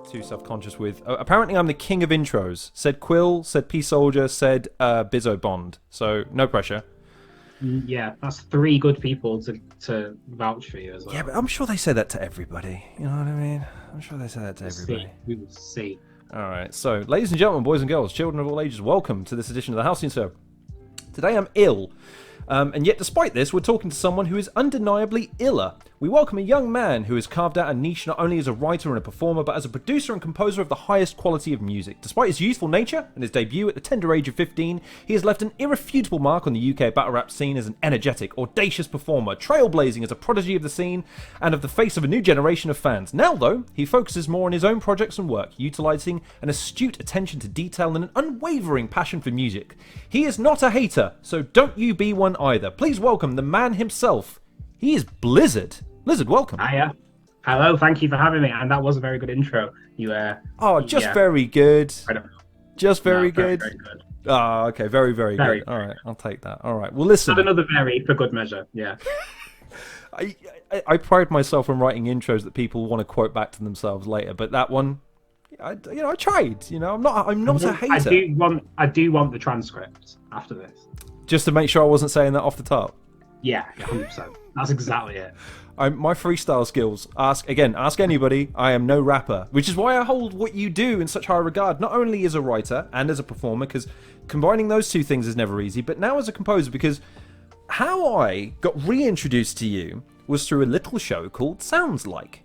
Too self-conscious with. Apparently, I'm the king of intros. Said Quill, said P Soldier, said Bizzo Bond. So no pressure. Yeah, that's three good people to vouch for you as well. Yeah, but I'm sure they say that to everybody. You know what I mean? I'm sure they say that to everybody. We will see. All right. So, ladies and gentlemen, boys and girls, children of all ages, welcome to this edition of the Halcyon Show. Today I'm ill. And yet, despite this, we're talking to someone who is undeniably iller. We welcome a young man who has carved out a niche not only as a writer and a performer, but as a producer and composer of the highest quality of music. Despite his youthful nature and his debut at the tender age of 15, he has left an irrefutable mark on the UK battle rap scene as an energetic, audacious performer, trailblazing as a prodigy of the scene and of the face of a new generation of fans. Now, though, he focuses more on his own projects and work, utilising an astute attention to detail and an unwavering passion for music. He is not a hater, so don't you be one either. Please welcome the man himself. He is Blizzard. Blizzard, welcome. Hiya. Hello, thank you for having me. And that was a very good intro. Very good. Just very very, good. very good. Oh, okay. Very, very good. All right, I'll take that. All right. Well, listen. Add another very for good measure. Yeah. I pride myself on writing intros that people want to quote back to themselves later, but that one, I tried. I'm not a hater. I do want the transcript after this. Just to make sure I wasn't saying that off the top. Yeah, 100%. That's exactly it. My freestyle skills, ask anybody. I am no rapper, which is why I hold what you do in such high regard, not only as a writer and as a performer, because combining those two things is never easy, but now as a composer, because how I got reintroduced to you was through a little show called Sounds Like.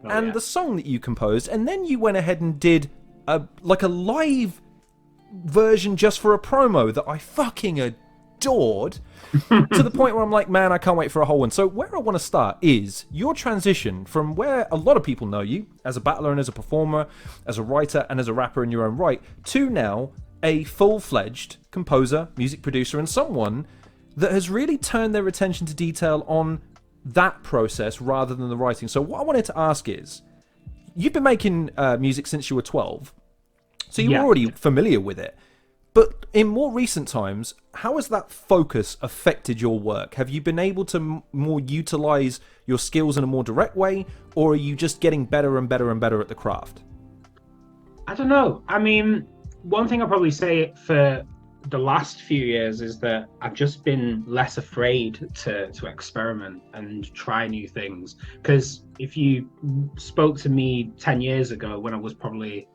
The song that you composed, and then you went ahead and did a live version just for a promo that I fucking adored, to the point where I'm like, man, I can't wait for a whole one. So where I want to start is your transition from where a lot of people know you as a battler and as a performer, as a writer and as a rapper in your own right, to now a full-fledged composer, music producer, and someone that has really turned their attention to detail on that process rather than the writing. So what I wanted to ask is, you've been making music since you were 12, so you're already familiar with it. But in more recent times, how has that focus affected your work? Have you been able to more utilize your skills in a more direct way, or are you just getting better and better and better at the craft? I don't know. I mean, one thing I'll probably say for the last few years is that I've just been less afraid to experiment and try new things. Because if you spoke to me 10 years ago when I was probably...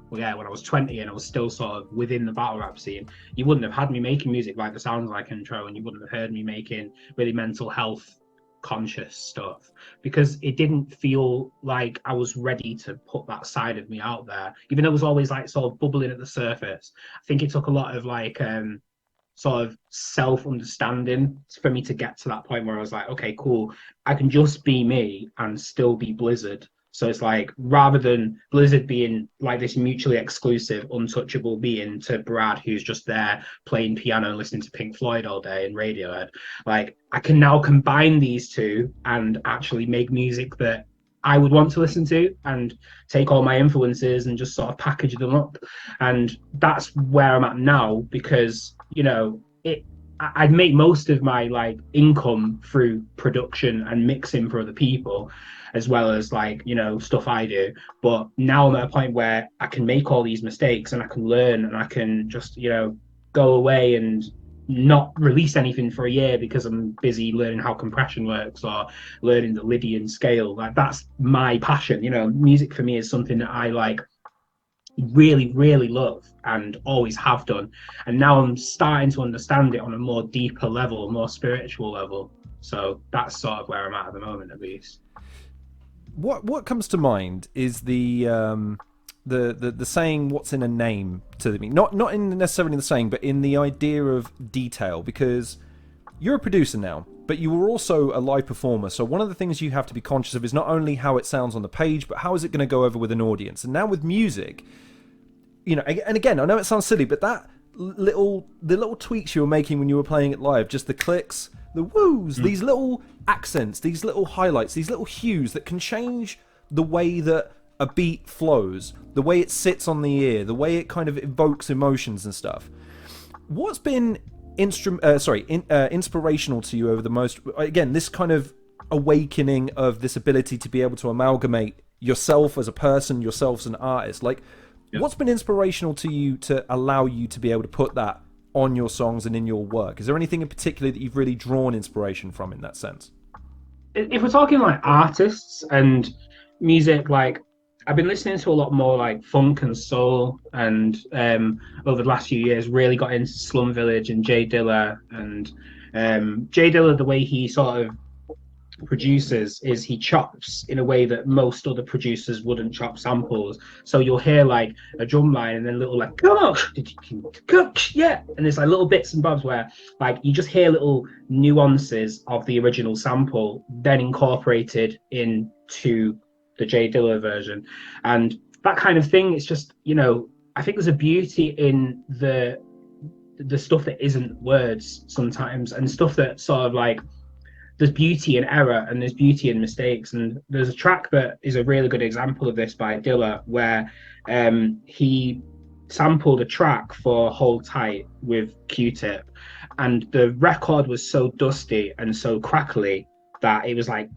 when I was 20 and I was still sort of within the battle rap scene, you wouldn't have had me making music like the Sounds Like intro, and you wouldn't have heard me making really mental health conscious stuff, because it didn't feel like I was ready to put that side of me out there, even though it was always like sort of bubbling at the surface. I think it took a lot of like sort of self-understanding for me to get to that point where I was like, okay, cool, I can just be me and still be Blizzard. So it's like, rather than Blizzard being like this mutually exclusive, untouchable being to Brad, who's just there playing piano and listening to Pink Floyd all day and Radiohead, like I can now combine these two and actually make music that I would want to listen to and take all my influences and just sort of package them up. And that's where I'm at now, because, I'd make most of my like income through production and mixing for other people, as well as like, stuff I do. But now I'm at a point where I can make all these mistakes and I can learn, and I can just, go away and not release anything for a year because I'm busy learning how compression works or learning the Lydian scale. Like, that's my passion. Music for me is something that I like really, really love and always have done. And now I'm starting to understand it on a more deeper level, more spiritual level. So that's sort of where I'm at the moment, at least. What comes to mind is the saying "what's in a name" to me. Not in necessarily the saying, but in the idea of detail. Because you're a producer now, but you were also a live performer. So one of the things you have to be conscious of is not only how it sounds on the page, but how is it going to go over with an audience. And now with music, and again, I know it sounds silly, but the little tweaks you were making when you were playing it live, just the clicks, the woos, these little accents, these little highlights, these little hues that can change the way that a beat flows, the way it sits on the ear, the way it kind of evokes emotions and stuff. What's been inspirational to you over the most, again, this kind of awakening of this ability to be able to amalgamate yourself as a person, yourself as an artist? Like, what's been inspirational to you to allow you to be able to put that on your songs and in your work? Is there anything in particular that you've really drawn inspiration from in that sense? If we're talking like artists and music, like I've been listening to a lot more like funk and soul, and over the last few years really got into Slum Village and Jay Dilla. And Jay Dilla, the way he sort of produces is he chops in a way that most other producers wouldn't chop samples. So you'll hear like a drum line and then little like yeah, and there's like little bits and bobs where like you just hear little nuances of the original sample then incorporated into the Jay Dilla version. And that kind of thing, it's just, you know, I think there's a beauty in the stuff that isn't words sometimes, and stuff that sort of like, there's beauty in error and there's beauty in mistakes. And there's a track that is a really good example of this by Dilla, where he sampled a track for Hold Tight with Q-Tip, and the record was so dusty and so crackly that it was like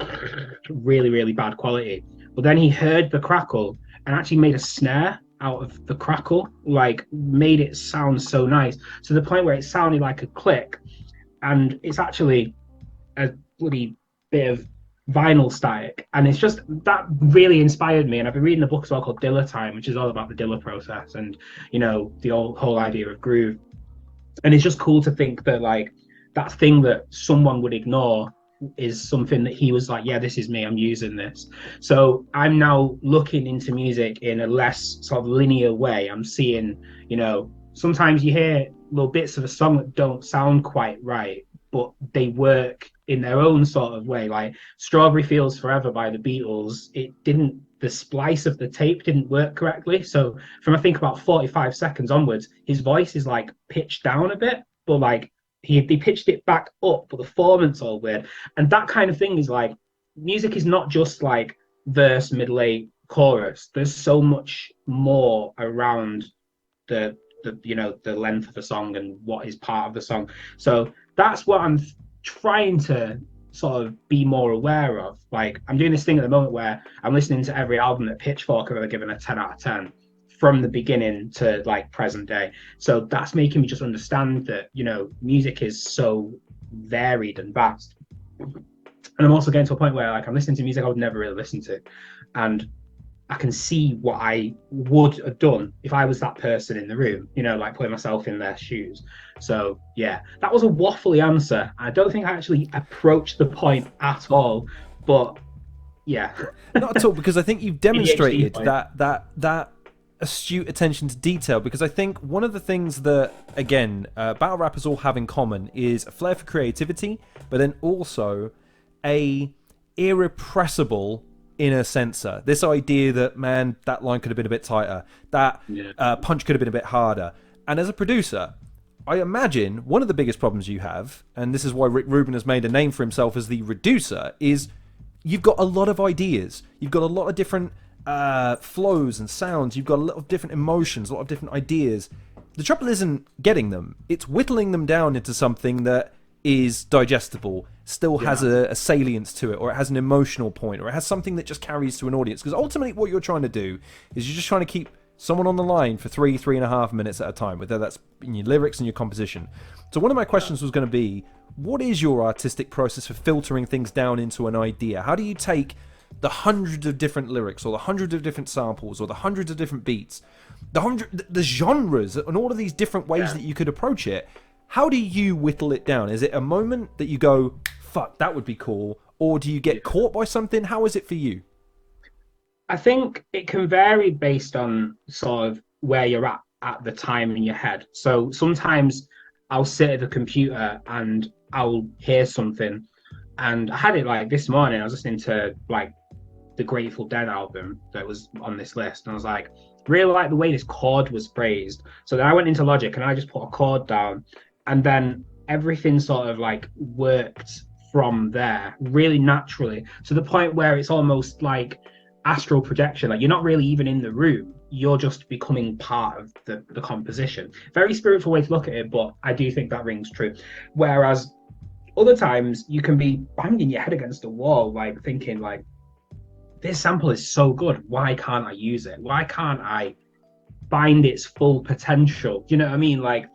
really, really bad quality. But then he heard the crackle and actually made a snare out of the crackle, like made it sound so nice, to the point where it sounded like a click. And it's actually a bloody bit of vinyl static, and it's just that really inspired me. And I've been reading a book as well called Dilla Time, which is all about the Dilla process and, you know, the whole idea of groove. And it's just cool to think that like that thing that someone would ignore is something that he was like, yeah, this is me, I'm using this. So I'm now looking into music in a less sort of linear way. I'm seeing, you know, sometimes you hear little bits of a song that don't sound quite right, but they work in their own sort of way. Like Strawberry Fields Forever by the Beatles, the splice of the tape didn't work correctly. So from I think about 45 seconds onwards, his voice is like pitched down a bit, but like they pitched it back up, but the forman's all weird. And that kind of thing is like, music is not just like verse, middle eight, chorus. There's so much more around the you know, the length of the song and what is part of the song. So that's what I'm trying to sort of be more aware of. Like I'm doing this thing at the moment where I'm listening to every album that Pitchfork have ever given a 10 out of 10 from the beginning to like present day. So that's making me just understand that, you know, music is so varied and vast. And I'm also getting to a point where like I'm listening to music I would never really listen to, and I can see what I would have done if I was that person in the room, you know, like putting myself in their shoes. So yeah, that was a waffly answer. I don't think I actually approached the point at all, but yeah. Not at all, because I think you've demonstrated that astute attention to detail, because I think one of the things that, again, battle rappers all have in common is a flair for creativity, but then also a irrepressible inner censor. This idea that, man, that line could have been a bit tighter, that punch could have been a bit harder. And as a producer, I imagine one of the biggest problems you have, and this is why Rick Rubin has made a name for himself as the reducer, is you've got a lot of ideas. You've got a lot of different flows and sounds. You've got a lot of different emotions, a lot of different ideas. The trouble isn't getting them. It's whittling them down into something that is digestible, still has a salience to it, or it has an emotional point, or it has something that just carries to an audience. Because ultimately what you're trying to do is you're just trying to keep someone on the line for 3.5 minutes at a time, whether that's in your lyrics and your composition. So one of my questions was going to be, what is your artistic process for filtering things down into an idea? How do you take the hundreds of different lyrics, or the hundreds of different samples, or the hundreds of different beats, the genres, and all of these different ways that you could approach it? How do you whittle it down? Is it a moment that you go, fuck, that would be cool? Or do you get caught by something? How is it for you? I think it can vary based on sort of where you're at the time in your head. So sometimes I'll sit at the computer and I'll hear something. And I had it like this morning, I was listening to like the Grateful Dead album that was on this list. And I was like, really like the way this chord was phrased. So then I went into Logic and I just put a chord down. And then everything sort of like worked from there really naturally, to the point where it's almost like astral projection. Like you're not really even in the room, you're just becoming part of the composition. Very spiritual way to look at it, but I do think that rings true. Whereas other times you can be banging your head against the wall, like thinking like, this sample is so good, why can't I use it? Why can't I find its full potential? You know what I mean? Like,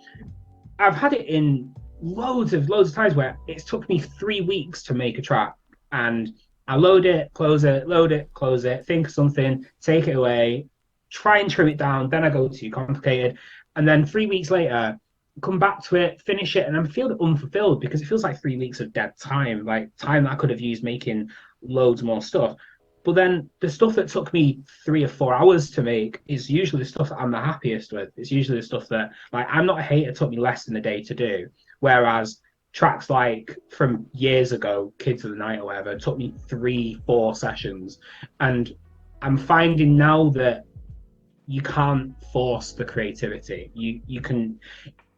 I've had it in loads of times where it's took me 3 weeks to make a track, and I load it, close it, think of something, take it away, try and trim it down, then I go too complicated, and then 3 weeks later come back to it, finish it, and I feel unfulfilled because it feels like 3 weeks of dead time, like time that I could have used making loads more stuff. But then the stuff that took me 3 or 4 hours to make is usually the stuff that I'm the happiest with. It's usually the stuff that, like, I'm not a hater, it took me less than a day to do. Whereas tracks like from years ago, Kids of the Night or whatever, took me 3-4 sessions. And I'm finding now that you can't force the creativity. You can,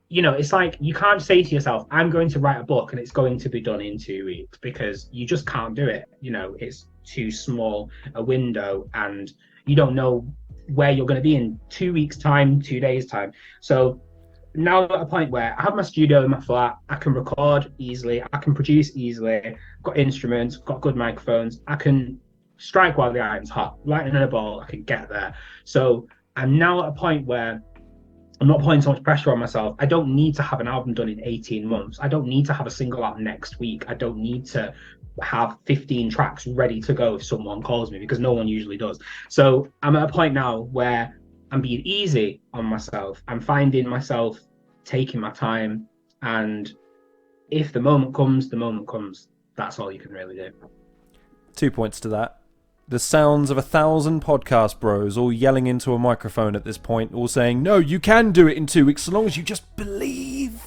you know, it's like you can't say to yourself, I'm going to write a book and it's going to be done in 2 weeks, because you just can't do it. You know, it's too small a window, and you don't know where you're going to be in 2 weeks time, 2 days time. So now I'm at a point where I have my studio in my flat, I can record easily, I can produce easily, I've got instruments, got good microphones, I can strike while the iron's hot, lightning in a ball, I can get there. So I'm now at a point where I'm not putting so much pressure on myself. I don't need to have an album done in 18 months. I don't need to have a single out next week. I don't need to have 15 tracks ready to go if someone calls me, because no one usually does. So I'm at a point now where I'm being easy on myself. I'm finding myself taking my time, and if the moment comes, the moment comes. That's all you can really do. 2 points to that. The sounds of 1,000 podcast bros all yelling into a microphone at this point, all saying, no, you can do it in 2 weeks, as long as you just believe.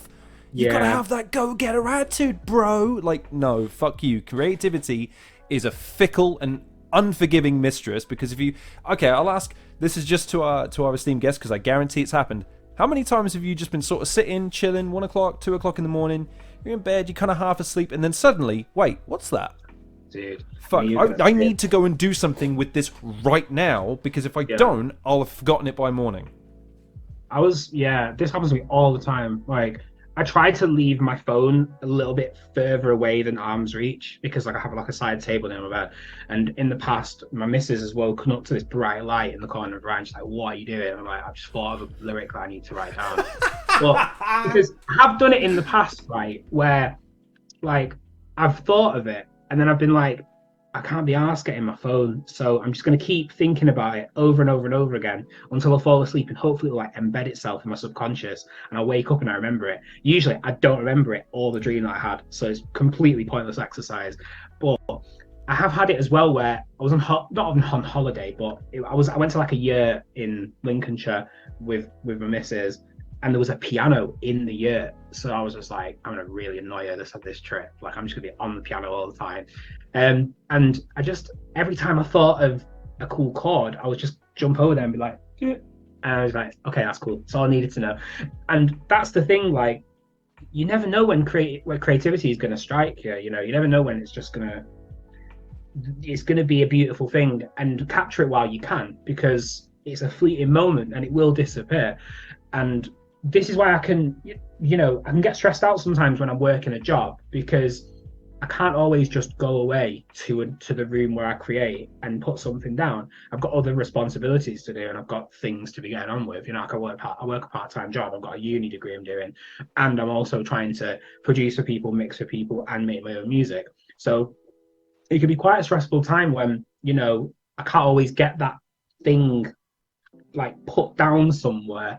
You gotta have that go-getter attitude, bro. Like, no, fuck you. Creativity is a fickle and unforgiving mistress, because if you... Okay, I'll ask, this is just to our esteemed guests, because I guarantee it's happened. How many times have you just been sort of sitting, chilling, 1 o'clock, 2 o'clock in the morning, you're in bed, you're kind of half asleep, and then suddenly, wait, what's that? Dude, fuck, I need to go and do something with this right now, because if I don't, I'll have forgotten it by morning. This happens to me all the time. Like, I try to leave my phone a little bit further away than arm's reach, because like I have like a side table near my bed, and in the past my missus has woken up to this bright light in the corner of the room. She's like, what are you doing? And I'm like, I've just thought of a lyric that I need to write down. But because I have done it in the past, right, where like I've thought of it, and then I've been like, I can't be arsed getting my phone, so I'm just going to keep thinking about it over and over and over again until I fall asleep, and hopefully it'll like embed itself in my subconscious, and I'll wake up and I remember it. Usually I don't remember it or the dream that I had, so it's completely pointless exercise. But I have had it as well where I was not on holiday, but I went to like a year in Lincolnshire with my missus, and there was a piano in the yurt. So I was just like, I'm gonna really annoy her this trip. Like, I'm just gonna be on the piano all the time. And I just, every time I thought of a cool chord, I would just jump over there and be like, yeah. And I was like, okay, that's cool. That's all I needed to know. And that's the thing, like, you never know when creativity is gonna strike you. You know, you never know when it's gonna be a beautiful thing, and capture it while you can, because it's a fleeting moment and it will disappear. And this is why I can get stressed out sometimes when I'm working a job, because I can't always just go away to the room where I create and put something down. I've got other responsibilities to do, and I've got things to be getting on with. You know, like I work a part-time job. I've got a uni degree I'm doing, and I'm also trying to produce for people, mix for people, and make my own music. So it can be quite a stressful time when, you know, I can't always get that thing like put down somewhere.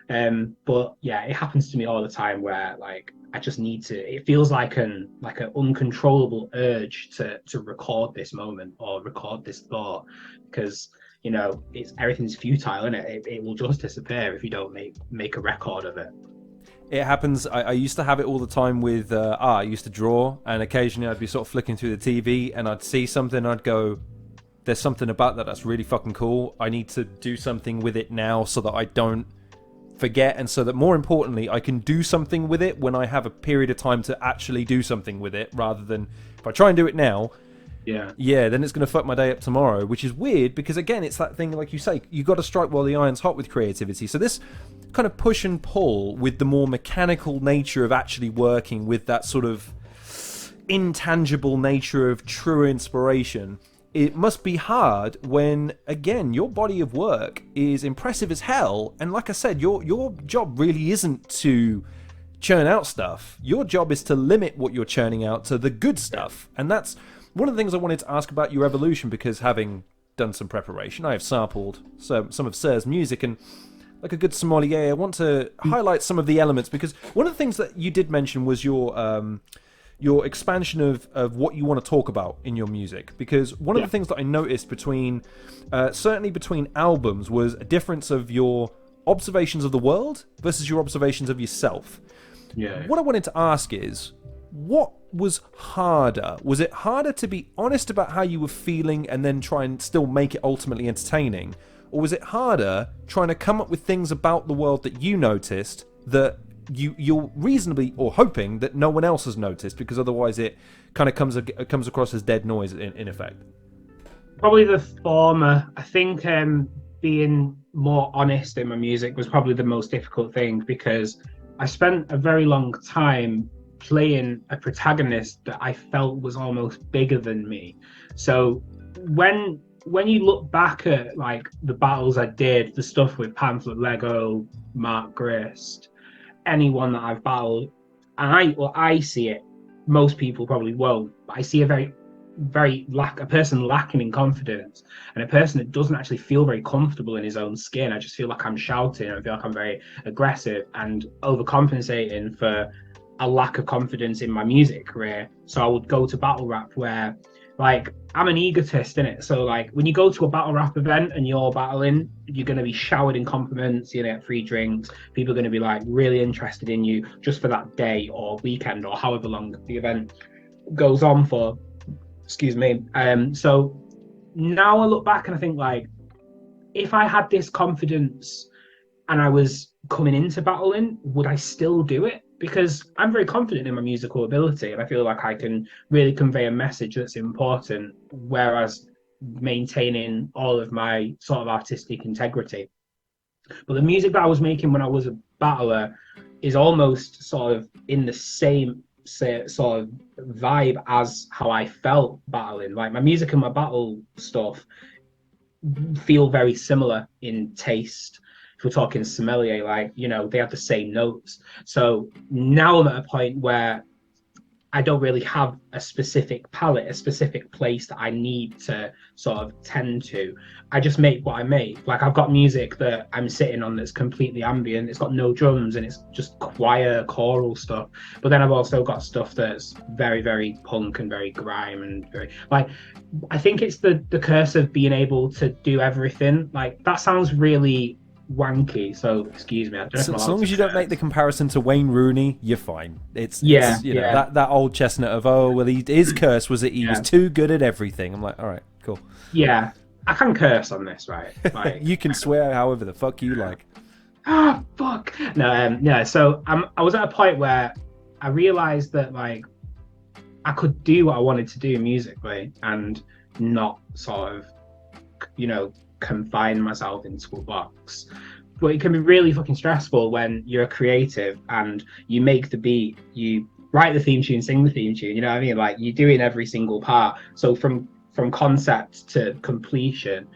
But yeah, it happens to me all the time where like I just need to, it feels like an uncontrollable urge to record this moment or record this thought, because, you know, everything's futile, isn't it? It will just disappear if you don't make a record of it. It happens. I used to have it all the time with I used to draw, and occasionally I'd be sort of flicking through the TV and I'd see something, I'd go, there's something about that's really fucking cool. I need to do something with it now so that I don't forget, and so that, more importantly, I can do something with it when I have a period of time to actually do something with it, rather than if I try and do it now, Yeah. yeah, then it's going to fuck my day up tomorrow, which is weird because, again, it's that thing, like you say, you got to strike while the iron's hot with creativity. So this kind of push and pull with the more mechanical nature of actually working with that sort of intangible nature of true inspiration, it must be hard when, again, your body of work is impressive as hell, and like I said, your job really isn't to churn out stuff. Your job is to limit what you're churning out to the good stuff. And that's one of the things I wanted to ask about your evolution, because having done some preparation, I have sampled some of Sir's music, and like a good sommelier, I want to highlight some of the elements, because one of the things that you did mention was your expansion of what you want to talk about in your music. Because one of the things that I noticed between certainly between albums was a difference of your observations of the world versus your observations of yourself. Yeah. What I wanted to ask is, what was harder? Was it harder to be honest about how you were feeling and then try and still make it ultimately entertaining? Or was it harder trying to come up with things about the world that you noticed that you're reasonably or hoping that no one else has noticed, because otherwise it kind of comes across as dead noise in effect? Probably the former. I think being more honest in my music was probably the most difficult thing, because I spent a very long time playing a protagonist that I felt was almost bigger than me. So when you look back at like the battles I did, the stuff with Pamphlet Lego, Mark Grist, anyone that I've battled, and I see it. Most people probably won't, but I see a a person lacking in confidence, and a person that doesn't actually feel very comfortable in his own skin. I just feel like I'm shouting. I feel like I'm very aggressive and overcompensating for a lack of confidence in my music career. So I would go to battle rap where, like, I'm an egotist in it. So like when you go to a battle rap event and you're battling, you're going to be showered in compliments, you're going to get free drinks, people are going to be like really interested in you just for that day or weekend or however long the event goes on for. Excuse me. So now I look back and I think, like, if I had this confidence and I was coming into battling, would I still do it? Because I'm very confident in my musical ability and I feel like I can really convey a message that's important, whereas maintaining all of my sort of artistic integrity. But the music that I was making when I was a battler is almost sort of in the same sort of vibe as how I felt battling. Like my music and my battle stuff feel very similar in taste. If we're talking sommelier, like, you know, they have the same notes. So now I'm at a point where I don't really have a specific palette, a specific place that I need to sort of tend to. I just make what I make. Like I've got music that I'm sitting on that's completely ambient. It's got no drums and it's just choir, choral stuff. But then I've also got stuff that's very, very punk and very grime and very like. I think it's the curse of being able to do everything. Like that sounds really wanky, so excuse me. As long as you don't make the comparison to Wayne Rooney, you're fine. It's you know, that old chestnut of, oh well, his curse was that he was too good at everything. I'm like, all right, cool. Yeah, I can curse on this, right? Like, you can swear however the fuck you like. Ah, fuck. No, yeah. So I was at a point where I realized that like I could do what I wanted to do musically and not sort of, you know, confine myself into a box. But it can be really fucking stressful when you're a creative and you make the beat, you write the theme tune, sing the theme tune, you know what I mean? Like you're doing every single part. So from concept to completion,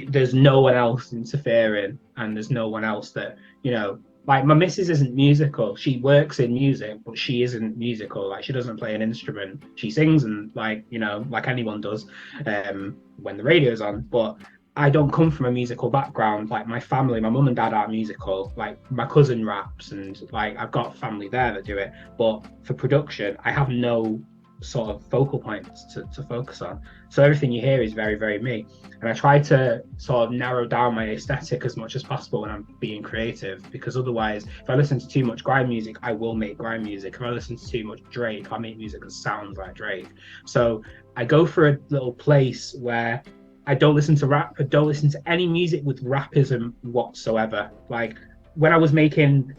there's no one else interfering and there's no one else that, you know, like my missus isn't musical. She works in music, but she isn't musical. Like she doesn't play an instrument. She sings and like, you know, like anyone does when the radio's on. But I don't come from a musical background. Like my family, my mum and dad are musical. Like my cousin raps and like I've got family there that do it. But for production, I have no sort of focal points to focus on. So everything you hear is very, very me. And I try to sort of narrow down my aesthetic as much as possible when I'm being creative, because otherwise, if I listen to too much grime music, I will make grime music. If I listen to too much Drake, I'll make music that sounds like Drake. So I go for a little place where I don't listen to rap. I don't listen to any music with rapism whatsoever. Like when I was making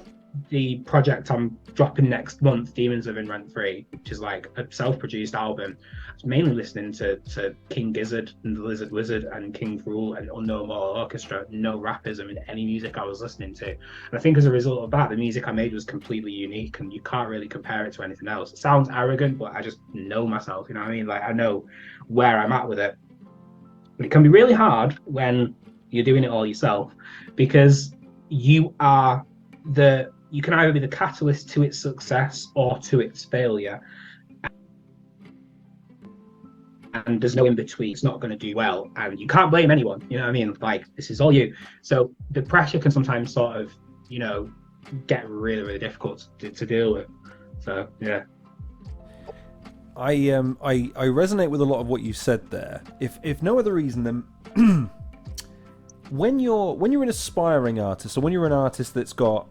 the project I'm dropping next month, Demons Living Rent Free, which is like a self-produced album. I was mainly listening to King Gizzard and the Lizard Wizard and King Cruel and Unknown Mortal Orchestra, no rapism in any music I was listening to. And I think as a result of that, the music I made was completely unique and you can't really compare it to anything else. It sounds arrogant, but I just know myself, you know what I mean? Like I know where I'm at with it. But it can be really hard when you're doing it all yourself because you can either be the catalyst to its success or to its failure. And there's no in between. It's not going to do well. And you can't blame anyone. You know what I mean? Like, this is all you. So the pressure can sometimes sort of, you know, get really, really difficult to deal with. So, yeah. I resonate with a lot of what you said there. If no other reason than when you're an aspiring artist, or when you're an artist that's got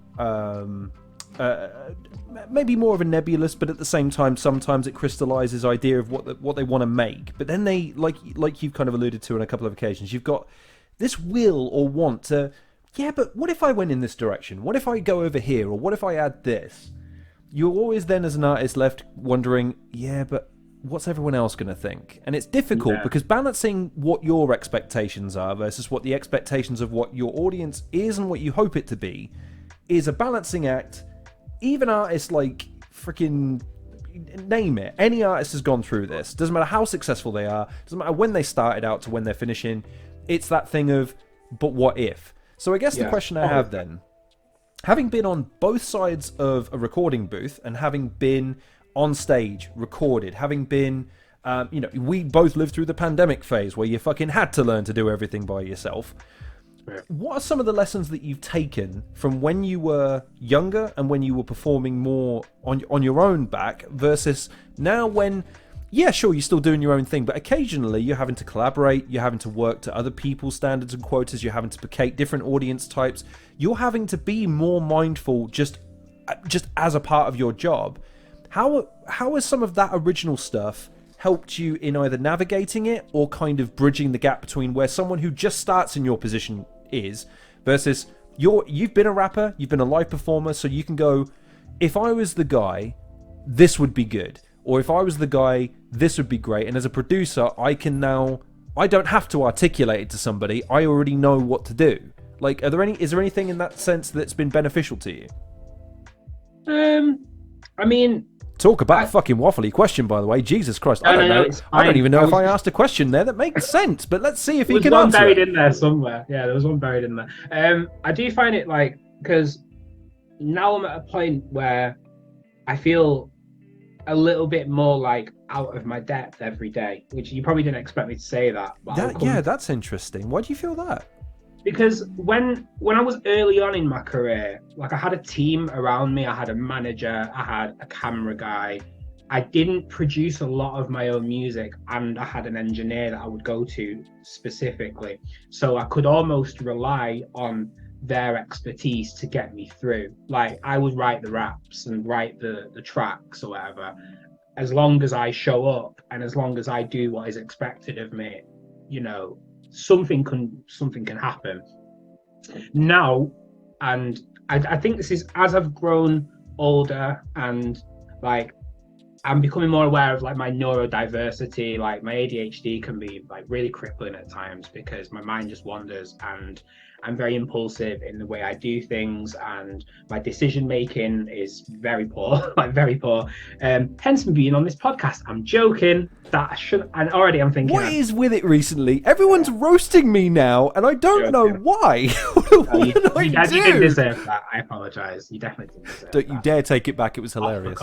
maybe more of a nebulous, but at the same time, sometimes it crystallizes idea of what they want to make. But then they, like you've kind of alluded to on a couple of occasions, you've got this will or want to, yeah, but what if I went in this direction? What if I go over here? Or what if I add this? You're always then, as an artist, left wondering, yeah, but what's everyone else going to think? And it's difficult because balancing what your expectations are versus what the expectations of what your audience is and what you hope it to be is a balancing act. Even artists like freaking name it. Any artist has gone through this. Doesn't matter how successful they are. Doesn't matter when they started out to when they're finishing. It's that thing of, but what if? So I guess the question I have then, having been on both sides of a recording booth and having been on stage, recorded, having been, we both lived through the pandemic phase where you fucking had to learn to do everything by yourself. What are some of the lessons that you've taken from when you were younger and when you were performing more on your own back versus now when, yeah, sure, you're still doing your own thing, but occasionally you're having to collaborate, you're having to work to other people's standards and quotas, you're having to placate different audience types, you're having to be more mindful just as a part of your job. How has some of that original stuff helped you in either navigating it or kind of bridging the gap between where someone who just starts in your position is versus you've been a rapper, you've been a live performer, so you can go, if I was the guy, this would be good, or if I was the guy, this would be great. And as a producer, I don't have to articulate it to somebody. I already know what to do. Like, is there anything in that sense that's been beneficial to you? I mean, talk about a fucking waffly question, by the way. Jesus Christ, I don't know. I don't even know if I asked a question there that makes sense, but let's see if he can answer. There was one buried in there somewhere. Yeah, there was one buried in there. I do find it like, because now I'm at a point where I feel a little bit more like out of my depth every day, which you probably didn't expect me to say that. Yeah, that's interesting. Why do you feel that? Because when I was early on in my career, like I had a team around me, I had a manager, I had a camera guy. I didn't produce a lot of my own music, and I had an engineer that I would go to specifically. So I could almost rely on their expertise to get me through. Like I would write the raps and write the tracks or whatever. As long as I show up and as long as I do what is expected of me, you know, something can happen now. And I think this is as I've grown older and like I'm becoming more aware of like my neurodiversity. Like my ADHD can be like really crippling at times because my mind just wanders and I'm very impulsive in the way I do things, and my decision making is very poor, like very poor. Hence me being on this podcast. I'm joking. And already I'm thinking. What is with it recently? Everyone's roasting me now, and I don't know why. You didn't deserve that. I apologize. You definitely didn't deserve Don't you dare take it back. It was hilarious.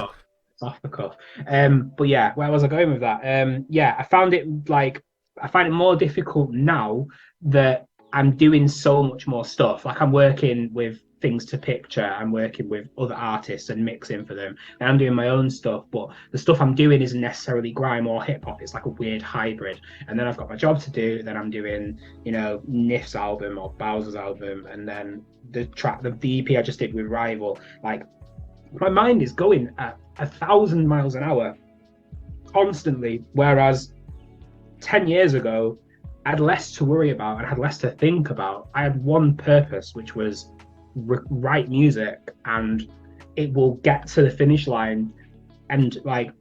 Off the cuff. But yeah, where was I going with that? I find it more difficult now that I'm doing so much more stuff. Like I'm working with things to picture, I'm working with other artists and mixing for them, and I'm doing my own stuff, but the stuff I'm doing isn't necessarily grime or hip hop. It's like a weird hybrid. And then I've got my job to do, then I'm doing, you know, Nif's album or Bowser's album, and then the EP I just did with Rival. Like my mind is going at 1,000 miles an hour constantly, whereas 10 years ago I had less to worry about and had less to think about. I had one purpose, which was write music and it will get to the finish line. And like,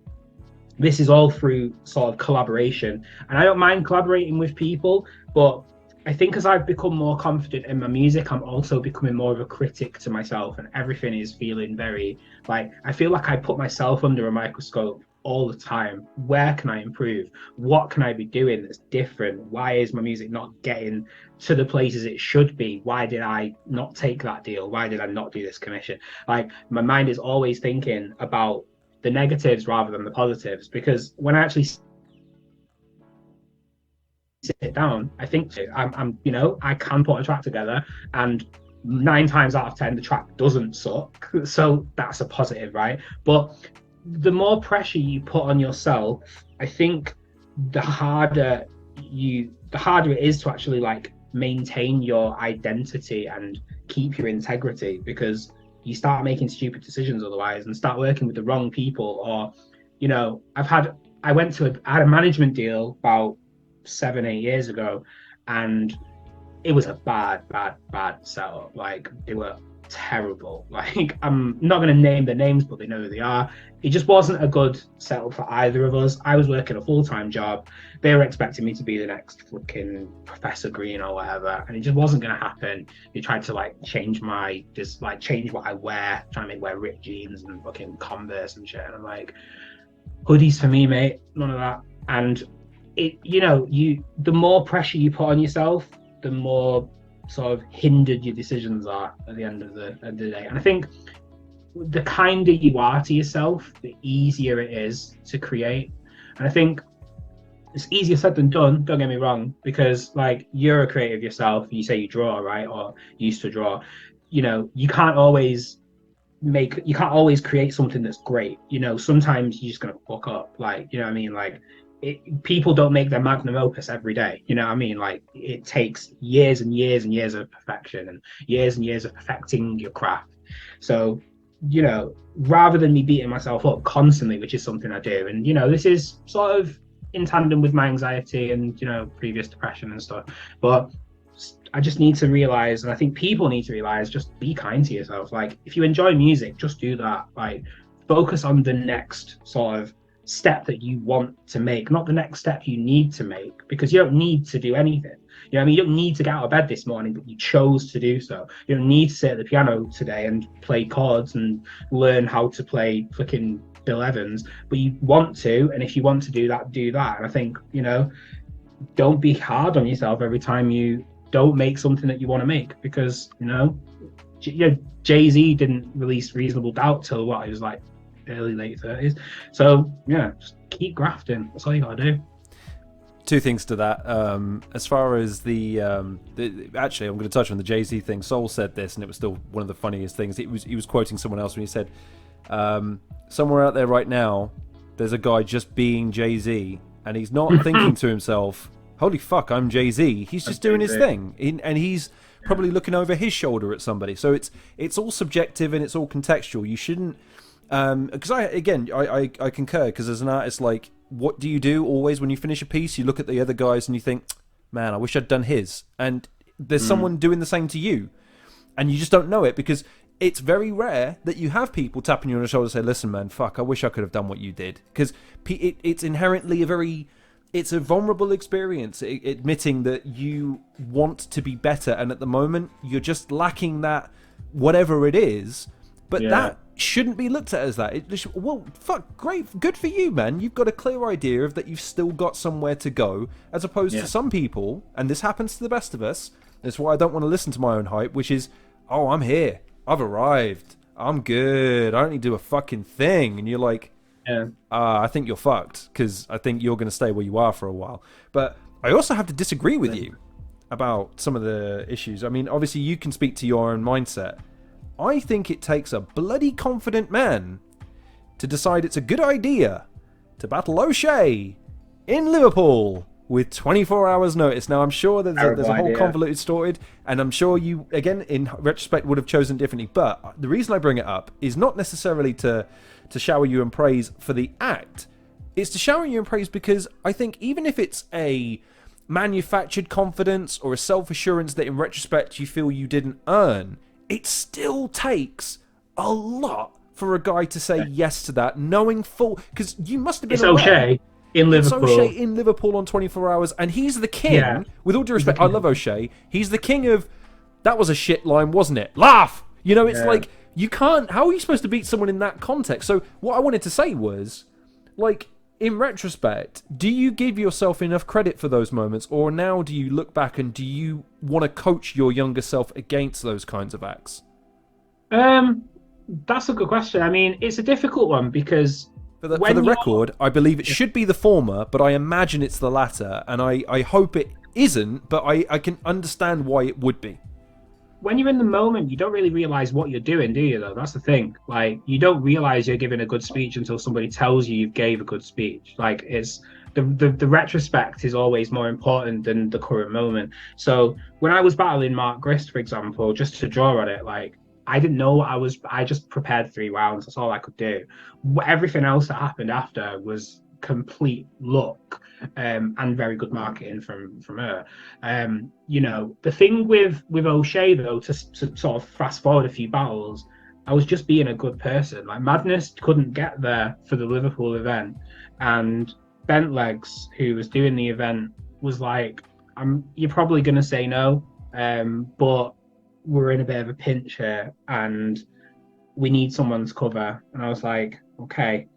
this is all through sort of collaboration. And I don't mind collaborating with people, but I think as I've become more confident in my music, I'm also becoming more of a critic to myself, and everything is feeling very like, I feel like I put myself under a microscope all the time. Where can I improve? What can I be doing that's different? Why is my music not getting to the places it should be? Why did I not take that deal? Why did I not do this commission? Like, my mind is always thinking about the negatives rather than the positives, because when I actually sit down, I think I'm you know, I can put a track together, and 9 times out of 10 the track doesn't suck, so that's a positive, right? But the more pressure you put on yourself, I think the harder it is to actually like maintain your identity and keep your integrity, because you start making stupid decisions otherwise and start working with the wrong people. Or, you know, I had a management deal about 7-8 years ago, and it was a bad setup. Like, they were terrible. Like, I'm not going to name the names, but they know who they are. It just wasn't a good setup for either of us. I was working a full-time job. They were expecting me to be the next fucking Professor Green or whatever, and it just wasn't going to happen. They tried to like change what I wear, trying to make me wear ripped jeans and fucking Converse and shit. And I'm like, hoodies for me, mate, none of that. And it, you know, the more pressure you put on yourself, the more sort of hindered your decisions are at the end of the day. And I think the kinder you are to yourself, the easier it is to create. And I think it's easier said than done, don't get me wrong, because like, you're a creative yourself. You say you draw, right? Or used to draw. You know, you can't always create something that's great. You know, sometimes you're just gonna fuck up. Like, you know what I mean? Like, people don't make their magnum opus every day. You know what I mean? Like, it takes years and years and years of perfection and years of perfecting your craft. So, you know, rather than me beating myself up constantly, which is something I do, and, you know, this is sort of in tandem with my anxiety and, you know, previous depression and stuff. But I just need to realize, and I think people need to realize, just be kind to yourself. Like, if you enjoy music, just do that. Like, focus on the next sort of step that you want to make, not the next step you need to make, because you don't need to do anything. You know what I mean? You don't need to get out of bed this morning, but you chose to do so. You don't need to sit at the piano today and play chords and learn how to play fucking Bill Evans, but you want to. And if you want to do that, do that. And I think, you know, don't be hard on yourself every time you don't make something that you want to make, because, you know, Jay-Z didn't release Reasonable Doubt till what, he was like early late 30s. So yeah, just keep grafting. That's all you gotta do. Two things to that. As far as the actually, I'm going to touch on the Jay-Z thing. Soul said this, and it was still one of the funniest things. He was quoting someone else when he said, somewhere out there right now, there's a guy just being Jay-Z, and he's not thinking to himself, holy fuck, I'm Jay-Z. He's just doing his thing, and he's probably looking over his shoulder at somebody. So it's all subjective and it's all contextual. You shouldn't, because I concur, because as an artist, like, what do you do always when you finish a piece? You look at the other guys and you think, man, I wish I'd done his. And there's someone doing the same to you, and you just don't know it, because it's very rare that you have people tapping you on the shoulder and say, listen, man, fuck, I wish I could have done what you did. Because it's inherently it's a vulnerable experience, admitting that you want to be better, and at the moment you're just lacking that, whatever it is. But that shouldn't be looked at as that. Well, fuck, great, good for you, man. You've got a clear idea of that you've still got somewhere to go, as opposed to some people, and this happens to the best of us. That's why I don't want to listen to my own hype, which is, oh, I'm here, I've arrived, I'm good, I don't need to do a fucking thing. And you're like, I think you're fucked, because I think you're going to stay where you are for a while. But I also have to disagree with you about some of the issues. I mean, obviously you can speak to your own mindset. I think it takes a bloody confident man to decide it's a good idea to battle O'Shea in Liverpool with 24 hours notice. Now, I'm sure there's a whole convoluted story, and I'm sure you, again, in retrospect, would have chosen differently. But the reason I bring it up is not necessarily to shower you in praise for the act. It's to shower you in praise because I think even if it's a manufactured confidence or a self-assurance that in retrospect you feel you didn't earn, it still takes a lot for a guy to say yes to that, knowing full, because you must have been It's aware. O'Shea in It's Liverpool. O'Shea in Liverpool on 24 Hours, and he's the king. Yeah. With all due He's the respect, I king. love O'Shea. He's the king of, that was a shit line, wasn't it? Laugh! You know, it's like, you can't, how are you supposed to beat someone in that context? So what I wanted to say was, like, in retrospect, do you give yourself enough credit for those moments, or now do you look back and do you want to coach your younger self against those kinds of acts? That's a good question. I mean, it's a difficult one because For the record, I believe it should be the former, but I imagine it's the latter, and I hope it isn't, but I can understand why it would be. when you're in the moment, you don't really realize what you're doing, do you? Though that's the thing. Like, you don't realize you're giving a good speech until somebody tells you gave a good speech. Like, it's the retrospect is always more important than the current moment. So when I was battling Mark Grist, for example, just to draw on it, like, I didn't know what I just prepared 3 rounds. That's all I could do. Everything else that happened after was complete luck, and very good marketing from her. You know, the thing with O'Shea, though, to sort of fast forward a few battles, I was just being a good person. Like, Madness couldn't get there for the Liverpool event, and Bentlegs, who was doing the event, was like, you're probably going to say no, but we're in a bit of a pinch here and we need someone's cover. And I was like, okay,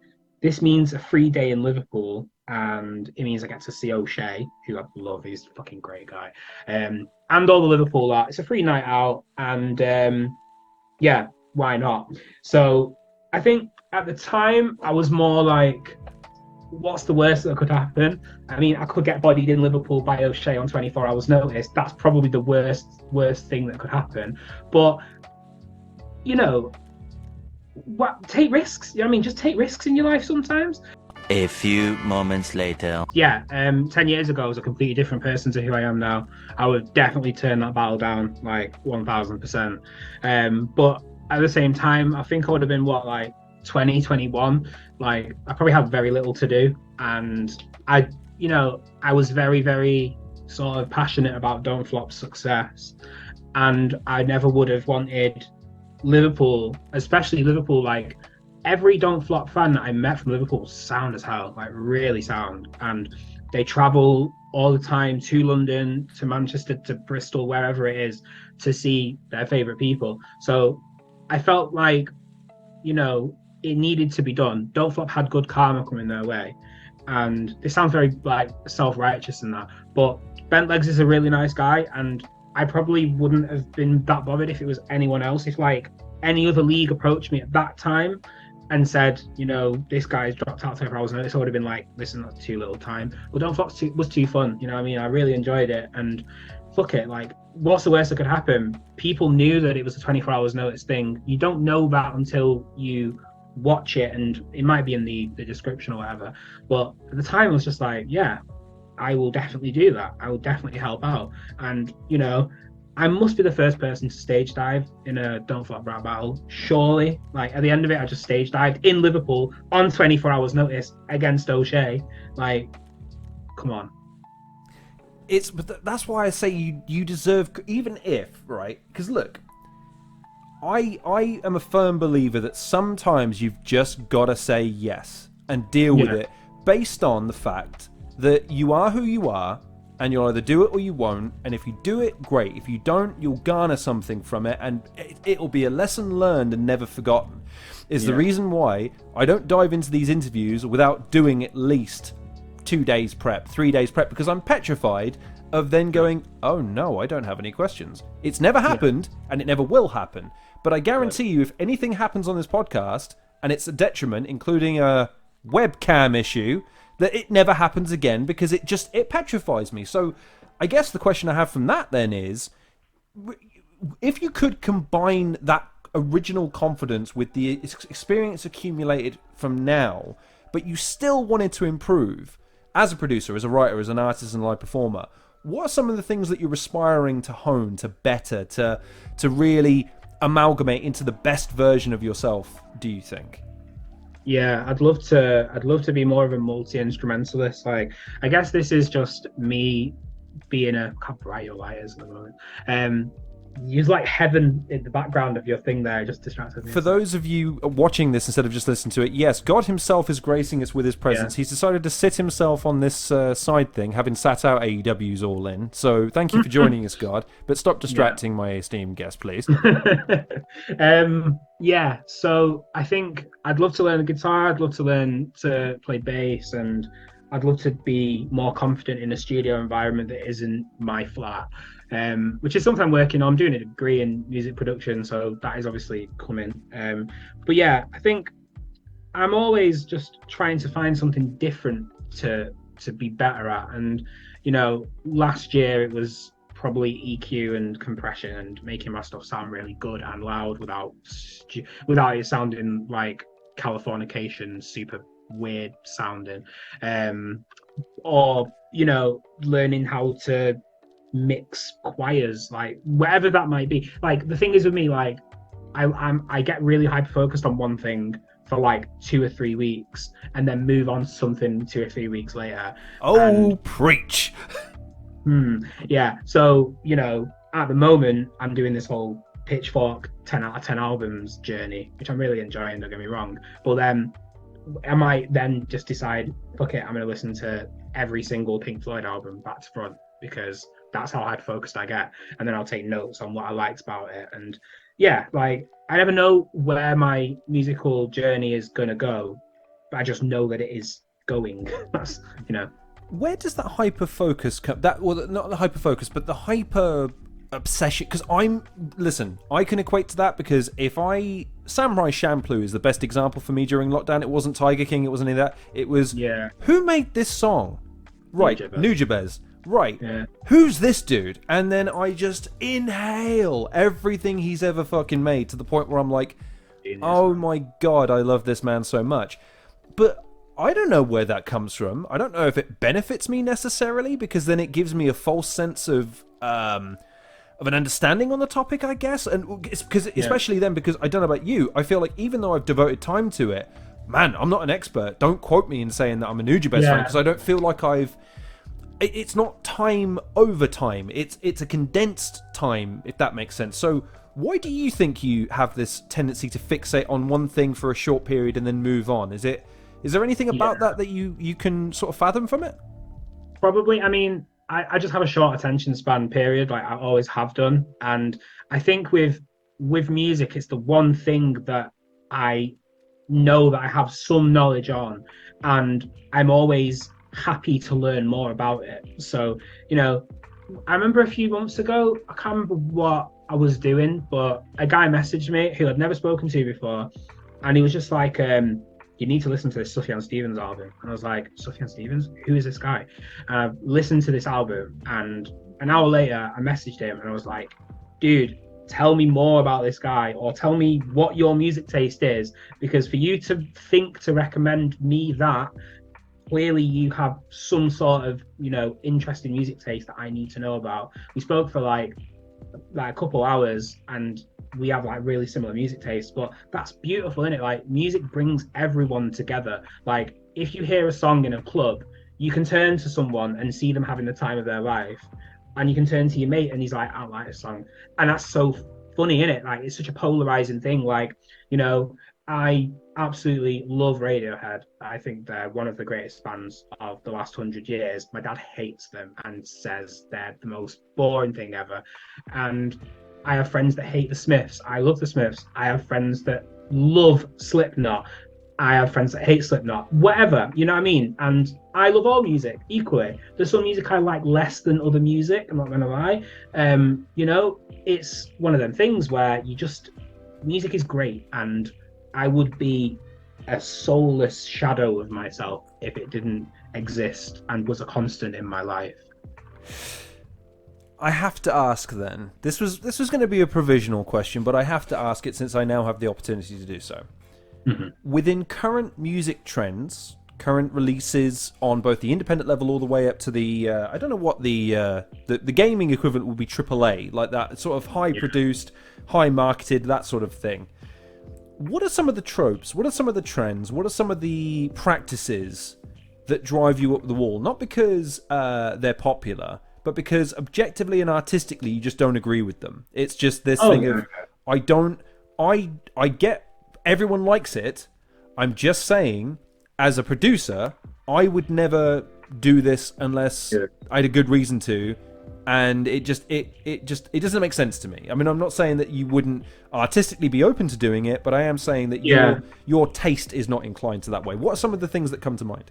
this means a free day in Liverpool, and it means I get to see O'Shea, who I love. He's a fucking great guy. And all the Liverpool art. It's a free night out, and yeah, why not? So I think at the time I was more like, what's the worst that could happen? I mean, I could get bodied in Liverpool by O'Shea on 24 hours notice. That's probably the worst thing that could happen. But, you know, take risks. You know what I mean? Just take risks in your life sometimes. A few moments later. Yeah, 10 years ago, I was a completely different person to who I am now. I would definitely turn that battle down, like 1000%. But at the same time, I think I would have been, like 20, 21. Like, I probably had very little to do. And I was very, very sort of passionate about Don't Flop's success. And I never would have wanted Liverpool, especially Liverpool, like, every Don't Flop fan that I met from Liverpool sound as hell, like really sound. And they travel all the time to London, to Manchester, to Bristol, wherever it is, to see their favorite people. So I felt like, you know, it needed to be done. Don't Flop had good karma coming their way. And it sounds very like self-righteous and that, but Bentlegs is a really nice guy, and I probably wouldn't have been that bothered if it was anyone else. If like any other league approached me at that time and said, you know, this guy's dropped out 24 hours notice, I would have been like, listen, that's too little time. Well, Don't Flop was too fun, you know what I mean? I really enjoyed it, and fuck it, like, what's the worst that could happen? People knew that it was a 24 hours notice thing. You don't know that until you watch it, and it might be in the description or whatever. But at the time, I was just like, yeah, I will definitely do that. I will definitely help out. And, you know, I must be the first person to stage dive in a Don't Flop rap battle, surely. Like, at the end of it, I just stage dived in Liverpool on 24 hours notice against O'Shea. Like, come on. But that's why I say you deserve, even if, right? Because look, I am a firm believer that sometimes you've just got to say yes and deal with it based on the fact that you are who you are, and you'll either do it or you won't. And if you do it, great. If you don't, you'll garner something from it, and it'll be a lesson learned and never forgotten. Is the reason why I don't dive into these interviews without doing at least 2 days prep, 3 days prep, because I'm petrified of then going, oh no, I don't have any questions. It's never happened, and it never will happen. But I guarantee you, if anything happens on this podcast, and it's a detriment, including a webcam issue, that it never happens again, because it petrifies me. So I guess the question I have from that then is, if you could combine that original confidence with the experience accumulated from now, but you still wanted to improve as a producer, as a writer, as an artist and live performer, what are some of the things that you're aspiring to hone, to better, to really amalgamate into the best version of yourself, do you think? Yeah, I'd love to be more of a multi-instrumentalist. Like, I guess this is just me being a copywriter at the moment. use like heaven in the background of your thing there, just distracted me. For those of you watching this instead of just listening to it, yes, God himself is gracing us with his presence. He's decided to sit himself on this side thing, having sat out AEW's All In. So thank you for joining us, God. But stop distracting my esteemed guest, please. Yeah, so I think I'd love to learn the guitar. I'd love to learn to play bass, and I'd love to be more confident in a studio environment that isn't my flat. Which is something I'm working on. I'm doing a degree in music production, so that is obviously coming. But yeah, I think I'm always just trying to find something different to be better at. And last year it was probably EQ and compression and making my stuff sound really good and loud without it sounding like Californication, super weird sounding. Or learning how to mix choirs, like whatever that might be. Like the thing is with me, like I get really hyper focused on one thing for like 2 or 3 weeks and then move on to something 2 or 3 weeks later. Preach. Yeah, so at the moment I'm doing this whole Pitchfork 10 out of 10 albums journey, which I'm really enjoying, don't get me wrong, but then I might then just decide, fuck it, I'm going to listen to every single Pink Floyd album back to front, because that's how hyper focused I get, and then I'll take notes on what I liked about it. And yeah, like I never know where my musical journey is gonna go, but I just know that it is going. That's Where does that hyper focus come? Not the hyper focus, but the hyper obsession. Because I can equate to that, because Samurai Champloo is the best example for me during lockdown. It wasn't Tiger King, it wasn't any of that. It was who made this song? Right, Nujabes. Right. Yeah. Who's this dude? And then I just inhale everything he's ever fucking made, to the point where I'm like, oh my God, I love this man so much. But I don't know where that comes from. I don't know if it benefits me necessarily, because then it gives me a false sense of an understanding on the topic, I guess. And it's because, especially then, because I don't know about you, I feel like even though I've devoted time to it, man, I'm not an expert. Don't quote me in saying that I'm a Nujabes fan, because I don't feel like it's not time over time. It's a condensed time, if that makes sense. So why do you think you have this tendency to fixate on one thing for a short period and then move on? Is there anything about that you can sort of fathom from it? Probably. I mean, I just have a short attention span, period, like I always have done. And I think with music, it's the one thing that I know that I have some knowledge on, and I'm always happy to learn more about it. So I remember a few months ago, I can't remember what I was doing, but a guy messaged me who I'd never spoken to before, and he was just like, you need to listen to this Sufjan Stevens album. And I was like, Sufjan Stevens? Who is this guy? And I listened to this album, and an hour later I messaged him and I was like, dude, tell me more about this guy, or tell me what your music taste is, because for you to think to recommend me that, clearly you have some sort of interesting music taste that I need to know about. We spoke for like a couple hours, and we have like really similar music tastes, but that's beautiful, isn't it? Like music brings everyone together. Like if you hear a song in a club, you can turn to someone and see them having the time of their life, and you can turn to your mate and he's like, I don't like this song. And that's so funny, isn't it? Like it's such a polarizing thing. Like I absolutely love Radiohead. I think they're one of the greatest bands of the last 100 years. My dad hates them and says they're the most boring thing ever. And I have friends that hate the Smiths. I love the Smiths. I have friends that love Slipknot. I have friends that hate Slipknot. Whatever, you know what I mean? And I love all music equally. There's some music I like less than other music, I'm not gonna lie. It's one of them things where music is great, and I would be a soulless shadow of myself if it didn't exist and was a constant in my life. I have to ask then. This was going to be a provisional question, but I have to ask it since I now have the opportunity to do so. Mm-hmm. Within current music trends, current releases on both the independent level all the way up to the I don't know what the gaming equivalent would be, AAA, like that sort of high produced, high marketed, that sort of thing. What are some of the tropes? What are some of the trends? What are some of the practices that drive you up the wall? Not because they're popular, but because objectively and artistically you just don't agree with them. It's just this thing of I get everyone likes it. I'm just saying, as a producer, I would never do this unless I had a good reason to, and it doesn't make sense to me. I mean, I'm not saying that you wouldn't artistically be open to doing it, but I am saying that your taste is not inclined to that way. What are some of the things that come to mind?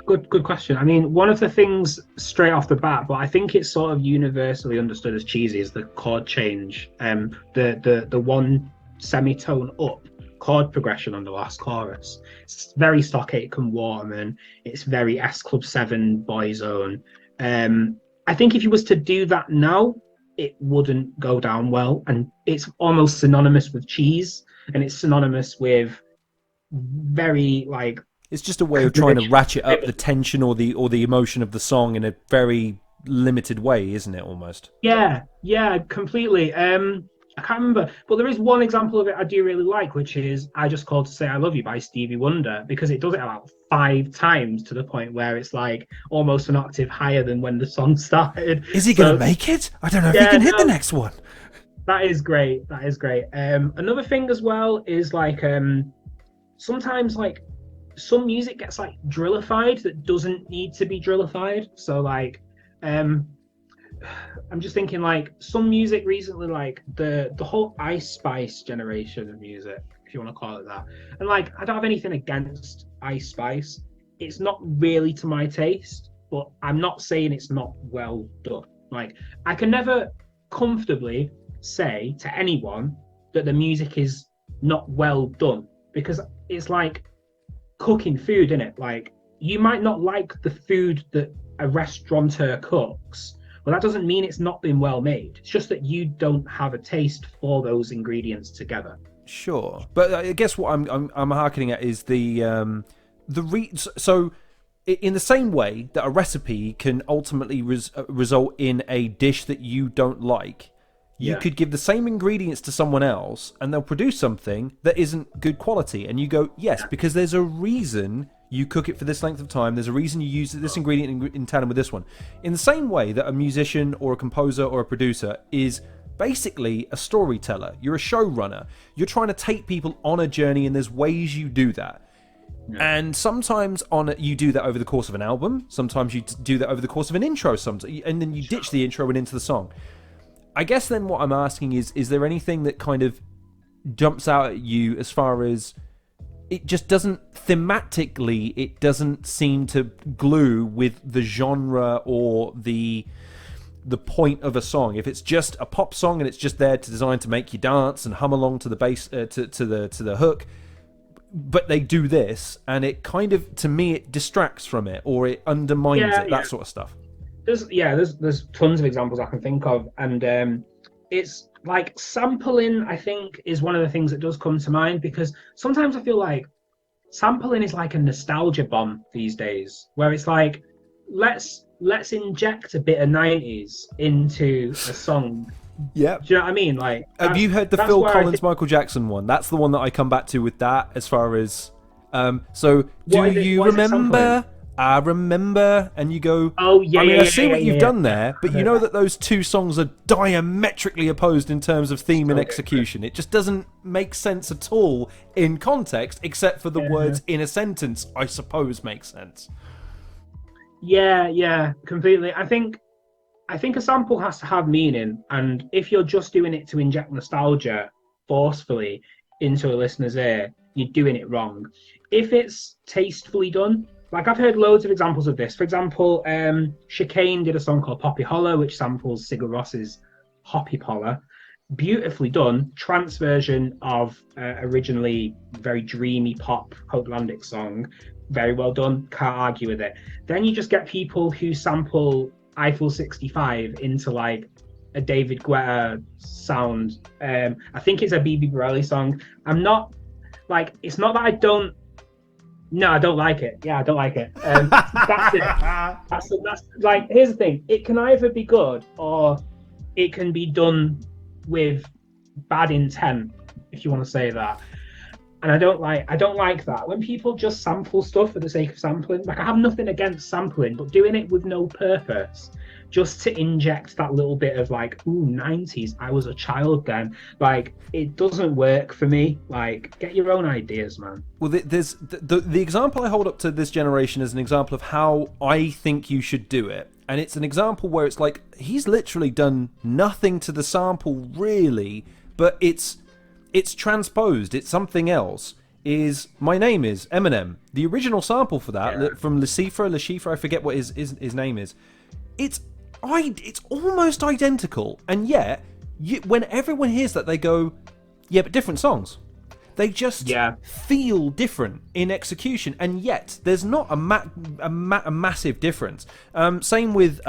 Good question. I mean, one of the things straight off the bat, but I think it's sort of universally understood as cheesy, is the chord change. The one semitone up chord progression on the last chorus. It's very Stock Aitken Waterman. It's very S Club 7 Boyzone. I think if you was to do that now, it wouldn't go down well, and it's almost synonymous with cheese, and it's synonymous with very like. It's just a way of trying to ratchet up the tension or the emotion of the song in a very limited way, isn't it? Almost. Yeah, completely. I can't remember, but there is one example of it I do really like, which is "I Just Called to Say I Love You" by Stevie Wonder, because it does it about 5 times to the point where it's like almost an octave higher than when the song started. Is he going to make it? I don't know if he can hit the next one. That is great. Another thing as well is like sometimes like some music gets like drillified that doesn't need to be drillified. So like I'm just thinking like some music recently, like the whole Ice Spice generation of music, if you want to call it that. And like I don't have anything against Ice Spice. It's not really to my taste, but I'm not saying it's not well done. Like I can never comfortably say to anyone that the music is not well done, because it's like cooking food, innit? Like you might not like the food that a restaurateur cooks, but that doesn't mean it's not been well made. It's just that you don't have a taste for those ingredients together. Sure, but I guess what I'm harkening at is so in the same way that a recipe can ultimately result in a dish that you don't like, you could give the same ingredients to someone else and they'll produce something that isn't good quality, and you go, yes, because there's a reason you cook it for this length of time, there's a reason you use this ingredient in tandem with this one. In the same way that a musician or a composer or a producer is basically a storyteller, you're a showrunner, you're trying to take people on a journey, and there's ways you do that. And sometimes you do that over the course of an album, sometimes you do that over the course of an intro, and then you ditch the intro and into the song. I guess then what I'm asking is there anything that kind of jumps out at you as far as it just doesn't, thematically, it doesn't seem to glue with the genre or the point of a song? If it's just a pop song and it's just there to designed to make you dance and hum along to the bass, to the hook, but they do this, and it kind of, to me, it distracts from it or it undermines it, that sort of stuff. There's tons of examples I can think of, and it's like sampling, I think, is one of the things that does come to mind, because sometimes I feel like sampling is like a nostalgia bomb these days, where it's like let's inject a bit of 90s into a song. Yeah, do you know what I mean? Like, have you heard the Phil Collins Michael Jackson one? That's the one that I come back to with that, as far as so do you remember? I remember, and you go, oh yeah, I see what you've done there, but you know that those two songs are diametrically opposed in terms of theme and execution. It just doesn't make sense at all in context, except for the words in a sentence, I suppose, makes sense. Yeah, completely. I think a sample has to have meaning, and if you're just doing it to inject nostalgia forcefully into a listener's ear, you're doing it wrong. If it's tastefully done, like I've heard loads of examples of this. For example, Chicane did a song called Poppy Hollow, which samples Sigur Ros's Hoppy Poller. Beautifully done, trance version of originally very dreamy pop Copelandic song. Very well done, can't argue with it. Then you just get people who sample Eiffel 65 into like a David Guetta sound. I think it's a BB Borelli song. I'm not like, it's not that I don't. No, I don't like it. Yeah, I don't like it. That's it. That's like, here's the thing. It can either be good or it can be done with bad intent, if you want to say that. And I don't like that. When people just sample stuff for the sake of sampling, like I have nothing against sampling, but doing it with no purpose just to inject that little bit of like, ooh, 90s, I was a child then. Like, it doesn't work for me. Like, get your own ideas, man. Well, there's the example I hold up to this generation is an example of how I think you should do it. And it's an example where it's like, he's literally done nothing to the sample, really, but it's transposed. It's something else. Is My Name Is Eminem. The original sample for that, from Lashifra, I forget what his name is. It's almost identical. And yet, when everyone hears that, they go, yeah, but different songs. They just feel different in execution, and yet there's not a massive difference. Same with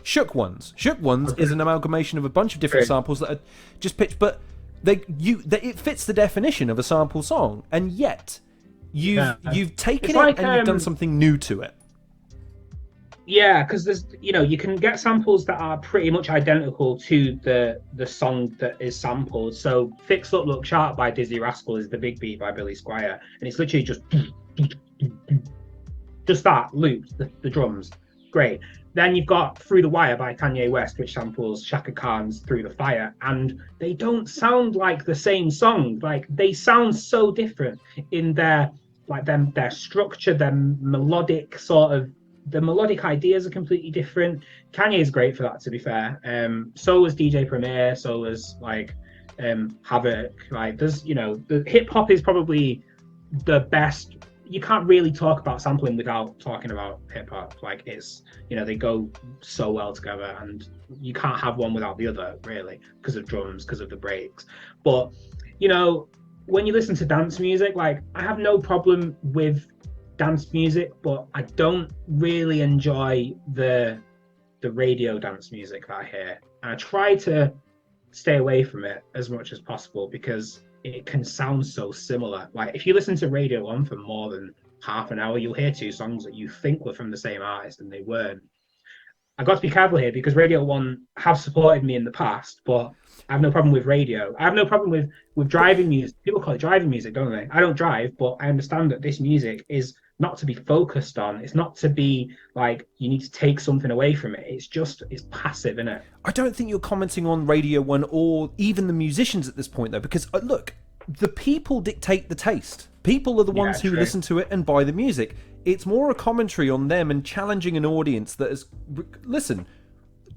Shook Ones. Shook Ones is an amalgamation of a bunch of different samples that are just pitched, but it fits the definition of a sample song, and yet you've taken it and you've done something new to it. Yeah, because there's, you can get samples that are pretty much identical to the song that is sampled. So Fix Up Look Sharp by Dizzy Rascal is the big beat by Billy Squire, and it's literally just that looped, the drums. Great. Then you've got Through the Wire by Kanye West, which samples Shaka Khan's Through the Fire, and they don't sound like the same song. Like, they sound so different in their structure, their melodic sort of. The melodic ideas are completely different. Kanye is great for that, to be fair. So was DJ Premier. So was Havoc. Like, there's the hip hop is probably the best. You can't really talk about sampling without talking about hip hop. Like, it's they go so well together, and you can't have one without the other, really, because of drums, because of the breaks. But when you listen to dance music, like, I have no problem with dance music, but I don't really enjoy the radio dance music that I hear, and I try to stay away from it as much as possible because it can sound so similar. Like, if you listen to Radio 1 for more than half an hour, you'll hear two songs that you think were from the same artist and they weren't. I've got to be careful here because Radio 1 have supported me in the past, but I have no problem with radio. I have no problem with driving music. People call it driving music, don't they? I don't drive, but I understand that this music is not to be focused on. It's not to be like you need to take something away from it. It's passive, isn't it? I don't think you're commenting on Radio 1 or even the musicians at this point, though, because look, the people dictate the taste. People are the ones who listen to it and buy the music. It's more a commentary on them and challenging an audience that is... Listen,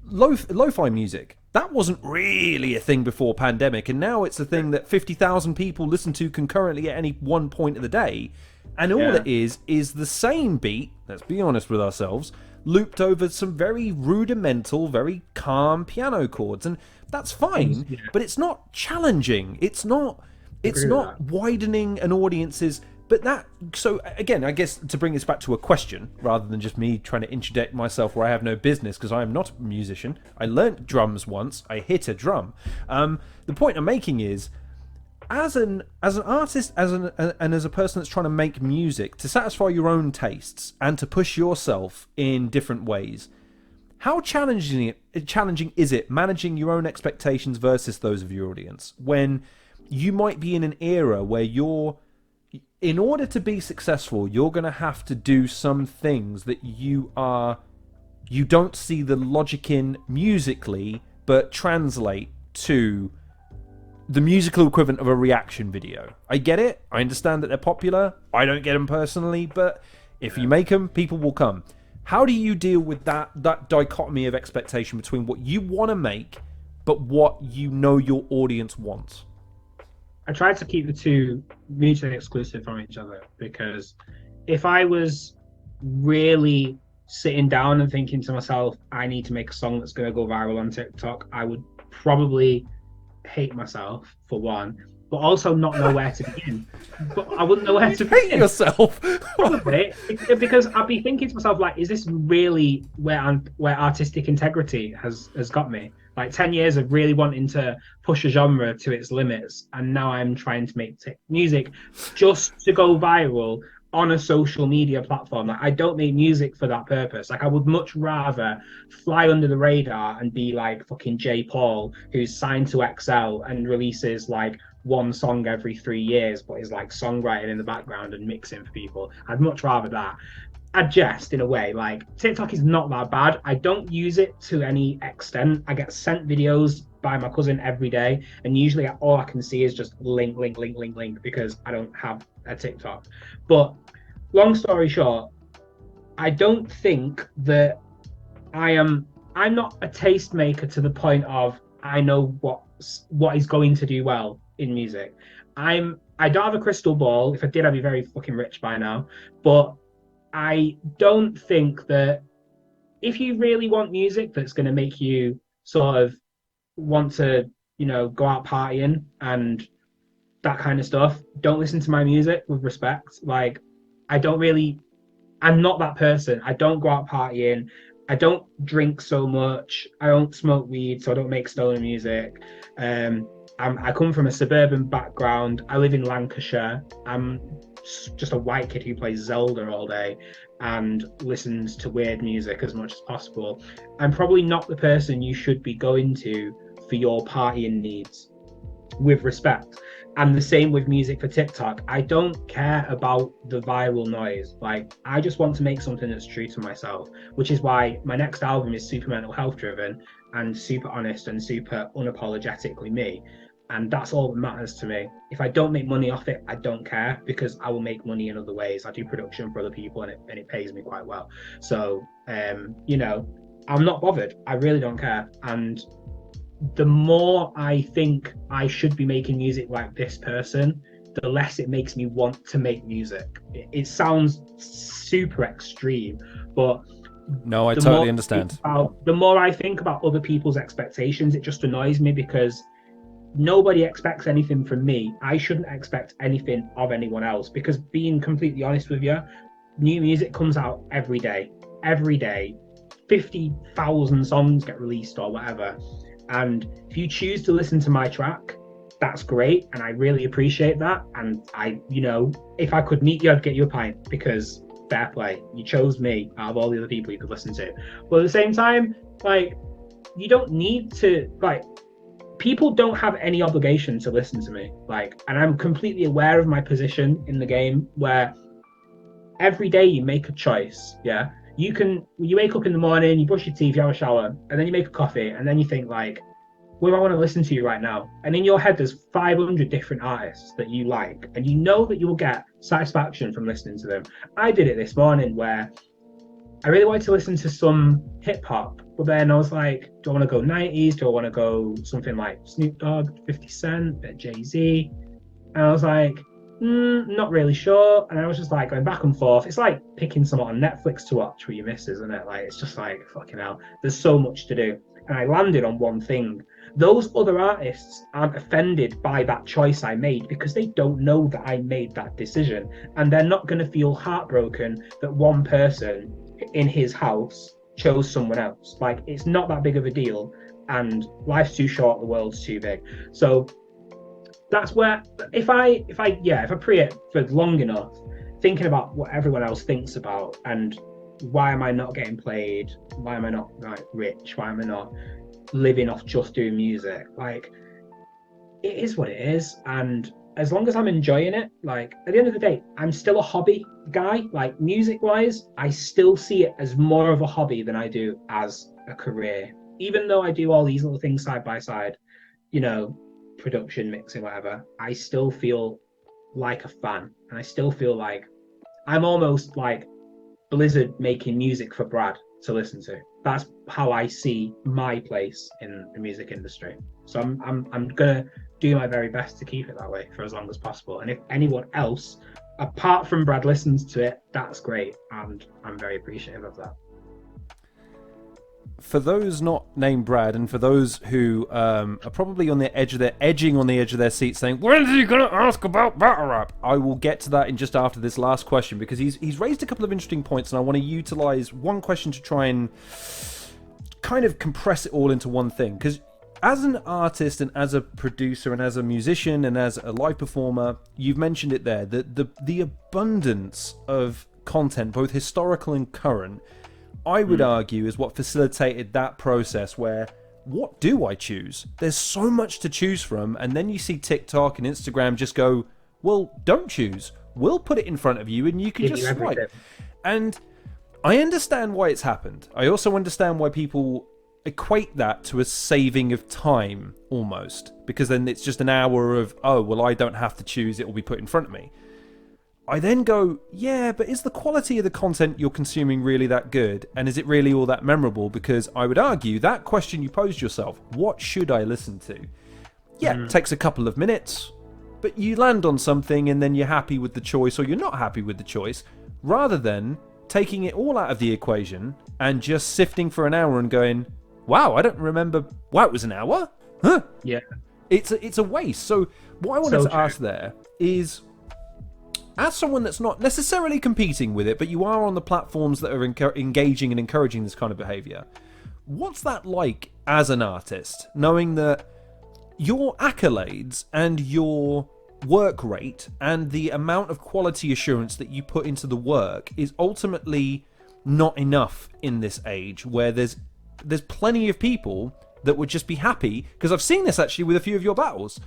lo-fi music, that wasn't really a thing before pandemic, and now it's a thing that 50,000 people listen to concurrently at any one point of the day. And all it is the same beat, let's be honest with ourselves, looped over some very rudimental, very calm piano chords. And that's fine, but it's not challenging. It's not widening an audience's... But that... So, again, I guess to bring this back to a question, rather than just me trying to interject myself where I have no business, because I am not a musician. I learnt drums once. I hit a drum. The point I'm making is... As an artist, and as a person that's trying to make music to satisfy your own tastes and to push yourself in different ways, how challenging is it managing your own expectations versus those of your audience when you might be in an era where in order to be successful, you're going to have to do some things that you don't see the logic in musically, but translate to the musical equivalent of a reaction video. I get it. I understand that they're popular. I don't get them personally, but if you make them, people will come. How do you deal with that dichotomy of expectation between what you want to make, but what you know your audience wants? I try to keep the two mutually exclusive from each other, because if I was really sitting down and thinking to myself, I need to make a song that's going to go viral on TikTok, I would probably hate myself, for one, but also not know where to begin. But I wouldn't know where to begin. Hate yourself? Probably, because I'd be thinking to myself, like, is this really where artistic integrity has got me? Like 10 years of really wanting to push a genre to its limits, and now I'm trying to make music just to go viral on a social media platform. Like, I don't make music for that purpose. Like, I would much rather fly under the radar and be like fucking J. Paul, who's signed to XL and releases like one song every 3 years, but is like songwriting in the background and mixing for people. I'd much rather that. a jest in a way. Like, TikTok is not that bad. I don't use it to any extent. I get sent videos by my cousin every day, and usually all I can see is just link because I don't have a TikTok. But long story short, I don't think that I'm not a tastemaker to the point of I know what is going to do well in music. I don't have a crystal ball. If I did, I'd be very fucking rich by now. But I don't think that if you really want music that's going to make you sort of want to, go out partying and that kind of stuff, don't listen to my music, with respect. Like, I'm not that person. I don't go out partying. I don't drink so much. I don't smoke weed, so I don't make stoner music. I come from a suburban background. I live in Lancashire. I'm just a white kid who plays Zelda all day and listens to weird music as much as possible. I'm probably not the person you should be going to for your partying needs, with respect. And the same with music for TikTok. I don't care about the viral noise. Like, I just want to make something that's true to myself, which is why my next album is super mental health driven and super honest and super unapologetically me. And that's all that matters to me. If I don't make money off it, I don't care, because I will make money in other ways. I do production for other people, and it pays me quite well. So, I'm not bothered. I really don't care. And the more I think I should be making music like this person, the less it makes me want to make music. It sounds super extreme, but no, I totally understand. The more I think about other people's expectations, it just annoys me, because nobody expects anything from me. I shouldn't expect anything of anyone else, because, being completely honest with you, new music comes out every day. 50,000 songs get released or whatever. And if you choose to listen to my track, that's great, and I really appreciate that. And if I could meet you, I'd get you a pint, because fair play, you chose me out of all the other people you could listen to. But at the same time, like, you don't need to, like, people don't have any obligation to listen to me. Like, and I'm completely aware of my position in the game, where every day you make a choice. Yeah, you wake up in the morning, you brush your teeth, you have a shower, and then you make a coffee, and then you think, like, what do I want to listen to right now? And in your head, there's 500 different artists that you like, and you know that you will get satisfaction from listening to them. I did it this morning, where I really wanted to listen to some hip hop, but then I was like, do I want to go 90s? Do I want to go something like Snoop Dogg, 50 Cent, bit of Jay-Z? And I was like, not really sure. And I was just like going back and forth. It's like picking something on Netflix to watch with your missus, isn't it? Like, it's just like, fucking hell, there's so much to do. And I landed on one thing. Those other artists aren't offended by that choice I made, because they don't know that I made that decision. And they're not going to feel heartbroken that one person in his house chose someone else. Like, it's not that big of a deal, and life's too short, the world's too big. So that's where, if I pre it for long enough, thinking about what everyone else thinks about, and why am I not getting played, why am I not, like, rich, why am I not living off just doing music, like, it is what it is. And as long as I'm enjoying it, like, at the end of the day, I'm still a hobby guy. Like, music wise, I still see it as more of a hobby than I do as a career, even though I do all these little things side by side, production, mixing, whatever. I still feel like a fan, and I still feel like I'm almost like Blizzard making music for Brad to listen to. That's how I see my place in the music industry. So I'm gonna do my very best to keep it that way for as long as possible. And if anyone else apart from Brad listens to it, that's great, and I'm very appreciative of that. For those not named Brad, and for those who are probably on the edge of their seat saying, when's he going to ask about battle rap? I will get to that in just after this last question, because he's raised a couple of interesting points, and I want to utilize one question to try and kind of compress it all into one thing. Because as an artist and as a producer and as a musician and as a live performer, you've mentioned it there, the abundance of content, both historical and current, I would argue is what facilitated that process where, what do I choose? There's so much to choose from, and then you see TikTok and Instagram just go, well, don't choose. We'll put it in front of you and you can just swipe. And I understand why it's happened. I also understand why people equate that to a saving of time, almost. Because then it's just an hour of, oh, well, I don't have to choose, it will be put in front of me. I then go, yeah, but is the quality of the content you're consuming really that good? And is it really all that memorable? Because I would argue that question you posed yourself, what should I listen to? Yeah, it takes a couple of minutes, but you land on something and then you're happy with the choice or you're not happy with the choice, rather than taking it all out of the equation and just sifting for an hour and going, wow, I don't remember, wow, it was an hour? Huh? Yeah. It's a waste. So what I wanted to ask there is, as someone that's not necessarily competing with it, but you are on the platforms that are engaging and encouraging this kind of behaviour, what's that like as an artist, knowing that your accolades and your work rate and the amount of quality assurance that you put into the work is ultimately not enough in this age, where there's plenty of people that would just be happy, because I've seen this actually with a few of your battles,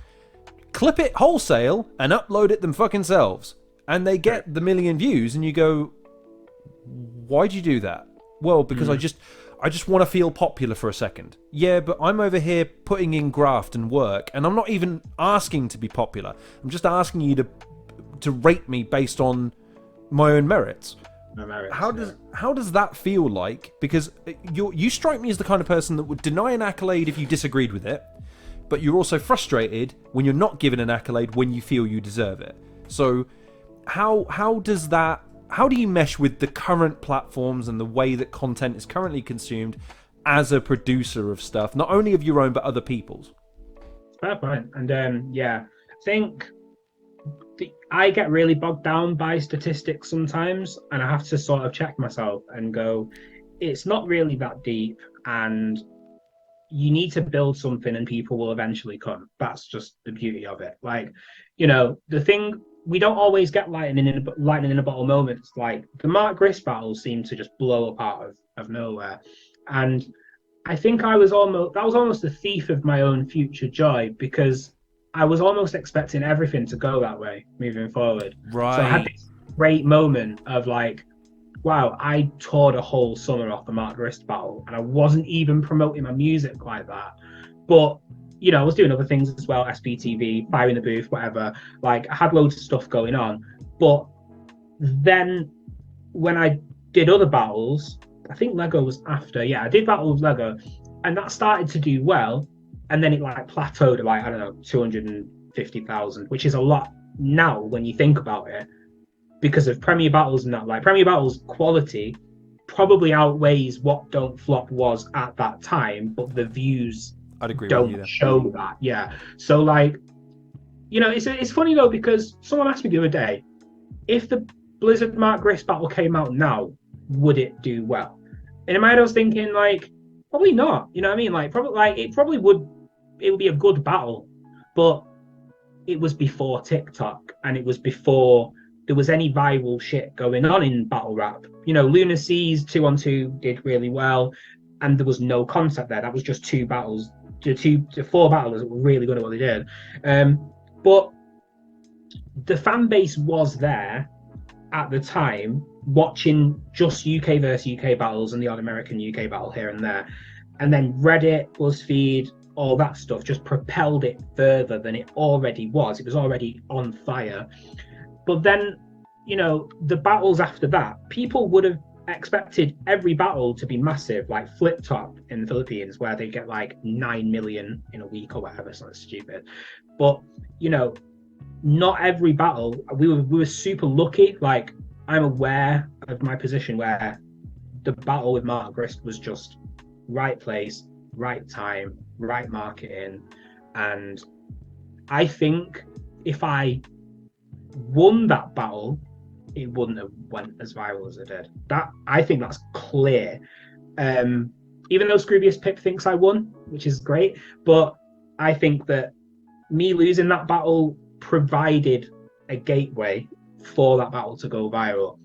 clip it wholesale and upload it them fucking selves, and they get the million views, and you go, why'd you do that? Well, because I just want to feel popular for a second. Yeah, but I'm over here putting in graft and work, and I'm not even asking to be popular. I'm just asking you to rate me based on my own merits. My merits, how does that feel like? Because you strike me as the kind of person that would deny an accolade if you disagreed with it, but you're also frustrated when you're not given an accolade when you feel you deserve it. So how do you mesh with the current platforms and the way that content is currently consumed as a producer of stuff, not only of your own but other people's? Fair point. And yeah, I think I get really bogged down by statistics sometimes, and I have to sort of check myself and go, it's not really that deep, and you need to build something and people will eventually come. That's just the beauty of it. Like, the thing, we don't always get lightning in a bottle moments. Like the Mark Grist battles seem to just blow up out of nowhere, and I think that was almost a thief of my own future joy, because I was almost expecting everything to go that way moving forward. Right. So I had this great moment of like, wow, I toured a whole summer off the Mark Grist battle, and I wasn't even promoting my music like that, but I was doing other things as well, SPTV, Fire in the Booth, whatever. Like, I had loads of stuff going on. But then when I did other battles, I think Lego was after. Yeah, I did battle with Lego, and that started to do well. And then it like plateaued at like, I don't know, 250,000, which is a lot now when you think about it, because of Premier Battles and that. Like, Premier Battles quality probably outweighs what Don't Flop was at that time, but the views I'd agree don't with you there. show that. Yeah. So like, it's funny though, because someone asked me the other day, if the Blizzard Mark Grist battle came out now, would it do well? And in my head I was thinking like, probably not. You know what I mean? Like, it would be a good battle, but it was before TikTok, and it was before there was any viral shit going on in battle rap. Lunacy's 2-on-2 did really well, and there was no concept there. That was just two battles. To four battlers that were really good at what they did, but the fan base was there at the time, watching just UK versus UK battles and the odd American UK battle here and there, and then Reddit, BuzzFeed, all that stuff just propelled it further than it already was. It was already on fire. But then, the battles after that, people would have expected every battle to be massive, like Flip Top in the Philippines, where they get like 9 million in a week or whatever. So that's stupid. But not every battle. We were super lucky. Like, I'm aware of my position where the battle with Mark Grist was just right place, right time, right marketing, and I think if I won that battle, it wouldn't have went as viral as it did. I think that's clear. Even though Scroobius Pip thinks I won, which is great, but I think that me losing that battle provided a gateway for that battle to go viral.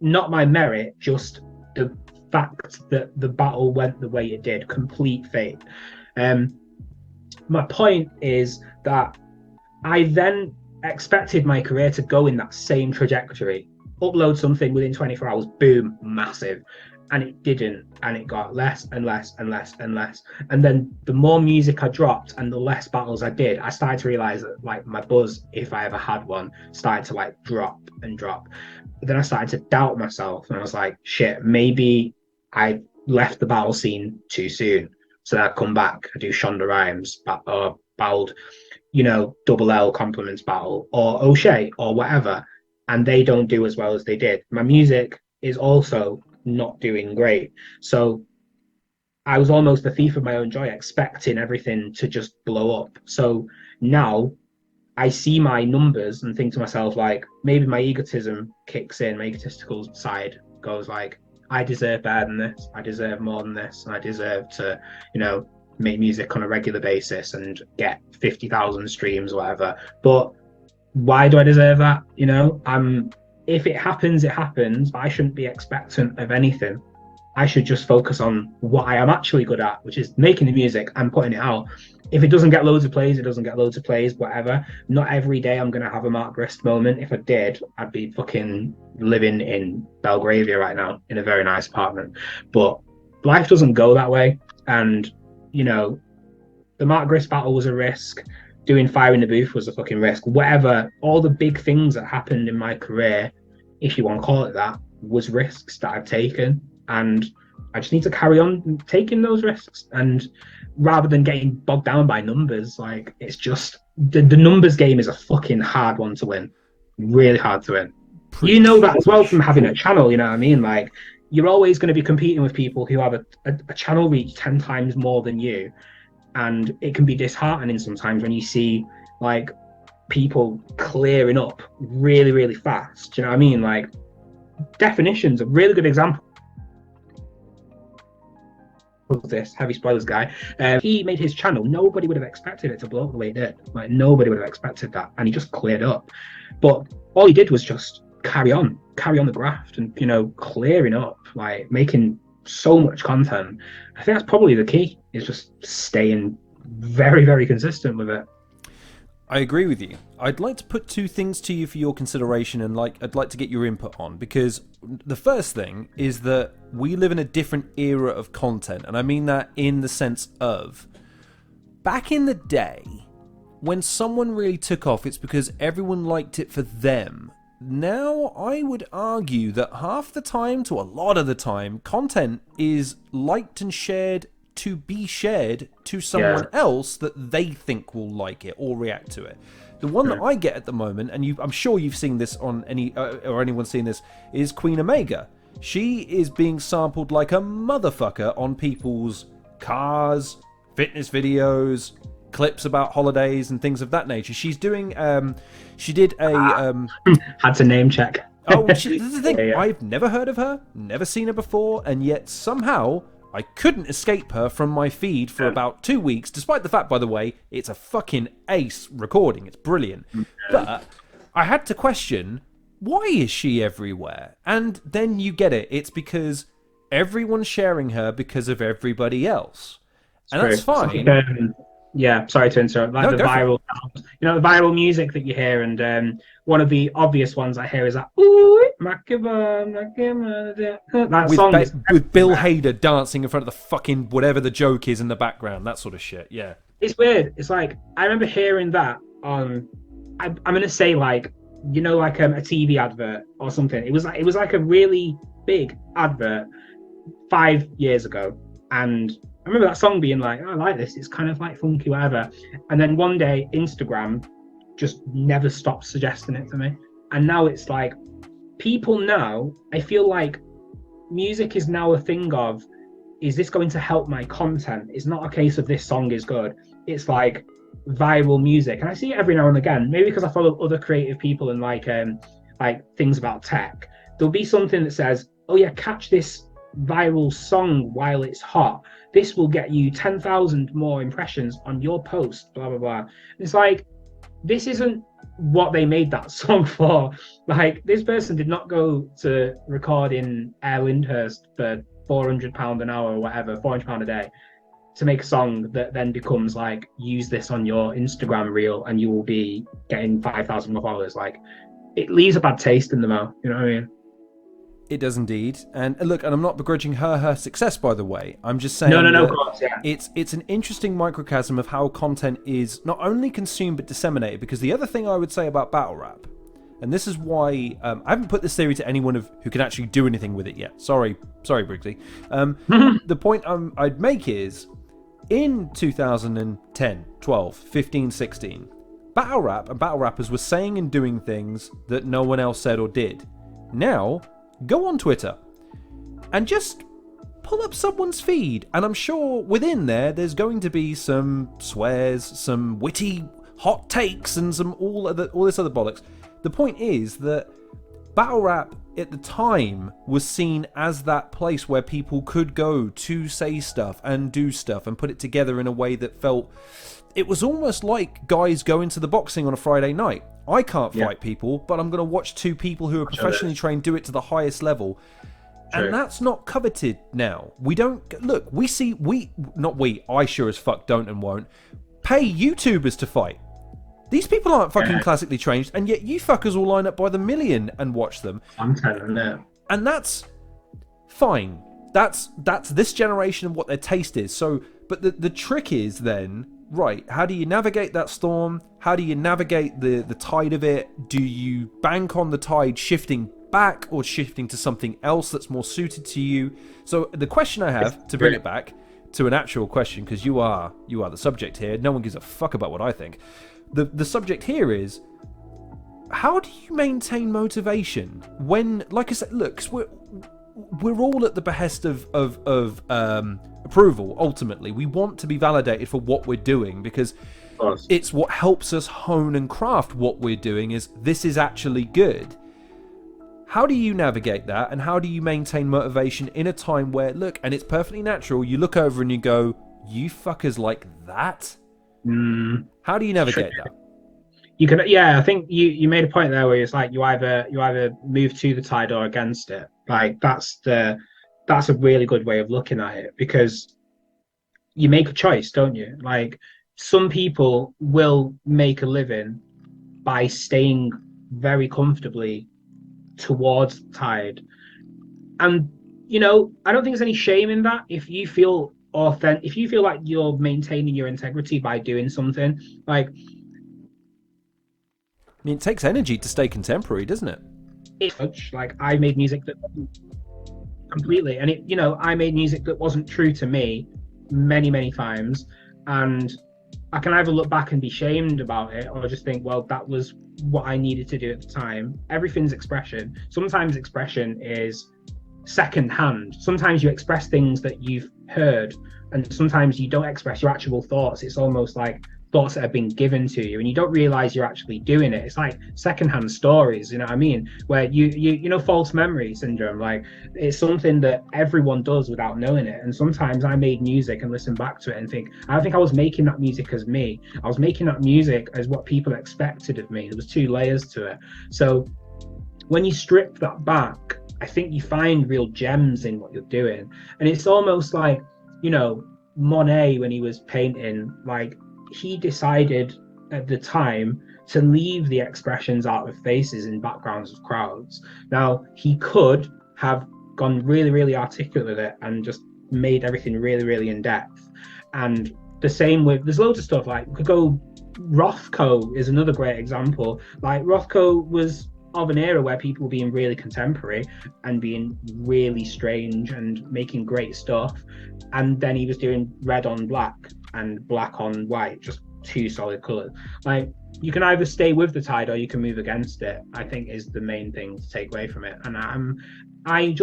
Not my merit, just the fact that the battle went the way it did. Complete fate. My point is that I then expected my career to go in that same trajectory, upload something within 24 hours, boom, massive. And it didn't, and it got less and less and less and less. And then the more music I dropped and the less battles I did, I started to realize that like my buzz, if I ever had one, started to like drop and drop. But then I started to doubt myself, and I was like, shit, maybe I left the battle scene too soon. So then I come back, I do Shonda Rhimes, or battled, double L compliments battle, or O'Shea, or whatever, and they don't do as well as they did. My music is also not doing great. So I was almost the thief of my own joy, expecting everything to just blow up. So now I see my numbers and think to myself, like, maybe my egotism kicks in, my egotistical side goes like, I deserve better than this. I deserve more than this. And I deserve to, make music on a regular basis and get 50,000 streams or whatever. But why do I deserve that? If it happens, it happens. But I shouldn't be expectant of anything. I should just focus on what I am actually good at, which is making the music and putting it out. If it doesn't get loads of plays, it doesn't get loads of plays, whatever. Not every day I'm going to have a Mark Grist moment. If I did, I'd be fucking living in Belgravia right now in a very nice apartment. But life doesn't go that way. And, the Mark Grist battle was a risk. Doing Fire in the Booth was a fucking risk. Whatever, all the big things that happened in my career, if you want to call it that, was risks that I've taken. And I just need to carry on taking those risks. And rather than getting bogged down by numbers, like, it's just the numbers game is a fucking hard one to win. Really hard to win. You know that as well from having a channel, you know what I mean? Like, you're always going to be competing with people who have a channel reach 10 times more than you. And it can be disheartening sometimes when you see like people clearing up really, really fast. Do you know what I mean? Like, Definition's a really good example of this. Heavy spoilers guy. He made his channel. Nobody would have expected it to blow up the way it did. Like, nobody would have expected that. And he just cleared up. But all he did was just carry on the graft and, clearing up, like making so much content. I think that's probably the key, is just staying very, very consistent with it. I agree with you. I'd like to put two things to you for your consideration, and I'd like to get your input on, because the first thing is that we live in a different era of content, and I mean that in the sense of back in the day when someone really took off, it's because everyone liked it for them. Now, I would argue that half the time to a lot of the time, content is liked and shared to be shared to someone else that they think will like it or react to it. The one that I get at the moment, and I'm sure you've seen this on or anyone's seen this, is Queen Omega. She is being sampled like a motherfucker on people's cars, fitness videos, clips about holidays and things of that nature. She's doing she did a had to name check. this is the thing. Yeah. I've never heard of her, never seen her before, and yet somehow I couldn't escape her from my feed for about 2 weeks, despite the fact, by the way, it's a fucking ace recording. It's brilliant. But I had to question, why is she everywhere? And then you get it. It's because everyone's sharing her because of everybody else. And that's fine. Yeah, sorry to interrupt. Like the viral, the viral music that you hear, and one of the obvious ones I hear is that "Ooh, that song with Bill Hader dancing in front of the fucking whatever the joke is in the background, that sort of shit. Yeah, it's weird. It's like I remember hearing that on. I'm gonna say like a TV advert or something. It was like a really big advert 5 years ago, and I remember that song being like, oh, I like this. It's kind of like funky, whatever. And then one day, Instagram just never stopped suggesting it to me. And now it's like, people now, I feel like music is now a thing of, is this going to help my content? It's not a case of this song is good. It's like viral music. And I see it every now and again, maybe because I follow other creative people and like things about tech. There'll be something that says, oh yeah, catch this viral song while it's hot. This will get you 10,000 more impressions on your post, blah, blah, blah. It's like, this isn't what they made that song for. Like, this person did not go to record in Air Lyndhurst for £400 an hour or whatever, £400 a day, to make a song that then becomes like, use this on your Instagram reel and you will be getting 5,000 more followers. Like, it leaves a bad taste in the mouth. You know what I mean? It does indeed. And look, and I'm not begrudging her success, by the way. I'm just No, saying of that course, yeah. it's an interesting microcosm of how content is not only consumed but disseminated. Because the other thing I would say about battle rap, and this is why I haven't put this theory to anyone who can actually do anything with it yet. Sorry, Briggsy. The point I'd make is, in 2010, 12, 15, 16, battle rap and battle rappers were saying and doing things that no one else said or did. Now, go on Twitter and just pull up someone's feed, and I'm sure within there's going to be some swears, some witty hot takes, and some all this other bollocks. The point is that battle rap at the time was seen as that place where people could go to say stuff and do stuff and put it together in a way that felt... It was almost like guys going to the boxing on a Friday night. I can't fight people, but I'm going to watch two people who are professionally trained do it to the highest level. True. And that's not coveted now. We don't... Look, I sure as fuck don't and won't pay YouTubers to fight. These people aren't fucking classically trained, and yet you fuckers all line up by the million and watch them. I'm telling you. And that's fine. That's this generation and what their taste is. So, but the trick is then... Right, how do you navigate that storm? How do you navigate the tide of it? Do you bank on the tide shifting back or shifting to something else that's more suited to you? So the question I have, to bring it back to an actual question, because you are the subject here, no one gives a fuck about what I think. The subject here is, how do you maintain motivation when, like I said, look, we're all at the behest of approval. Ultimately, we want to be validated for what we're doing, because it's what helps us hone and craft what we're doing. Is this is actually good? How do you navigate that, and how do you maintain motivation in a time where, look, and it's perfectly natural, you look over and you go, you fuckers like that? How do you navigate that? You can, I think you made a point there where it's like you either move to the tide or against it. Like that's a really good way of looking at it, because you make a choice, don't you? Like, some people will make a living by staying very comfortably towards the tide, and I don't think there's any shame in that. If you feel authentic, if you feel like you're maintaining your integrity by doing something, like, I mean, it takes energy to stay contemporary, doesn't it? It's like, I made music that completely, and I made music that wasn't true to me many times, and I can either look back and be shamed about it, or just think, well, that was what I needed to do at the time. Everything's expression. Sometimes expression is secondhand. Sometimes you express things that you've heard, and sometimes you don't express your actual thoughts. It's almost like thoughts that have been given to you, and you don't realize you're actually doing it. It's like secondhand stories, you know what I mean? Where you false memory syndrome, like, it's something that everyone does without knowing it. And sometimes I made music and listen back to it and think, I don't think I was making that music as me. I was making that music as what people expected of me. There was two layers to it. So when you strip that back, I think you find real gems in what you're doing. And it's almost like, Monet, when he was painting, like, he decided at the time to leave the expressions out of faces in backgrounds of crowds. Now, he could have gone really articulate with it and just made everything really in depth. And the same with, there's loads of stuff, like, we could go, Rothko is another great example. Like, Rothko was of an era where people were being really contemporary and being really strange and making great stuff. And then he was doing red on black and black on white, just two solid colors. Like, you can either stay with the tide or you can move against it, I think, is the main thing to take away from it. And I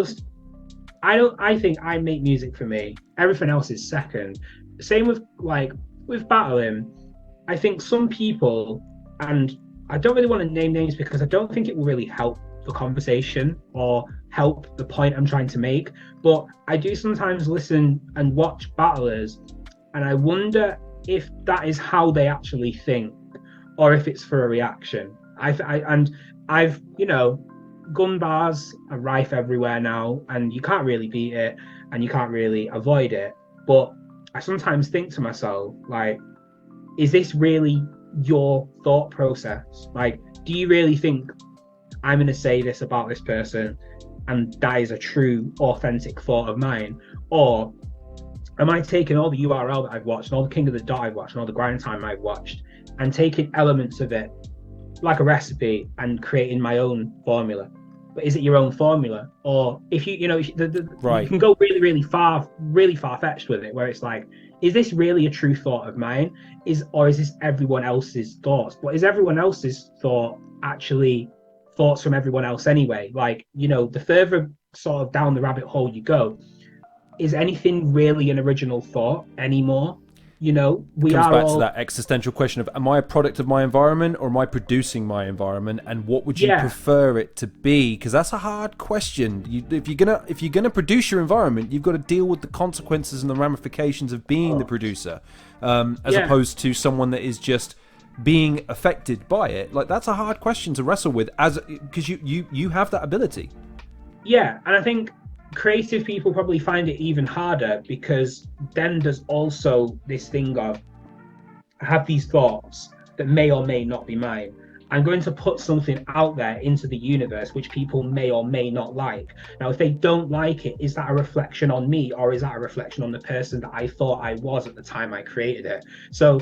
think I make music for me. Everything else is second. Same with battling. I think some people, and I don't really want to name names because I don't think it will really help the conversation or help the point I'm trying to make, but I do sometimes listen and watch battlers, and I wonder if that is how they actually think, or if it's for a reaction. I've gun bars are rife everywhere now, and you can't really beat it, and you can't really avoid it. But I sometimes think to myself, like, is this really your thought process? Like, do you really think I'm going to say this about this person, and that is a true, authentic thought of mine? Or am I taking all the URL that I've watched, and all the King of the Dot I've watched, and all the Grind Time I've watched, and taking elements of it like a recipe and creating my own formula? But is it your own formula? Or if you Right. you can go really far-fetched with it, where it's like, is this really a true thought of mine? Or is this everyone else's thoughts? But is everyone else's thought actually thoughts from everyone else anyway? Like, the further sort of down the rabbit hole you go, is anything really an original thought anymore? We Comes are back all to that existential question of, am I a product of my environment, or am I producing my environment, and what would you prefer it to be? Because that's a hard question. If you're gonna produce your environment, you've got to deal with the consequences and the ramifications of being the producer, as opposed to someone that is just being affected by it. Like, that's a hard question to wrestle with, because you have that ability. Yeah, and I think creative people probably find it even harder, because then there's also this thing of, I have these thoughts that may or may not be mine. I'm going to put something out there into the universe which people may or may not like. Now, if they don't like it, is that a reflection on me, or is that a reflection on the person that I thought I was at the time I created it? So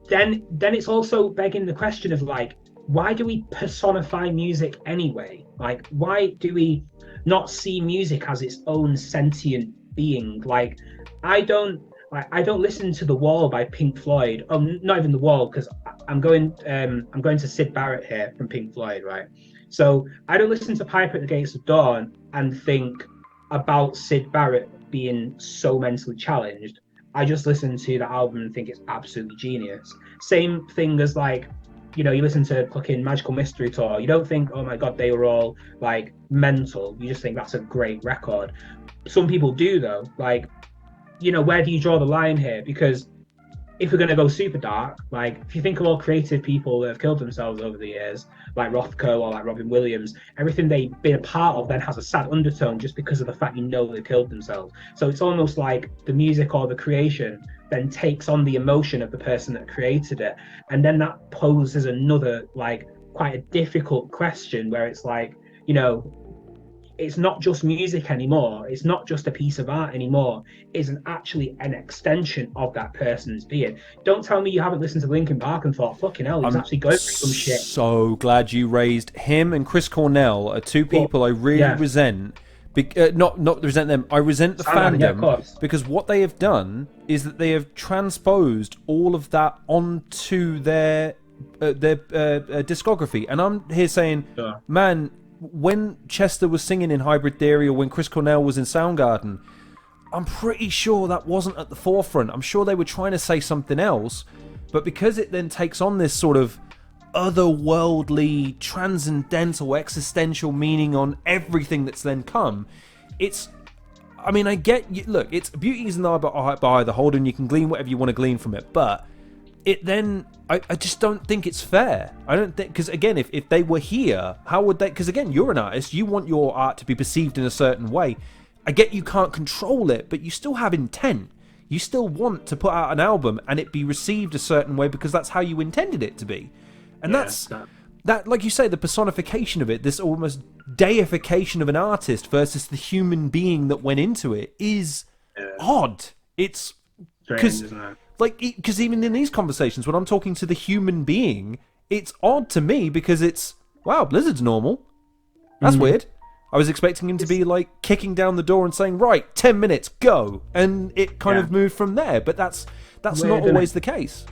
then it's also begging the question of, like, why do we personify music anyway? Like, why do we not see music as its own sentient being? Like, I don't listen to The Wall by Pink Floyd. Oh, not even The Wall, because I'm going to Syd Barrett here from Pink Floyd, right? So I don't listen to Piper at the Gates of Dawn and think about Syd Barrett being so mentally challenged. I just listen to the album and think it's absolutely genius. Same thing as, like, you listen to fucking Magical Mystery Tour. You don't think, oh my God, they were all like mental. You just think that's a great record. Some people do, though. Like, where do you draw the line here? Because if we're going to go super dark, like, if you think of all creative people that have killed themselves over the years, like Rothko or like Robin Williams, everything they've been a part of then has a sad undertone just because of the fact they killed themselves. So it's almost like the music or the creation then takes on the emotion of the person that created it. And then that poses another, like, quite a difficult question, where it's like, it's not just music anymore. It's not just a piece of art anymore. It's actually an extension of that person's being. Don't tell me you haven't listened to Linkin Park and thought, fucking hell, he's actually going through some shit. So glad you raised him and Chris Cornell are two people I really resent. Not resent them. I resent the fandom, because what they have done is that they have transposed all of that onto their discography. And I'm here saying, man, when Chester was singing in Hybrid Theory, or when Chris Cornell was in Soundgarden, I'm pretty sure that wasn't at the forefront. I'm sure they were trying to say something else, but because it then takes on this sort of otherworldly, transcendental, existential meaning on everything that's then come, I get, look, it's beauty is in the eye by the beholder, and you can glean whatever you want to glean from it, but it then, I just don't think it's fair. I don't think, because again, if they were here, how would they, because again, you're an artist, you want your art to be perceived in a certain way. I get you can't control it, but you still have intent. You still want to put out an album and it be received a certain way because that's how you intended it to be. And that, like you say, the personification of it, this almost deification of an artist versus the human being that went into it, is odd. It's strange, isn't it? Like, because even in these conversations, when I'm talking to the human being, it's odd to me because it's, wow, Blizzard's normal. That's weird. I was expecting him to be like kicking down the door and saying, right, 10 minutes, go. And it kind of moved from there. But that's weird, not always the case.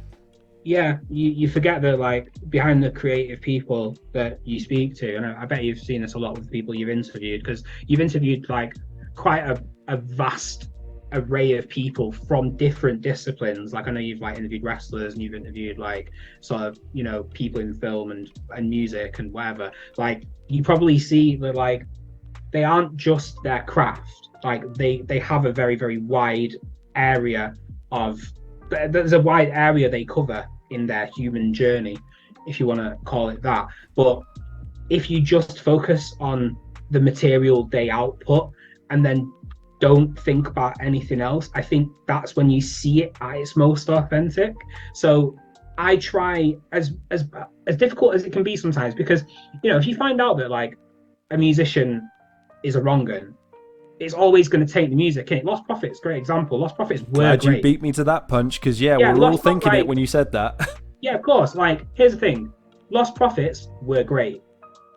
Yeah, you forget that, like, behind the creative people that you speak to, and I bet you've seen this a lot with people you've interviewed, because you've interviewed, like, quite a vast array of people from different disciplines. Like, I know you've, like, interviewed wrestlers, and you've interviewed, like, sort of, people in film and music and whatever. Like, you probably see that, like, they aren't just their craft. Like, they have a very, very wide area there's a wide area they cover in their human journey, if you want to call it that. But if you just focus on the material they output and then don't think about anything else, I think that's when you see it at its most authentic. So I try as difficult as it can be sometimes, because if you find out that like a musician is a wrong un, it's always going to take the music. And Lost Prophets, great example. Lost Prophets were Glad you great. beat me to that punch, because yeah, Yeah, we were all Lost Pro- thinking it like when you said that. yeah, of course. Like, here's the thing: Lost Prophets were great.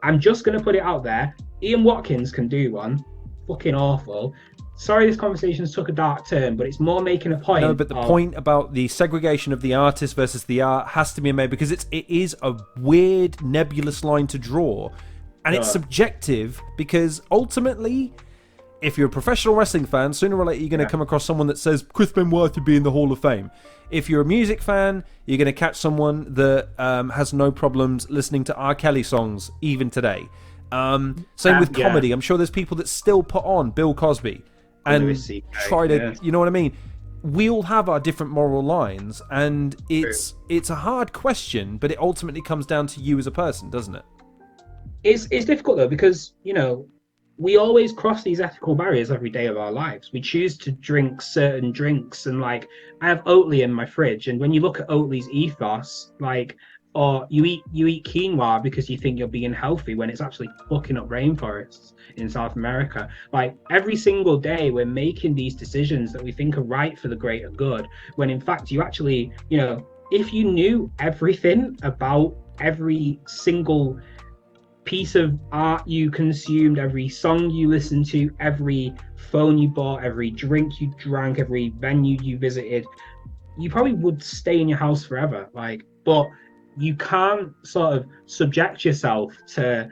I'm just going to put it out there. Ian Watkins can do one. Fucking awful. Sorry, this conversation took a dark turn, but it's more making a point. No, but the point about the segregation of the artist versus the art has to be made, because it is a weird, nebulous line to draw, and it's subjective, because ultimately, if you're a professional wrestling fan, sooner or later you're going to come across someone that says Chris Benoit should be in the Hall of Fame. If you're a music fan, you're going to catch someone that has no problems listening to R. Kelly songs even today. Same with comedy. I'm sure there's people that still put on Bill Cosby and try to, you know what I mean? We all have our different moral lines, and it's a hard question, but it ultimately comes down to you as a person, doesn't it? It's difficult though, because we always cross these ethical barriers every day of our lives. We choose to drink certain drinks, and like I have Oatly in my fridge, and when you look at Oatly's ethos, like, or you eat quinoa because you think you're being healthy when it's actually fucking up rainforests in South America. Like, every single day we're making these decisions that we think are right for the greater good, when in fact you actually, if you knew everything about every single piece of art you consumed, every song you listened to, every phone you bought, every drink you drank, every venue you visited, you probably would stay in your house forever. Like, but you can't sort of subject yourself to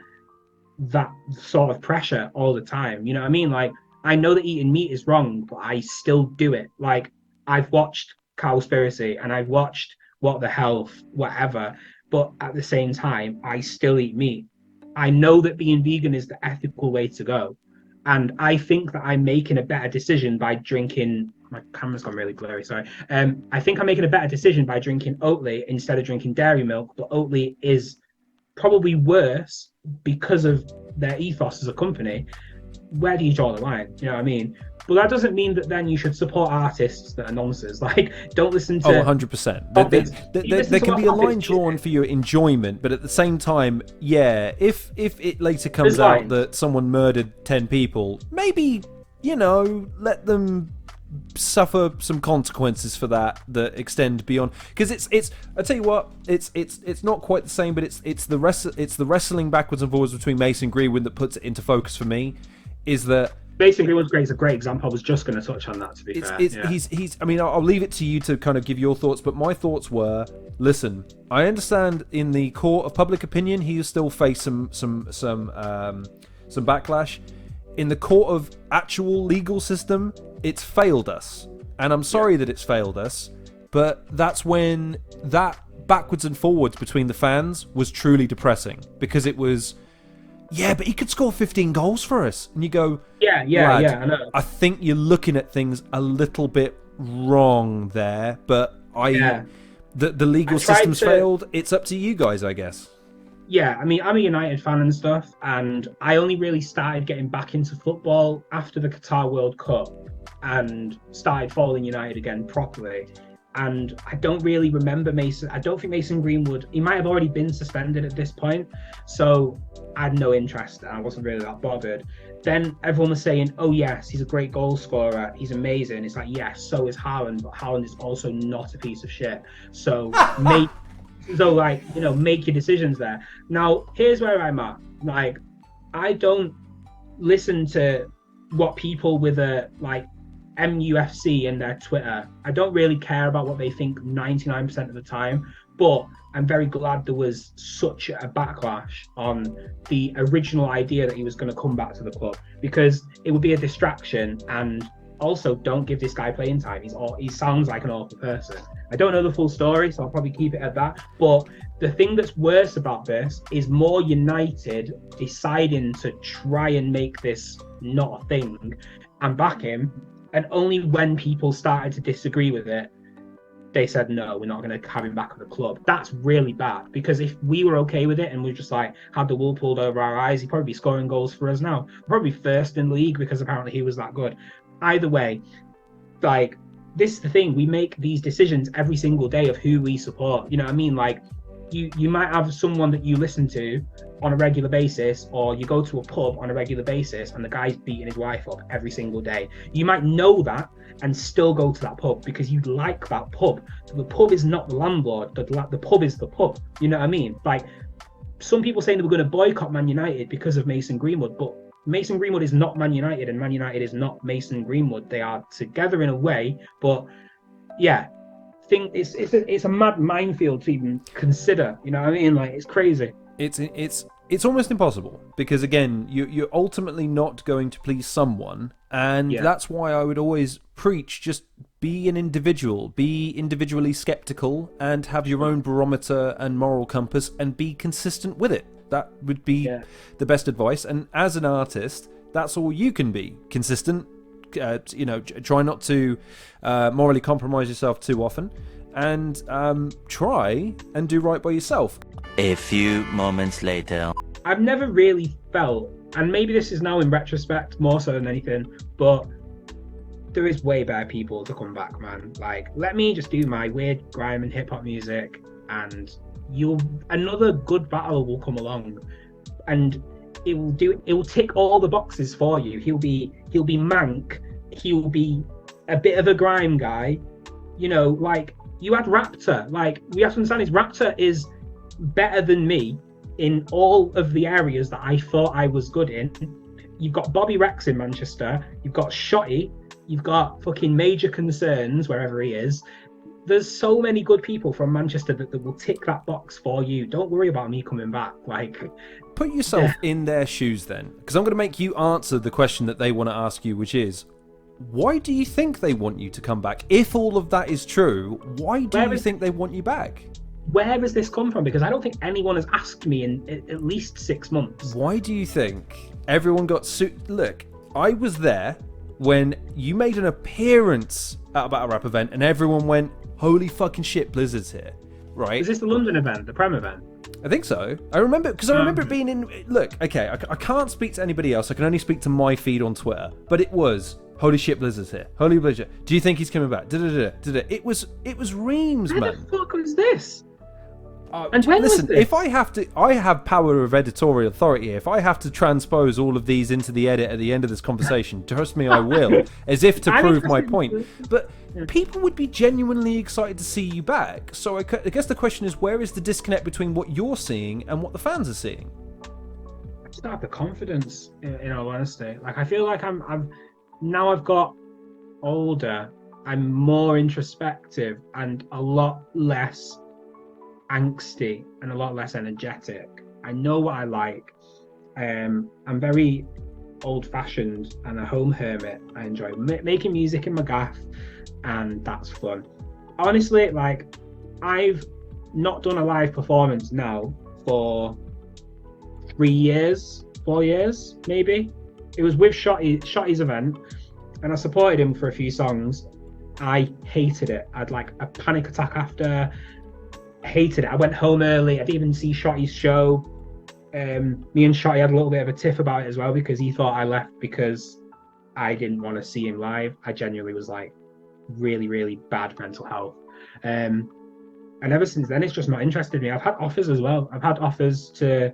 that sort of pressure all the time. You know what I mean? Like, I know that eating meat is wrong, but I still do it. Like, I've watched Cowspiracy and I've watched What the Health, whatever, but at the same time, I still eat meat. I know that being vegan is the ethical way to go. And I think that I'm making a better decision by drinking. My camera's gone really blurry, sorry. I think I'm making a better decision by drinking Oatly instead of drinking dairy milk, but Oatly is probably worse because of their ethos as a company. Where do you draw the line? You know what I mean? But that doesn't mean that then you should support artists that are nonsense. Like, don't listen to... 100%. There can be a line drawn for your enjoyment, but at the same time, yeah, if it later comes out that someone murdered 10 people, maybe, let them suffer some consequences for that extend beyond, because it's I tell you what, it's not quite the same, but it's the wrestling backwards and forwards between Mason Greenwood that puts it into focus for me. Is that Mason Greenwood's great is a great example. I was just going to touch on that, to be fair. He's I mean, I'll leave it to you to kind of give your thoughts, but my thoughts were, listen, I understand in the court of public opinion he will still face some backlash. In the court of actual legal system, it's failed us, and I'm sorry that it's failed us, but that's when that backwards and forwards between the fans was truly depressing, because it was, yeah, but he could score 15 goals for us, and you go, yeah, I know. I think you're looking at things a little bit wrong there, but the legal system's failed. It's up to you guys, I guess. Yeah, I mean, I'm a United fan and stuff, and I only really started getting back into football after the Qatar World Cup and started following United again properly. And I don't really remember Mason. I don't think Mason Greenwood, he might have already been suspended at this point, so I had no interest and I wasn't really that bothered. Then everyone was saying, oh yes, he's a great goal scorer, he's amazing. It's like, yes, so is Haaland, but Haaland is also not a piece of shit. So make your decisions there. Now, here's where I'm at. Like, I don't listen to what people with a like MUFC in their Twitter. I don't really care about what they think 99% of the time, but I'm very glad there was such a backlash on the original idea that he was going to come back to the club, because it would be a distraction, and also don't give this guy playing time. He sounds like an awful person. I don't know the full story, so I'll probably keep it at that. But the thing that's worse about this is more United deciding to try and make this not a thing and back him. And only when people started to disagree with it, they said, no, we're not going to have him back at the club. That's really bad, because if we were okay with it and we just like had the wool pulled over our eyes, he'd probably be scoring goals for us now. Probably first in the league, because apparently he was that good. Either way, like, this is the thing, we make these decisions every single day of who we support. You know what I mean? Like, you might have someone that you listen to on a regular basis, or you go to a pub on a regular basis and the guy's beating his wife up every single day. You might know that and still go to that pub because you like that pub. So the pub is not the landlord, the pub is the pub. You know what I mean? Like, some people saying they were going to boycott Man United because of Mason Greenwood, but Mason Greenwood is not Man United and Man United is not Mason Greenwood. They are together in a way, but yeah, it's a mad minefield to even consider. You know what I mean? Like, it's crazy. It's almost impossible because, again, you're ultimately not going to please someone, and that's why I would always preach just be an individual, be individually skeptical, and have your own barometer and moral compass, and be consistent with it. That would be the best advice. And as an artist, that's all you can be: consistent. Try not to morally compromise yourself too often, and try and do right by yourself. A few moments later. I've never really felt, and maybe this is now in retrospect more so than anything, but there is way better people to come back, man. Like, let me just do my weird grime and hip hop music, and another good battle will come along, and it will tick all the boxes for you. He'll be mank, he'll be a bit of a grime guy, you know. Like, you had Raptor. Like, we have to understand is Raptor is better than me in all of the areas that I thought I was good in. You've got Bobby Rex in Manchester, you've got Shotty, you've got fucking Major Concerns wherever he is. There's so many good people from Manchester that will tick that box for you. Don't worry about me coming back. Like, put yourself in their shoes then, because I'm going to make you answer the question that they want to ask you, which is, why do you think they want you to come back? If all of that is true, why do you think they want you back? Where has this come from? Because I don't think anyone has asked me in at least 6 months. Why do you think everyone got Look, I was there when you made an appearance at a battle rap event and everyone went, holy fucking shit, Blizzard's here, right? Is this the London event, the Prem event? I think so. I remember it being in... Look, okay, I can't speak to anybody else. I can only speak to my feed on Twitter. But it was, holy shit, Blizzard's here. Holy Blizzard. Do you think he's coming back? It was reams, man. Where the fuck was this? And listen, if I have power of editorial authority here. If I have to transpose all of these into the edit at the end of this conversation, trust me, I will, as if to prove my point. But people would be genuinely excited to see you back. So I guess the question is, where is the disconnect between what you're seeing and what the fans are seeing? I just don't have the confidence, in all honesty. Like, I feel like I've got older, I'm more introspective and a lot less angsty and a lot less energetic. I know what I like. I'm very old-fashioned and a home hermit. I enjoy making music in my gaff, and that's fun. Honestly, like, I've not done a live performance now for 3 years, 4 years, maybe. It was with Shotty's event, and I supported him for a few songs. I hated it. I had like a panic attack after. Hated it. I went home early. I didn't even see Shotty's show. Me and Shotty had a little bit of a tiff about it as well, because he thought I left because I didn't want to see him live. I genuinely was like really, really bad mental health. And ever since then, it's just not interested me. I've had offers as well. I've had offers to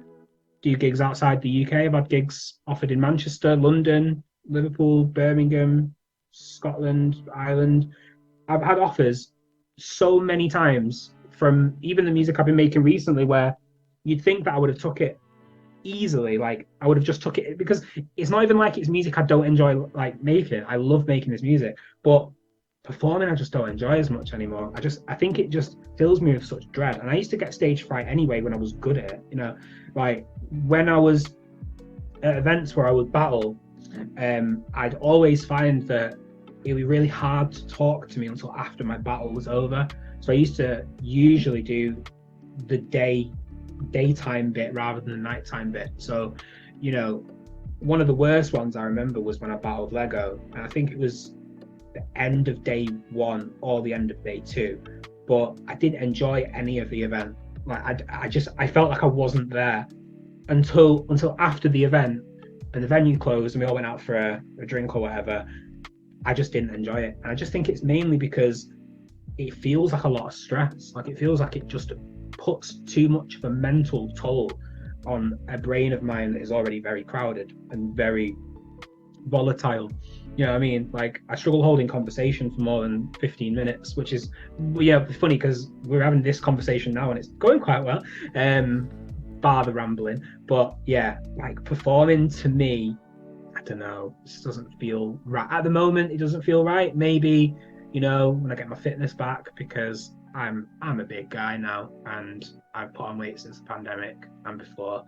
do gigs outside the UK. I've had gigs offered in Manchester, London, Liverpool, Birmingham, Scotland, Ireland. I've had offers so many times from even the music I've been making recently, where you'd think that I would have took it easily. Like, I would have just took it, because it's not even like it's music I don't enjoy like making. I love making this music, but performing I just don't enjoy as much anymore. I think it just fills me with such dread. And I used to get stage fright anyway when I was good at it, you know. Like, when I was at events where I would battle, I'd always find that it would be really hard to talk to me until after my battle was over. So I used to usually do the daytime bit rather than the nighttime bit. So, you know, one of the worst ones I remember was when I battled Lego, and I think it was the end of day 1 or the end of day 2, but I didn't enjoy any of the event. Like, I felt like I wasn't there until after the event, and the venue closed and we all went out for a drink or whatever. I just didn't enjoy it. And I just think it's mainly because it feels like a lot of stress. Like it feels like it just puts too much of a mental toll on a brain of mine that is already very crowded and very volatile. You know what I mean? Like I struggle holding conversation for more than 15 minutes, which is funny because we're having this conversation now and it's going quite well, bar the rambling. But yeah, like performing to me, I don't know, this doesn't feel right at the moment. It doesn't feel right. Maybe, when I get my fitness back, because I'm a big guy now and I've put on weight since the pandemic and before.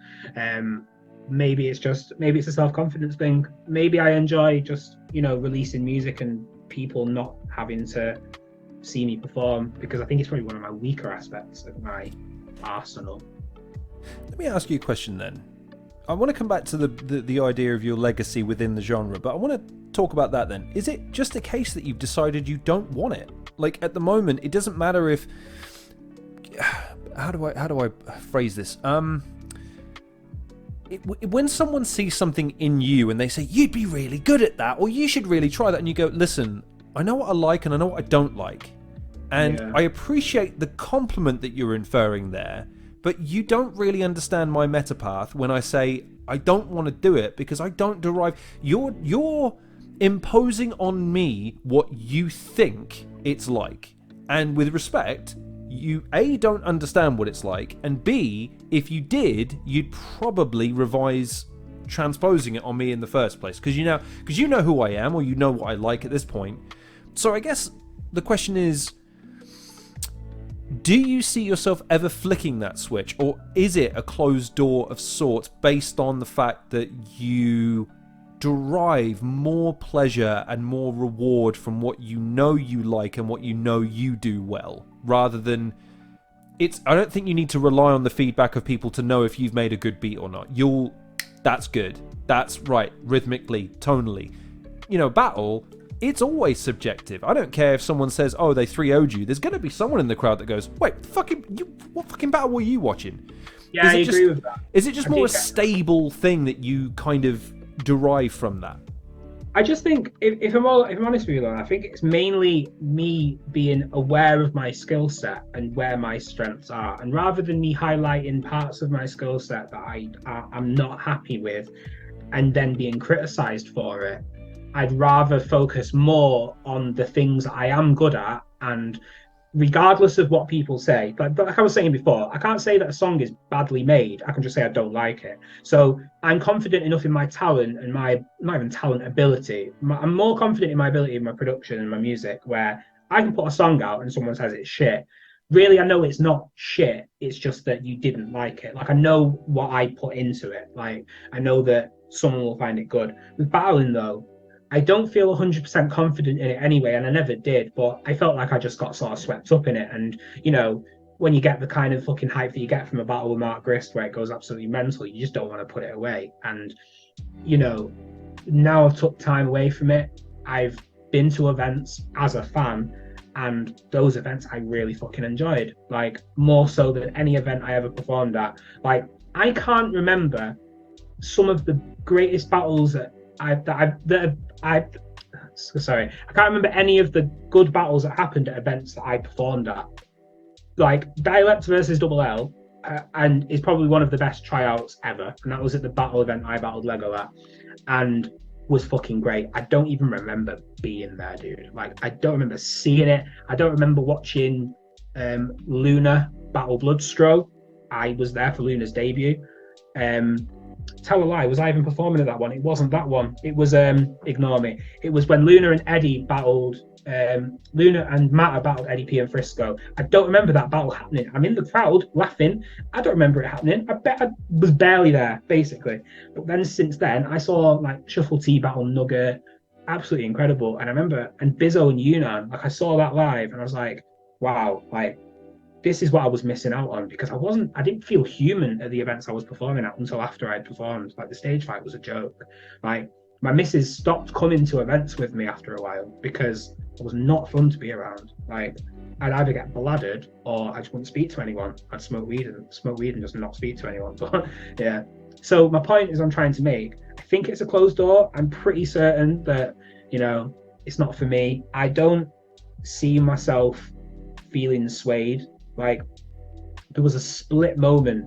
Maybe it's a self-confidence thing. Maybe I enjoy just, releasing music and people not having to see me perform, because I think it's probably one of my weaker aspects of my arsenal. Let me ask you a question then. I want to come back to the idea of your legacy within the genre, but I want to talk about that then. Is it just a case that you've decided you don't want it? Like at the moment, it doesn't matter if... How do I phrase this? When someone sees something in you and they say, you'd be really good at that, or you should really try that, and you go, listen, I know what I like and I know what I don't like. And I appreciate the compliment that you're inferring there, but you don't really understand my metapath when I say I don't want to do it because I don't derive... You're imposing on me what you think it's like. And with respect, you A, don't understand what it's like, and B, if you did, you'd probably revise transposing it on me in the first place, because you know who I am, or you know what I like at this point. So I guess the question is, do you see yourself ever flicking that switch, or is it a closed door of sorts based on the fact that you derive more pleasure and more reward from what you know you like and what you know you do well, rather than I don't think you need to rely on the feedback of people to know if you've made a good beat or not. That's good, that's right, rhythmically, tonally. Battle, it's always subjective. I don't care if someone says, oh, they 3-0'd you. There's going to be someone in the crowd that goes, wait, what fucking battle were you watching? Yeah, I agree with that. Is it just more a stable thing that you kind of derive from that? I just think, if I'm honest with you, though, I think it's mainly me being aware of my skill set and where my strengths are. And rather than me highlighting parts of my skill set that I'm not happy with and then being criticized for it, I'd rather focus more on the things I am good at, and regardless of what people say, like I was saying before, I can't say that a song is badly made. I can just say I don't like it. So I'm confident enough in my talent and my, not even talent, ability. I'm more confident in my ability in my production and my music, where I can put a song out and someone says it's shit. Really, I know it's not shit. It's just that you didn't like it. Like, I know what I put into it. Like, I know that someone will find it good. With battling, though, I don't feel 100% confident in it anyway, and I never did, but I felt like I just got sort of swept up in it. And, when you get the kind of fucking hype that you get from a battle with Mark Grist where it goes absolutely mental, you just don't want to put it away. And, now I've took time away from it. I've been to events as a fan, and those events I really fucking enjoyed, like more so than any event I ever performed at. Like, I can't remember some of the greatest battles I can't remember any of the good battles that happened at events that I performed at. Like, Dialect versus Double L, and is probably one of the best tryouts ever, and that was at the battle event I battled Lego at, and was fucking great. I don't even remember being there, dude. Like, I don't remember seeing it. I don't remember watching Luna battle Bloodstro. I was there for Luna's debut. Tell a lie, was I even performing at that one? It wasn't that one. It was ignore me. It was when Luna and Eddie battled. Luna and Matta battled Eddie P and Frisco. I don't remember that battle happening. I'm in the crowd laughing. I don't remember it happening. I bet I was barely there, basically. But then since then, I saw like Shuffle T battle Nugget. Absolutely incredible. And I remember, and Bizzo and Yunnan, like I saw that live and I was like, wow, like this is what I was missing out on, because I didn't feel human at the events I was performing at until after I'd performed. Like, the stage fight was a joke. Like, my missus stopped coming to events with me after a while because it was not fun to be around. Like, I'd either get bladdered or I just wouldn't speak to anyone. I'd smoke weed and just not speak to anyone. But yeah. So my point is I'm trying to make, I think it's a closed door. I'm pretty certain that, it's not for me. I don't see myself feeling swayed. Like, there was a split moment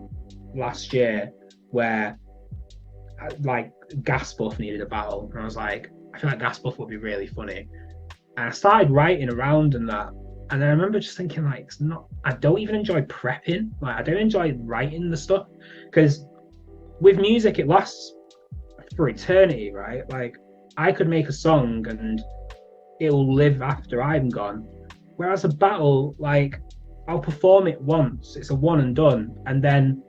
last year where like Gaspuff needed a battle, and I was like, I feel like Gaspuff would be really funny. And I started writing around and that. And then I remember just thinking, like, it's not, I don't even enjoy prepping. Like, I don't enjoy writing the stuff, because with music, it lasts for eternity, right? Like, I could make a song and it'll live after I'm gone. Whereas a battle, like, I'll perform it once, it's a one and done. And then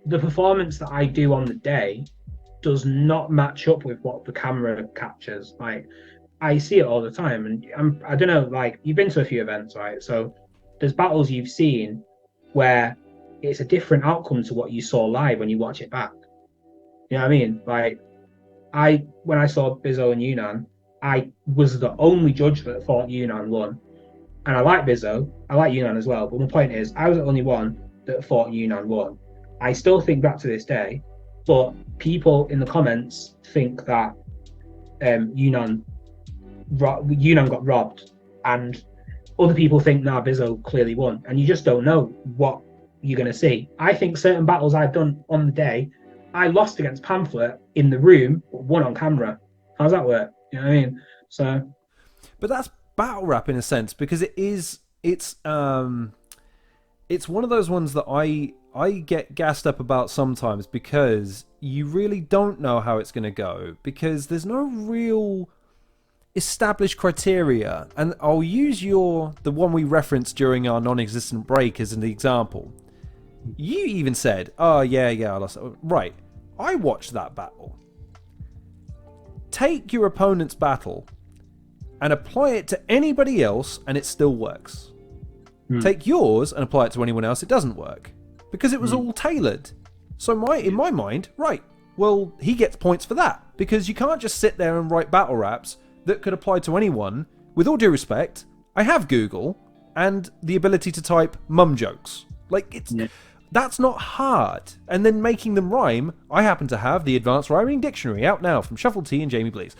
the performance that I do on the day does not match up with what the camera captures. Like, I see it all the time, and I don't know, like, you've been to a few events, right? So there's battles you've seen where it's a different outcome to what you saw live when you watch it back. You know what I mean? Like, when I saw Bizzo and Yunnan, I was the only judge that thought Yunnan won. And I like Bizzo, I like Yunnan as well, but my point is, I was the only one that thought Yunnan won. I still think that to this day, but people in the comments think that Yunnan got robbed, and other people think, nah, Bizzo clearly won, and you just don't know what you're going to see. I think certain battles I've done on the day, I lost against Pamphlet in the room, but won on camera. How's that work? You know what I mean? So, but that's battle rap in a sense, because it's one of those ones that I get gassed up about sometimes, because you really don't know how it's going to go, because there's no real established criteria. And I'll use the one we referenced during our non-existent break as an example. You even said, oh yeah, I lost. Right, I watched that battle. Take your opponent's battle and apply it to anybody else and it still works. Take yours and apply it to anyone else, it doesn't work, because it was all tailored. So in my mind, right, well, he gets points for that, because you can't just sit there and write battle raps that could apply to anyone. With all due respect, I have Google and the ability to type mum jokes. Like, that's not hard. And then making them rhyme, I happen to have the Advanced Rhyming Dictionary out now from Shuffle T and Jamie Blease.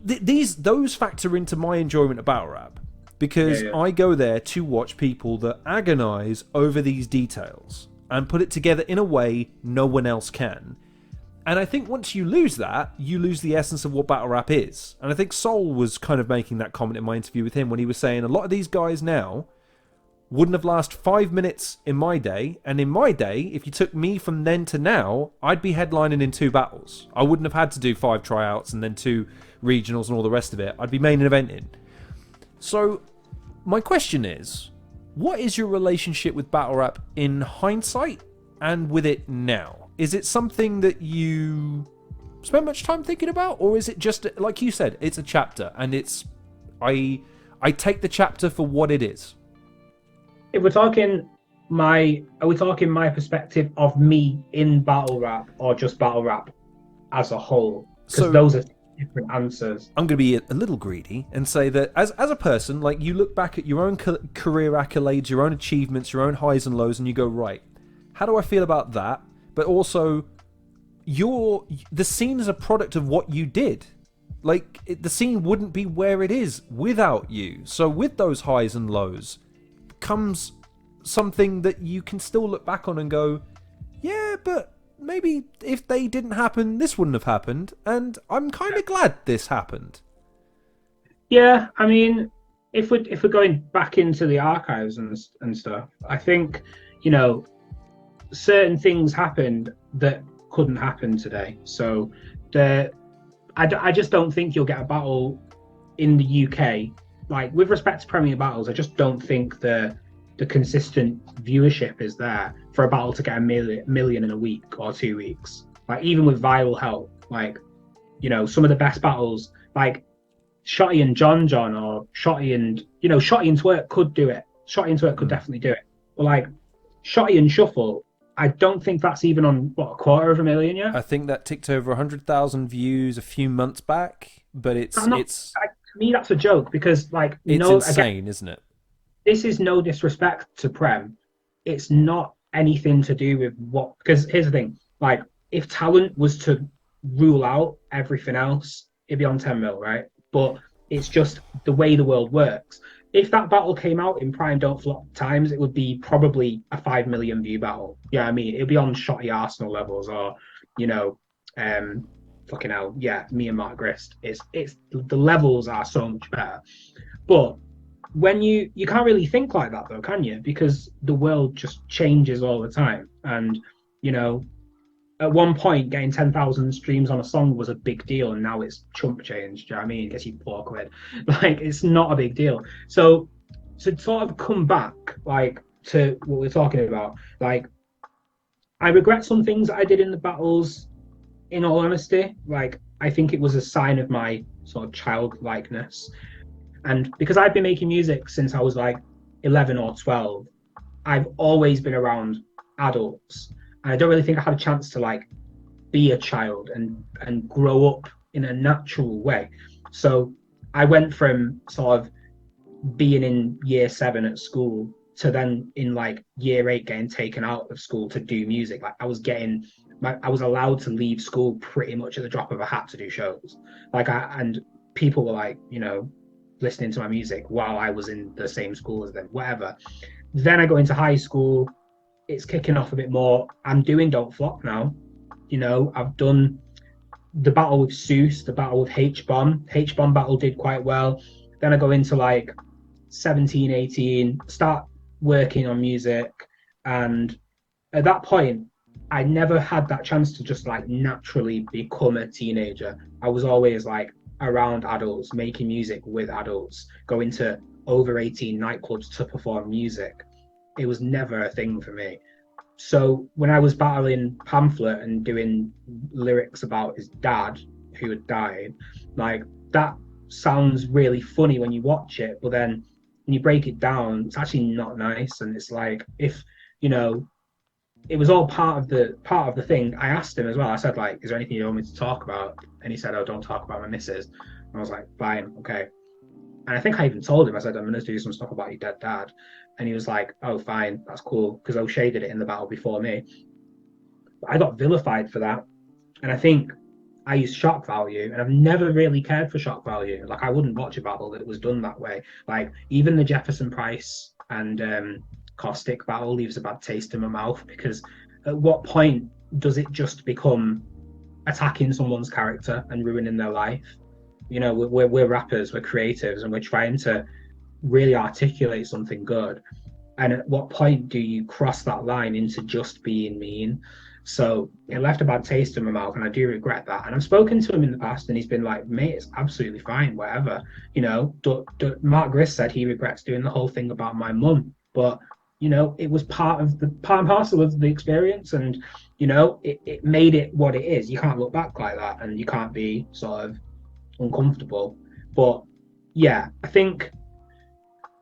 Those factor into my enjoyment of battle rap, because I go there to watch people that agonize over these details and put it together in a way no one else can. And I think once you lose that, you lose the essence of what battle rap is. And I think Soul was kind of making that comment in my interview with him, when he was saying a lot of these guys now wouldn't have lasted 5 minutes in my day. And in my day, if you took me from then to now, I'd be headlining in 2 battles. I wouldn't have had to do 5 tryouts and then 2 regionals and all the rest of it. I'd be main eventing. So my question is, what is your relationship with battle rap in hindsight and with it now? Is it something that you spend much time thinking about, or is it just, like you said, it's a chapter, and I take the chapter for what it is? if we're talking are we talking my perspective of me in battle rap, or just battle rap as a whole? Because those are different answers. I'm going to be a little greedy and say that as a person, like, you look back at your own career accolades, your own achievements, your own highs and lows, and you go, right, how do I feel about that? But also, the scene is a product of what you did. Like, the scene wouldn't be where it is without you. So with those highs and lows comes something that you can still look back on and go, yeah, but maybe if they didn't happen, this wouldn't have happened. And I'm kind of glad this happened. Yeah, I mean, if we're going back into the archives and stuff, I think, certain things happened that couldn't happen today. So I just don't think you'll get a battle in the UK. Like, with respect to Premier Battles, I just don't think the consistent viewership is there for a battle to get a million in a week or 2 weeks. Like, even with viral help, like, some of the best battles, like Shotty and John, or Shotty and Twerk could do it. Shotty and Twerk could definitely do it. But like Shotty and Shuffle, I don't think that's even on, a 250,000 yet? I think that ticked over 100,000 views a few months back, but to me, that's a joke, because, like, it's insane, isn't it? This is no disrespect to Prem. It's not anything to do with because here's the thing, like, if talent was to rule out everything else, it'd be on 10 mil, right? but it's just the way the world works. If that battle came out in prime Don't Flop times, it would be probably a 5 million view battle. Yeah, I mean, it'd be on Shotty Arsenal levels, or you know, fucking hell, yeah, me and Mark Grist. It's the levels are so much better. But when you can't really think like that though, can you? Because the world just changes all the time, and you know, at one point getting 10,000 streams on a song was a big deal, and now it's chump change. Do you know what I mean? Gets you £4. Like, it's not a big deal. So to sort of come back like to what we're talking about, like, I regret some things that I did in the battles, in all honesty. Like, I think it was a sign of my sort of childlikeness. And because I've been making music since I was like 11 or 12, I've always been around adults. And I don't really think I had a chance to like be a child and grow up in a natural way. So I went from sort of being in year 7 at school to then in like year 8 getting taken out of school to do music. Like, I was allowed to leave school pretty much at the drop of a hat to do shows. And people were like, you know, listening to my music while I was in the same school as them, whatever. Then I go into high school, it's kicking off a bit more. I'm doing Don't Flop now. You know, I've done the battle with Seuss, the battle with H-Bomb. H-Bomb battle did quite well. Then I go into like 17, 18, start working on music. And at that point, I never had that chance to just like naturally become a teenager. I was always like around adults, making music with adults, going to over 18 nightclubs to perform music. It was never a thing for me. So when I was battling Pamphlet and doing lyrics about his dad who had died, like, that sounds really funny when you watch it, but then when you break it down, it's actually not nice. And it's like, if, you know, it was all part of the thing. I asked him as well. I said, like, is there anything you want me to talk about? And he said, oh, don't talk about my missus. And I was like, fine, okay. And I think I even told him, I said, I'm going to do some stuff about your dead dad. And he was like, oh, fine, that's cool. Because O'Shea did it in the battle before me. But I got vilified for that. And I think I used shock value, and I've never really cared for shock value. Like, I wouldn't watch a battle that was done that way. Like, even the Jefferson Price and Caustic battle leaves a bad taste in my mouth, because at what point does it just become attacking someone's character and ruining their life? You know, we're rappers, we're creatives, and we're trying to really articulate something good. And at what point do you cross that line into just being mean? So it left a bad taste in my mouth, and I do regret that. And I've spoken to him in the past, and he's been like, mate, it's absolutely fine, whatever. You know, Mark Grist said he regrets doing the whole thing about my mum, but, you know, it was part and parcel of the experience, and, you know, it made it what it is. You can't look back like that, and you can't be sort of uncomfortable. But yeah,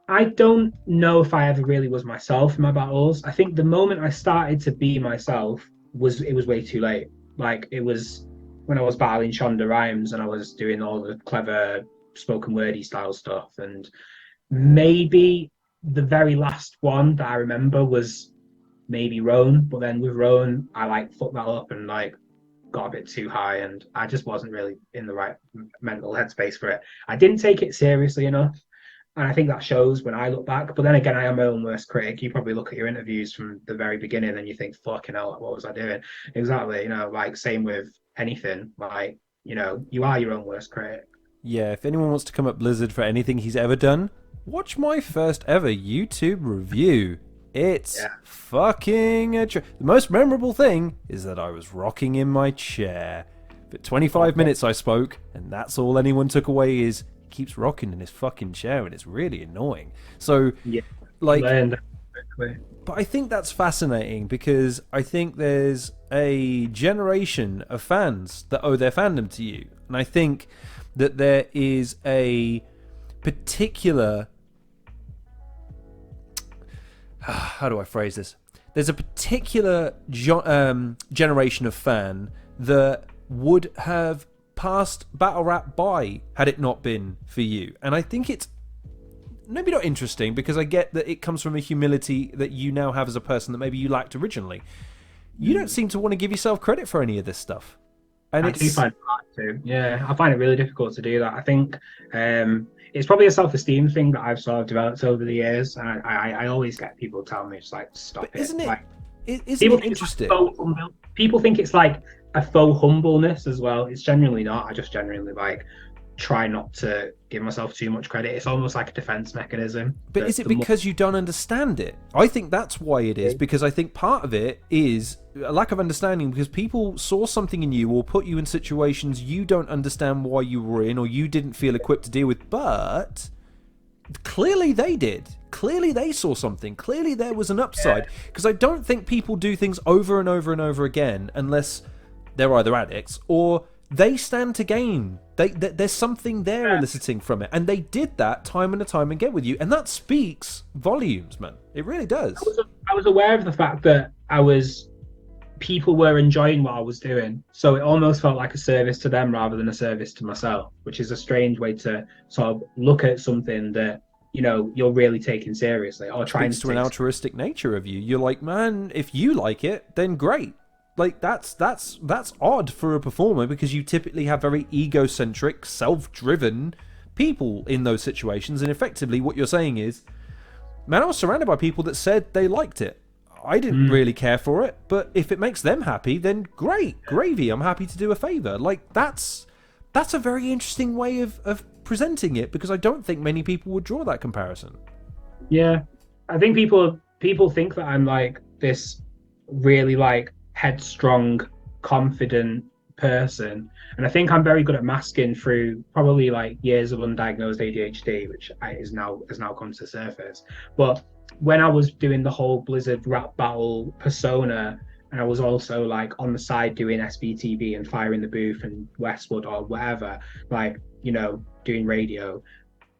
I don't know if I ever really was myself in my battles. I think the moment I started to be myself was way too late. Like, it was when I was battling Shonda Rhimes and I was doing all the clever spoken wordy style stuff. And maybe the very last one that I remember was maybe Roan, but then with Roan I like fucked that up and like got a bit too high, and I just wasn't really in the right mental headspace for it. I didn't take it seriously enough, and I think that shows when I look back. But then again, I am my own worst critic. You probably look at your interviews from the very beginning and you think, fucking hell, what was I doing? Exactly. You know, like, same with anything. Like, you know, you are your own worst critic. Yeah, if anyone wants to come up Blizzard for anything he's ever done, watch my first ever YouTube review. It's fucking the most memorable thing is that I was rocking in my chair. For 25 minutes I spoke, and that's all anyone took away is he keeps rocking in his fucking chair, and it's really annoying. So, Yeah, like, but I think that's fascinating, because I think there's a generation of fans that owe their fandom to you, and I think that there is a particular how do I phrase this? There's a particular generation of fan that would have passed battle rap by had it not been for you. And I think it's maybe not interesting, because I get that it comes from a humility that you now have as a person that maybe you lacked originally. You don't seem to want to give yourself credit for any of this stuff. And I do find it hard to. Yeah, I find it really difficult to do that. I think it's probably a self-esteem thing that I've sort of developed over the years. And I always get people telling me, just like, but stop it. isn't it? Like, Isn't people it think it's like interesting? faux humble. People think it's like a faux humbleness as well. It's genuinely not. I just genuinely like try not to give myself too much credit. It's almost like a defense mechanism. But is it because you don't understand it? I think that's why it is, because I think part of it is a lack of understanding, because people saw something in you or put you in situations you don't understand why you were in or you didn't feel equipped to deal with, but clearly they did. Clearly they saw something. Clearly there was an upside. Because I don't think people do things over and over and over again unless they're either addicts or they stand to gain. There's something there eliciting from it. And they did that time and time again with you. And that speaks volumes, man. It really does. I was aware of the fact that people were enjoying what I was doing. So it almost felt like a service to them rather than a service to myself, which is a strange way to sort of look at something that, you know, you're really taking seriously or trying to an altruistic nature of you. You're like, man, if you like it, then great. Like that's odd for a performer, because you typically have very egocentric, self-driven people in those situations, and effectively what you're saying is, man, I was surrounded by people that said they liked it. I didn't really care for it, but if it makes them happy, then great, gravy. I'm happy to do a favor. Like that's a very interesting way of presenting it, because I don't think many people would draw that comparison. Yeah, I think people think that I'm like this really like headstrong, confident person, and I think I'm very good at masking through probably like years of undiagnosed ADHD, which has now come to the surface. But when I was doing the whole Blizzard rap battle persona, and I was also like on the side doing SBTV and Fire in the Booth and Westwood or whatever, like, you know, doing radio,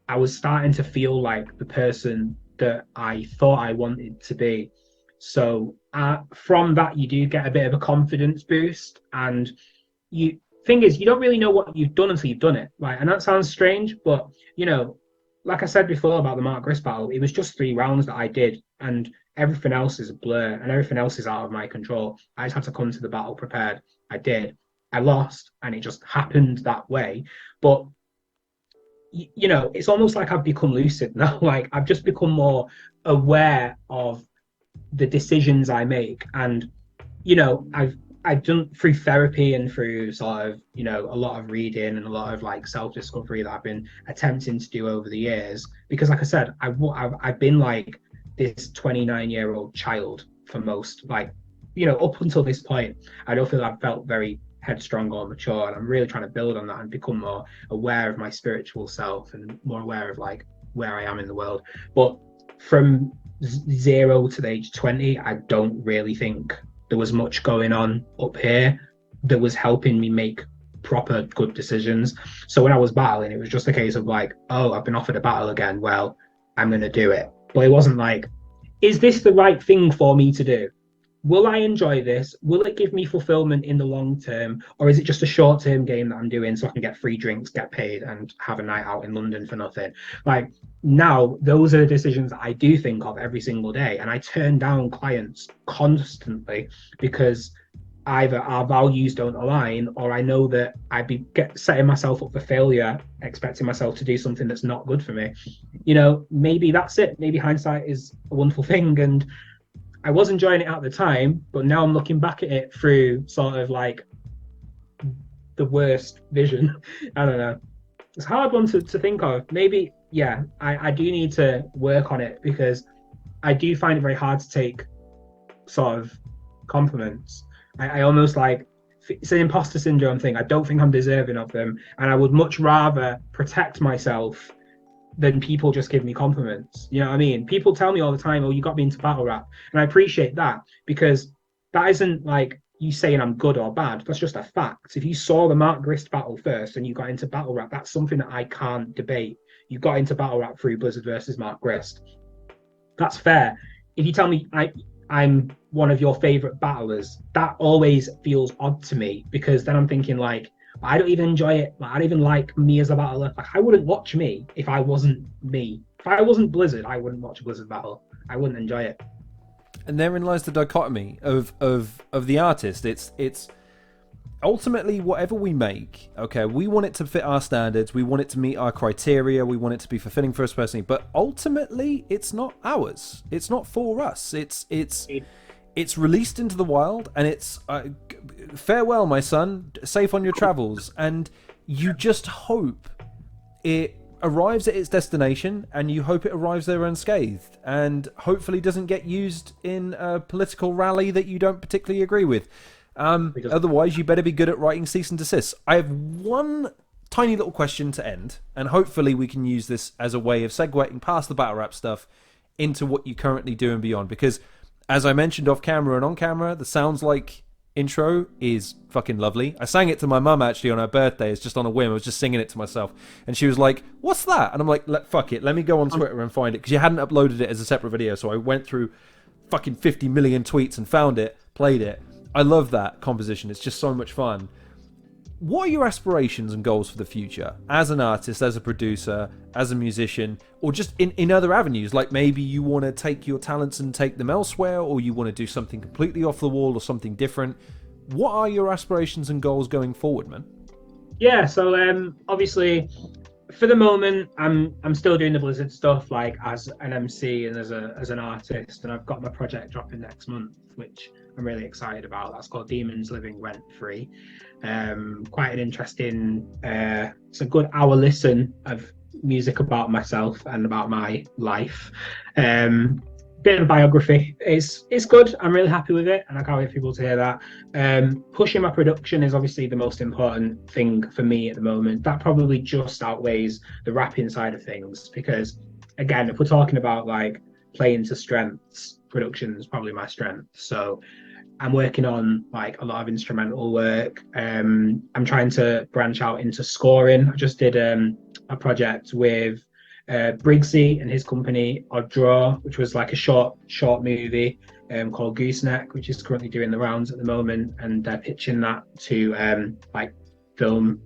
I was starting to feel like the person that I thought I wanted to be. So from that, you do get a bit of a confidence boost, and thing is, you don't really know what you've done until you've done it, right? And that sounds strange, but you know, like I said before about the Mark Grist battle, it was just 3 rounds that I did, and everything else is a blur, and everything else is out of my control. I just had to come to the battle prepared. I did. I lost, and it just happened that way. But you know, it's almost like I've become lucid now. Like I've just become more aware of the decisions I make, and you know, I've done through therapy and through sort of, you know, a lot of reading and a lot of like self-discovery that I've been attempting to do over the years, because like I said, I've been like this 29-year-old child for most, like, you know, up until this point. I don't feel I've felt very headstrong or mature, and I'm really trying to build on that and become more aware of my spiritual self and more aware of like where I am in the world. But from 0 to the age 20, I don't really think there was much going on up here that was helping me make proper good decisions. So when I was battling, it was just a case of like, oh, I've been offered a battle again, well, I'm going to do it. But it wasn't like, is this the right thing for me to do? Will I enjoy this? Will it give me fulfillment in the long term? Or is it just a short-term game that I'm doing so I can get free drinks, get paid, and have a night out in London for nothing? Like, now, those are the decisions that I do think of every single day. And I turn down clients constantly because either our values don't align, or I know that I'd be setting myself up for failure, expecting myself to do something that's not good for me. You know, maybe that's it. Maybe hindsight is a wonderful thing. And I was enjoying it at the time, but now I'm looking back at it through sort of like the worst vision. I don't know. It's a hard one to think of. Maybe, yeah, I do need to work on it, because I do find it very hard to take sort of compliments. I almost like, it's an imposter syndrome thing. I don't think I'm deserving of them. And I would much rather protect myself than people just give me compliments. You know what I mean? People tell me all the time, oh, you got me into battle rap. And I appreciate that, because that isn't like you saying I'm good or bad. That's just a fact. If you saw the Mark Grist battle first and you got into battle rap, that's something that I can't debate. You got into battle rap through Blizzard versus Mark Grist. That's fair. If you tell me I'm one of your favorite battlers, that always feels odd to me, because then I'm thinking like, I don't even enjoy it. Like, I don't even like me as a battler. Like, I wouldn't watch me if I wasn't me. If I wasn't Blizzard, I wouldn't watch a Blizzard battle. I wouldn't enjoy it. And therein lies the dichotomy of the artist. It's ultimately, whatever we make, okay, we want it to fit our standards, we want it to meet our criteria, we want it to be fulfilling for us personally, but ultimately, it's not ours. It's not for us. It's released into the wild, and it's farewell, my son, safe on your travels, and you just hope it arrives at its destination, and you hope it arrives there unscathed, and hopefully doesn't get used in a political rally that you don't particularly agree with. Otherwise, you better be good at writing cease and desist. I have one tiny little question to end, and hopefully we can use this as a way of segueing past the battle rap stuff into what you currently do and beyond. Because, as I mentioned off camera and on camera, the Sounds Like intro is fucking lovely. I sang it to my mum actually on her birthday. It's just on a whim. I was just singing it to myself, and she was like, "What's that?" And I'm like, "Fuck it. Let me go on Twitter and find it," because you hadn't uploaded it as a separate video. So I went through fucking 50 million tweets and found it, played it. I love that composition. It's just so much fun. What are your aspirations and goals for the future as an artist, as a producer, as a musician, or just in other avenues? Like maybe you want to take your talents and take them elsewhere, or you want to do something completely off the wall or something different. What are your aspirations and goals going forward, man? Yeah, so obviously for the moment I'm still doing the Blizzard stuff, like as an MC and as an artist, and I've got my project dropping next month, which I'm really excited about. That's called Demons Living Rent Free. Quite an interesting, it's a good hour listen of music about myself and about my life. Bit of a biography. It's good. I'm really happy with it, and I can't wait for people to hear that. Pushing my production is obviously the most important thing for me at the moment. That probably just outweighs the rapping side of things, because again, if we're talking about like playing to strengths, production is probably my strength. So I'm working on like a lot of instrumental work. I'm trying to branch out into scoring. I just did a project with Briggsy and his company Odd Draw, which was like a short movie called Gooseneck, which is currently doing the rounds at the moment, and they're pitching that to like film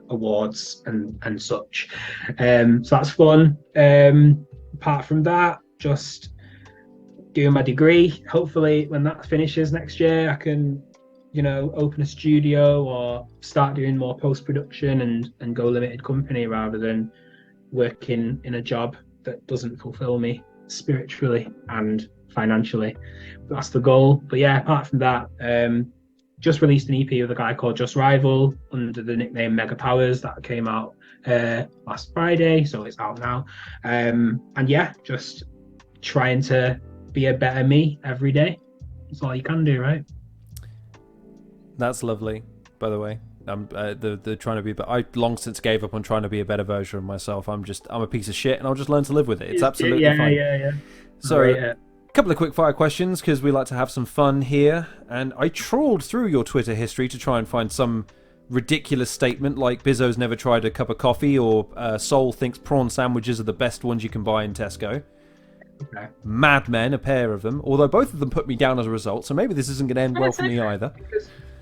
awards and such. So that's fun. Apart from that, just doing my degree. Hopefully when that finishes next year, I can, open a studio or start doing more post-production and go limited company rather than working in a job that doesn't fulfill me spiritually and financially. That's the goal. But yeah, apart from that, just released an EP with a guy called Just Rival under the nickname Mega Powers. That came out last Friday, so it's out now. And yeah, just trying to be a better me every day. That's all you can do, right? That's lovely, by the way. The trying to be, but I long since gave up on trying to be a better version of myself. I'm a piece of shit, and I'll just learn to live with it. It's absolutely fine. Yeah. So, a couple of quick fire questions, because we like to have some fun here. And I trawled through your Twitter history to try and find some ridiculous statement like Bizzo's never tried a cup of coffee, or Soul thinks prawn sandwiches are the best ones you can buy in Tesco. Okay. Mad Men, a pair of them. Although both of them put me down as a result, so maybe this isn't going to end well for me either.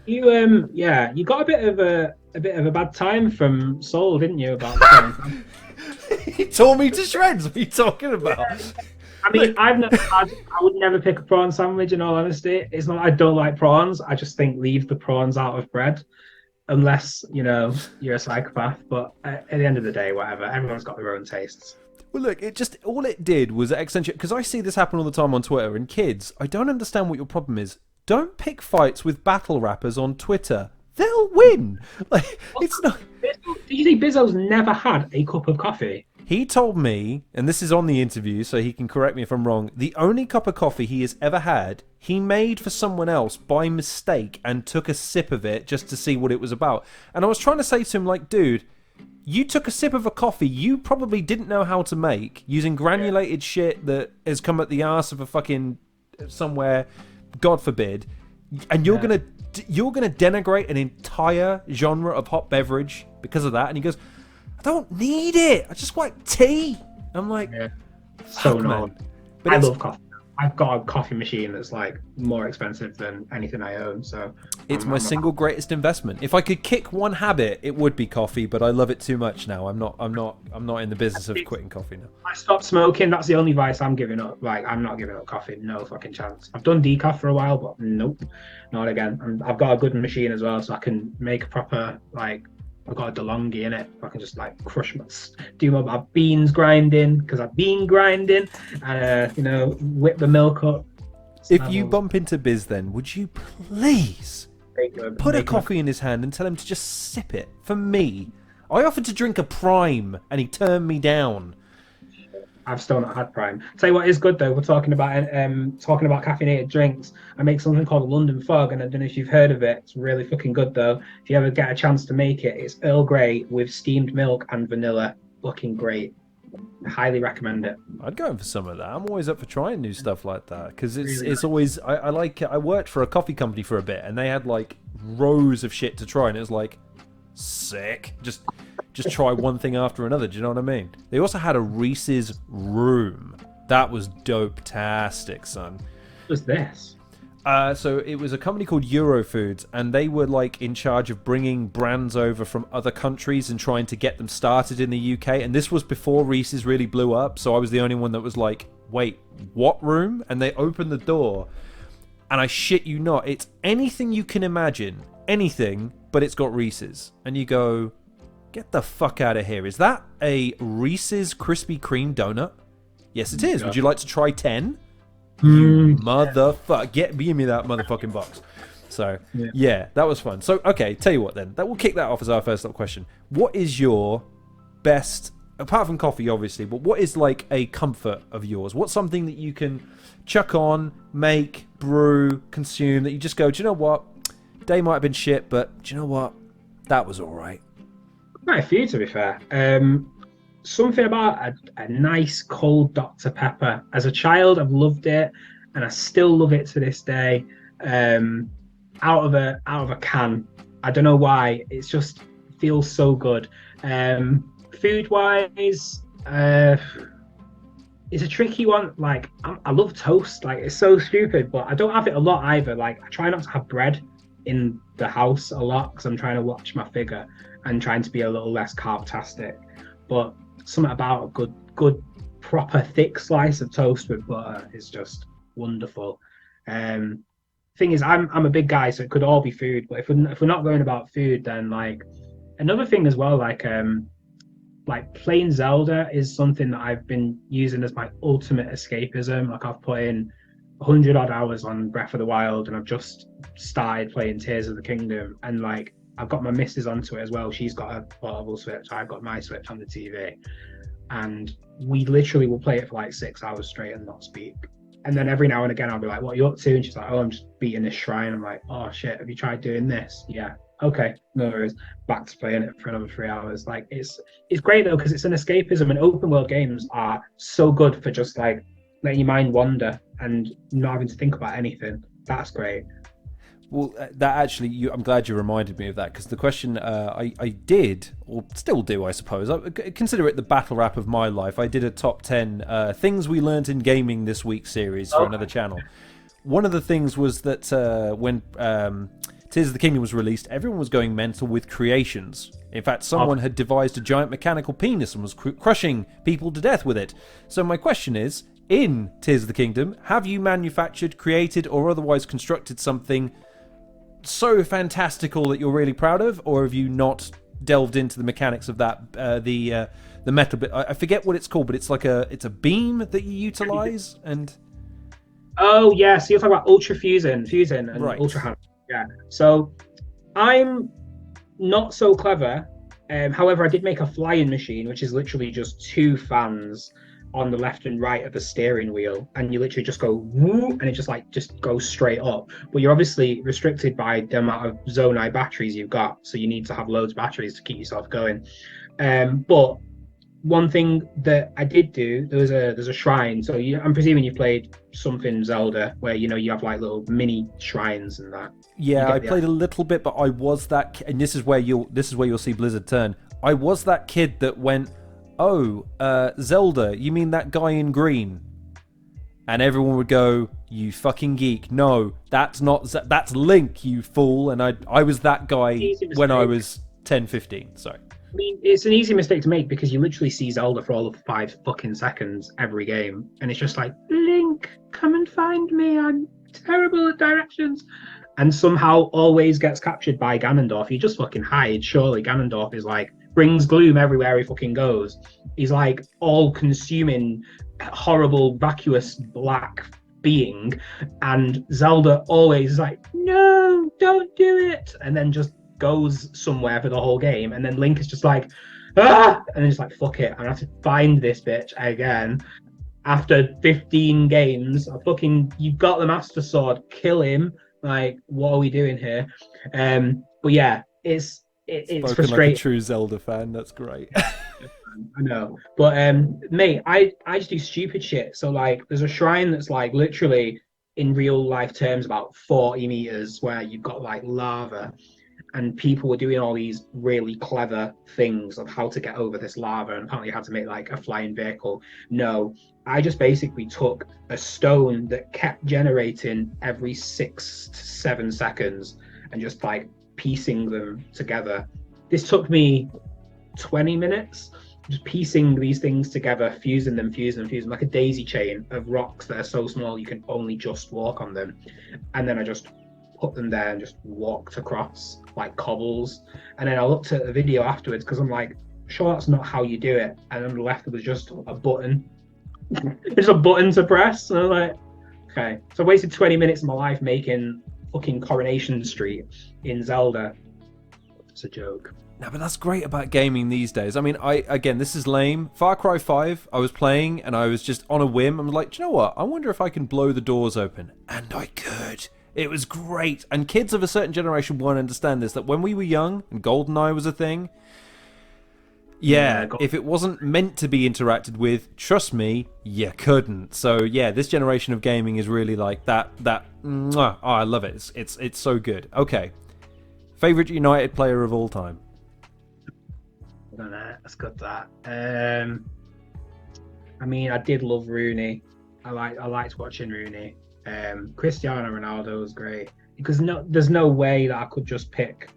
You you got a bit of a bad time from Soul, didn't you? About the time? He tore me to shreds. What are you talking about? I mean, I would never pick a prawn sandwich, in all honesty. It's not I don't like prawns. I just think leave the prawns out of bread, unless you're a psychopath. But at the end of the day, whatever. Everyone's got their own tastes. Well, look, all it did was accentuate, because I see this happen all the time on Twitter, and kids, I don't understand what your problem is. Don't pick fights with battle rappers on Twitter. They'll win. Like, it's not. Did you think Bizzo's never had a cup of coffee? He told me, and this is on the interview, so he can correct me if I'm wrong, the only cup of coffee he has ever had, he made for someone else by mistake and took a sip of it just to see what it was about. And I was trying to say to him, like, dude, you took a sip of a coffee you probably didn't know how to make, using granulated shit that has come at the arse of a fucking somewhere, God forbid, and you're gonna denigrate an entire genre of hot beverage because of that. And he goes, I don't need it, I just want tea. I'm like, so man. But I love coffee. I've got a coffee machine that's like more expensive than anything I own. So It's my single greatest investment. If I could kick one habit, it would be coffee, but I love it too much now. I'm not in the business of quitting coffee now. I stopped smoking. That's the only vice I'm giving up. Like, I'm not giving up coffee. No fucking chance. I've done decaf for a while, but nope, not again. And I've got a good machine as well, so I can make a proper, like, I've got a DeLonghi in it. I can just like crush do my beans grinding, because I've been grinding, and whip the milk up. If you bump into Biz, then would you please put a coffee in his hand and tell him to just sip it for me? I offered to drink a Prime and he turned me down. I've still not had Prime. Tell you what is good though. We're talking about caffeinated drinks. I make something called a London Fog, and I don't know if you've heard of it. It's really fucking good though. If you ever get a chance to make it, it's Earl Grey with steamed milk and vanilla. Looking great. Highly recommend it. I'd go in for some of that. I'm always up for trying new stuff like that, because it's always I like it. I worked for a coffee company for a bit, and they had like rows of shit to try, and it was like sick. Just try one thing after another. Do you know what I mean? They also had a Reese's Room. That was dope-tastic, son. What was this? So it was a company called Eurofoods, and they were like in charge of bringing brands over from other countries and trying to get them started in the UK. And this was before Reese's really blew up, so I was the only one that was like, wait, what room? And they opened the door, and I shit you not, it's anything you can imagine. Anything, but it's got Reese's. And you go, get the fuck out of here. Is that a Reese's Krispy Kreme donut? Yes, it is. Would you like to try 10? You motherfucker. Give me that motherfucking box. So, yeah, that was fun. So, okay, tell you what then. That will kick that off as our first up question. What is your best, apart from coffee, obviously, but what is like a comfort of yours? What's something that you can chuck on, make, brew, consume, that you just go, do you know what? Day might have been shit, but do you know what? That was all right. Quite a few, to be fair. Something about a nice cold Dr. Pepper. As a child, I've loved it, and I still love it to this day. Out of a can. I don't know why. It just feels so good. Food wise, it's a tricky one. Like, I love toast. Like, it's so stupid, but I don't have it a lot either. Like, I try not to have bread in the house a lot because I'm trying to watch my figure and trying to be a little less carb-tastic. But something about a good proper thick slice of toast with butter is just wonderful. Thing is, I'm a big guy, so it could all be food. But if we're not going about food, then like another thing as well, like playing Zelda is something that I've been using as my ultimate escapism. Like, I've put in 100 odd hours on Breath of the Wild, and I've just started playing Tears of the Kingdom, and like I've got my missus onto it as well. She's got a portable Switch, I've got my Switch on the TV, and we literally will play it for like 6 hours straight and not speak. And then every now and again I'll be like, what are you up to? And she's like, oh, I'm just beating this shrine. I'm like, oh shit, have you tried doing this? Yeah, okay, no worries. Back to playing it for another 3 hours. Like, it's great though, because it's an escapism, and open world games are so good for just like letting your mind wander and not having to think about anything. That's great. Well, that actually, I'm glad you reminded me of that, because the question I did, or still do, I suppose, I consider it the battle rap of my life. I did a top 10 things we learned in gaming this week series for another channel. One of the things was that when Tears of the Kingdom was released, everyone was going mental with creations. In fact, someone had devised a giant mechanical penis and was crushing people to death with it. So my question is, in Tears of the Kingdom, have you manufactured, created, or otherwise constructed something so fantastical that you're really proud of, or have you not delved into the mechanics of that? The metal bit, I forget what it's called, but it's like it's a beam that you utilize. And oh yeah, so you're talking about ultra fusion and right. ultra hand. Yeah. So I'm not so clever. However, I did make a flying machine, which is literally just two fans on the left and right of the steering wheel, and you literally just go woo, and it just goes straight up. But you're obviously restricted by the amount of Zonai batteries you've got, so you need to have loads of batteries to keep yourself going. But one thing that I did do, there's a shrine. So I'm presuming you've played something Zelda where you have like little mini shrines and that. Yeah, I played a little bit, but I was that, and this is where you'll see Blizzard turn. I was that kid that went, oh, Zelda, you mean that guy in green? And everyone would go, "You fucking geek. No, that's that's Link, you fool." And I was that guy when I was 10, 15. Sorry. I mean, it's an easy mistake to make because you literally see Zelda for all of 5 fucking seconds every game. And it's just like, Link, come and find me. I'm terrible at directions. And somehow always gets captured by Ganondorf. He just fucking hides. Surely Ganondorf is like, brings gloom everywhere he fucking goes. He's like all-consuming, horrible, vacuous black being. And Zelda always is like, no, don't do it. And then just goes somewhere for the whole game, and then Link is just like, ah, and then just like, fuck it, I'm gonna have to find this bitch again. After 15 games, you've got the Master Sword, kill him. Like, what are we doing here? But yeah, it's frustrating. Like a true Zelda fan. That's great. I know, but mate, I just do stupid shit. So like, there's a shrine that's like literally in real life terms about 40 meters, where you've got like lava. And people were doing all these really clever things of how to get over this lava, and apparently how to make like a flying vehicle. No, I just basically took a stone that kept generating every 6 to 7 seconds and just like piecing them together. This took me 20 minutes, just piecing these things together, fusing them like a daisy chain of rocks that are so small you can only just walk on them. And then I just put them there and just walked across like cobbles. And then I looked at the video afterwards because I'm like, sure, that's not how you do it. And on the left, there was just a button. There's a button to press. And I'm like, okay. So I wasted 20 minutes of my life making fucking Coronation Street in Zelda. It's a joke. No, but that's great about gaming these days. I mean, again, this is lame. Far Cry 5, I was playing and I was just on a whim. I'm like, do you know what? I wonder if I can blow the doors open. And I could. It was great. And kids of a certain generation won't understand this, that when we were young and GoldenEye was a thing, if it wasn't meant to be interacted with, trust me, you couldn't. So yeah, this generation of gaming is really like that. Oh, I love it. It's so good. Okay. Favorite United player of all time? I don't know. Let's go to that. I mean, I did love Rooney. I liked watching Rooney. Cristiano Ronaldo was great because there's no way that I could just pick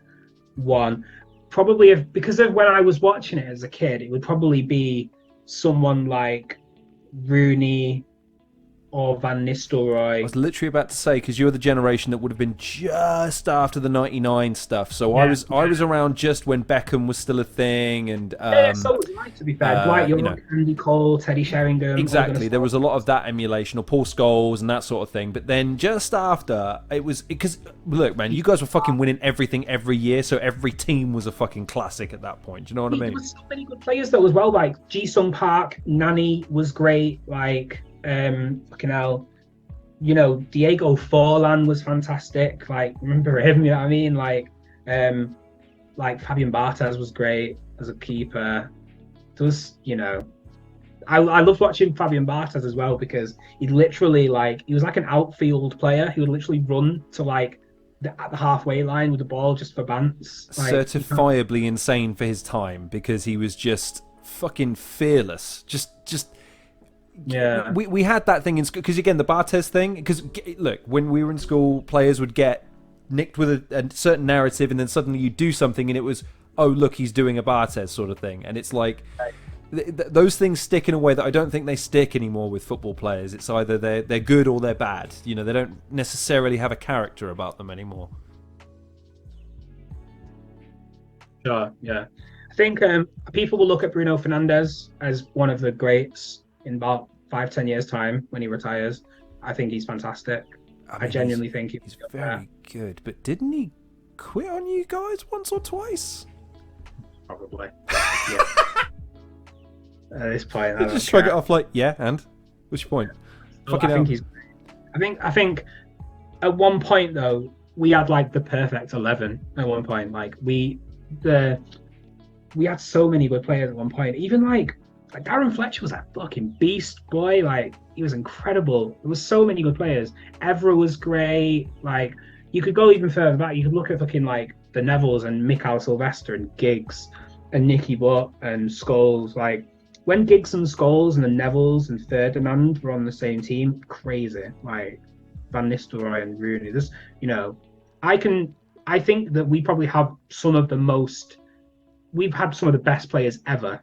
one. Probably because of when I was watching it as a kid, it would probably be someone like Rooney or Van Nistelrooy. I was literally about to say, because you're the generation that would have been just after the '99 stuff. So I was around just when Beckham was still a thing, and so was Mike, to be fair. Dwight York, Andy Cole, Teddy Sheringham. Exactly, there was a lot of that emulation, or Paul Scholes and that sort of thing. But then just after, it was because look, man, you guys were fucking winning everything every year, so every team was a fucking classic at that point. Do you know what I mean? There were so many good players though as well. Like Ji-sung Park, Nani was great. Like. Fucking hell, you know, Diego Forlan was fantastic. Like, remember him? You know what I mean? Like Fabian Barthez was great as a keeper. There was, you know, I loved watching Fabian Barthez as well because he literally he was like an outfield player. He would literally run to like at the halfway line with the ball just for bants. Like, certifiably insane for his time because he was just fucking fearless. Just. Yeah, we had that thing in school because again the Barthez thing, because look, when we were in school, players would get nicked with a certain narrative and then suddenly you do something and it was, oh look, he's doing a Barthez sort of thing, and it's like those things stick in a way that I don't think they stick anymore with football players. It's either they're good or they're bad. You know, they don't necessarily have a character about them anymore. Sure, yeah. I think people will look at Bruno Fernandes as one of the greats in about 5-10 years time when he retires. I think he's fantastic. I genuinely think he's very good. But didn't he quit on you guys once or twice? Probably. Yeah. At this point, I just shrug it off like, yeah, and what's your point? Well, I think at one point though, we had like the perfect 11 at one point. Like we had so many good players at one point. Even like Darren Fletcher was that fucking beast boy. Like, he was incredible. There was so many good players. Evra was great. Like, you could go even further back. You could look at fucking like the Nevilles and Mikhail Sylvester and Giggs and Nicky Butt and Scholes. Like, when Giggs and Scholes and the Nevilles and Ferdinand were on the same team, crazy. Like Van Nistelrooy and Rooney. This, you know, I think that we probably have we've had some of the best players ever,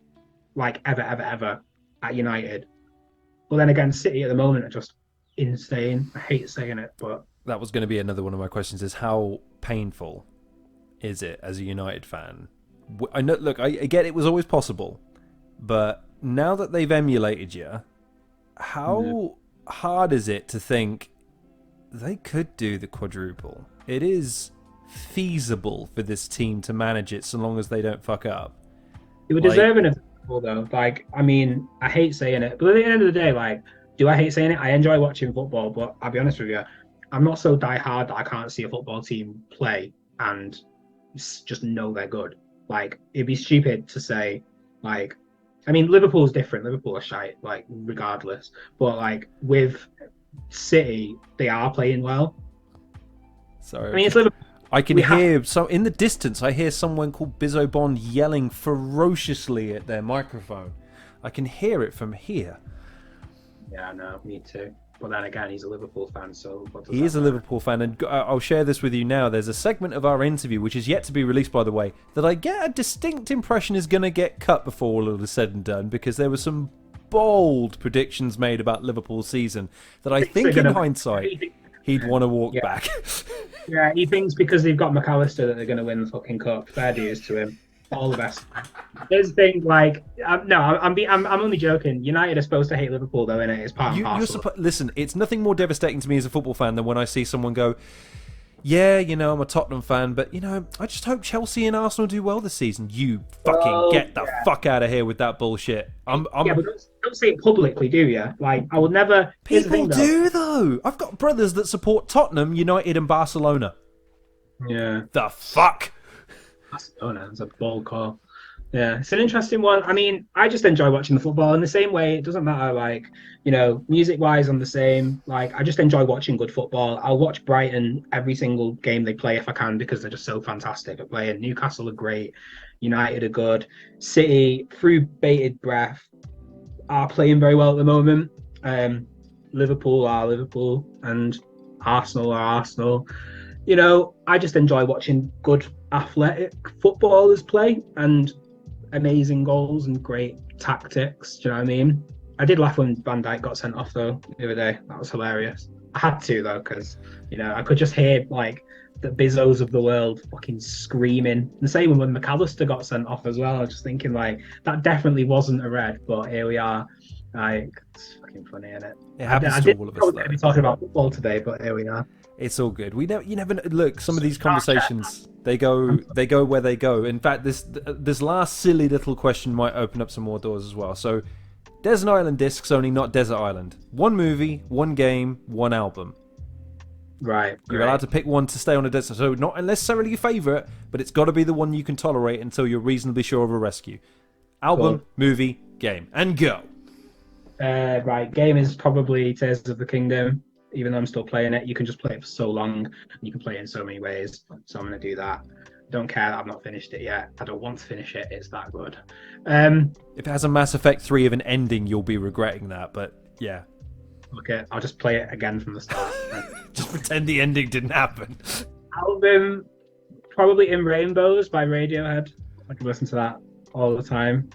like ever at United. But then again, City at the moment are just insane. I hate saying it, but that was going to be another one of my questions: is how painful is it as a United fan? I know, look, I get it was always possible, but now that they've emulated you, how hard is it to think they could do the quadruple? It is feasible for this team to manage it so long as they don't fuck up. They were deserving of football, though. Like, I mean, I hate saying it, but at the end of the day, like, do I hate saying it? I enjoy watching football, but I'll be honest with you, I'm not so die-hard that I can't see a football team play and just know they're good. Like, it'd be stupid to say, like, I mean, Liverpool's different. Liverpool are shite, like, regardless. But, like, with City, they are playing well. Sorry. I mean, it's Liverpool. I can hear, so in the distance, I hear someone called Bizzo Bond yelling ferociously at their microphone. I can hear it from here. Yeah, no, me too. But then again, he's a Liverpool fan, so what does he that is a matter? Liverpool fan, and I'll share this with you now. There's a segment of our interview, which is yet to be released, by the way, that I get a distinct impression is going to get cut before all is said and done, because there were some bold predictions made about Liverpool's season that I think, in hindsight, he'd want to walk back. Yeah, he thinks because they've got McAllister that they're going to win the fucking cup. Fair dues to him. All the best. There's the thing, like, I'm only joking. United are supposed to hate Liverpool, though, innit? It's part and parcel. Listen, it's nothing more devastating to me as a football fan than when I see someone go, yeah, you know, I'm a Tottenham fan, but, you know, I just hope Chelsea and Arsenal do well this season. You fucking get the fuck out of here with that bullshit. Yeah, but don't say it publicly, do you? Like, I would never... People do, though. I've got brothers that support Tottenham, United, and Barcelona. Yeah. The fuck? Barcelona, it's a bold call. Yeah, it's an interesting one. I mean, I just enjoy watching the football in the same way. It doesn't matter, like, you know, music-wise, I'm the same. Like, I just enjoy watching good football. I'll watch Brighton every single game they play if I can because they're just so fantastic at playing. Newcastle are great. United are good. City, through bated breath, are playing very well at the moment. Liverpool are Liverpool, and Arsenal are Arsenal. You know, I just enjoy watching good athletic footballers play and amazing goals and great tactics. Do you know what I mean? I did laugh when Van Dijk got sent off, though, the other day. That was hilarious. I had to, though, because, you know, I could just hear, like, the Bizzos of the world fucking screaming. The same when McAllister got sent off as well. I was just thinking, like, that definitely wasn't a red, but here we are. Like, it's fucking funny, isn't it? It happens to all of us, though. I be talking about football today, but here we are. It's all good. You never look. Some of these conversations, they go where they go. In fact, this last silly little question might open up some more doors as well. So, Desert Island Discs, only not Desert Island. One movie, one game, one album. Right. You're allowed to pick one to stay on a desert. So not necessarily your favourite, but it's got to be the one you can tolerate until you're reasonably sure of a rescue. Album, movie, game, and go. Right. Game is probably Tears of the Kingdom. Even though I'm still playing it, you can just play it for so long. You can play it in so many ways. So I'm going to do that. Don't care that I've not finished it yet. I don't want to finish it. It's that good. If it has a Mass Effect 3 of an ending, you'll be regretting that. But yeah. Okay, I'll just play it again from the start. Just pretend the ending didn't happen. Album, probably In Rainbows by Radiohead. I can listen to that all the time,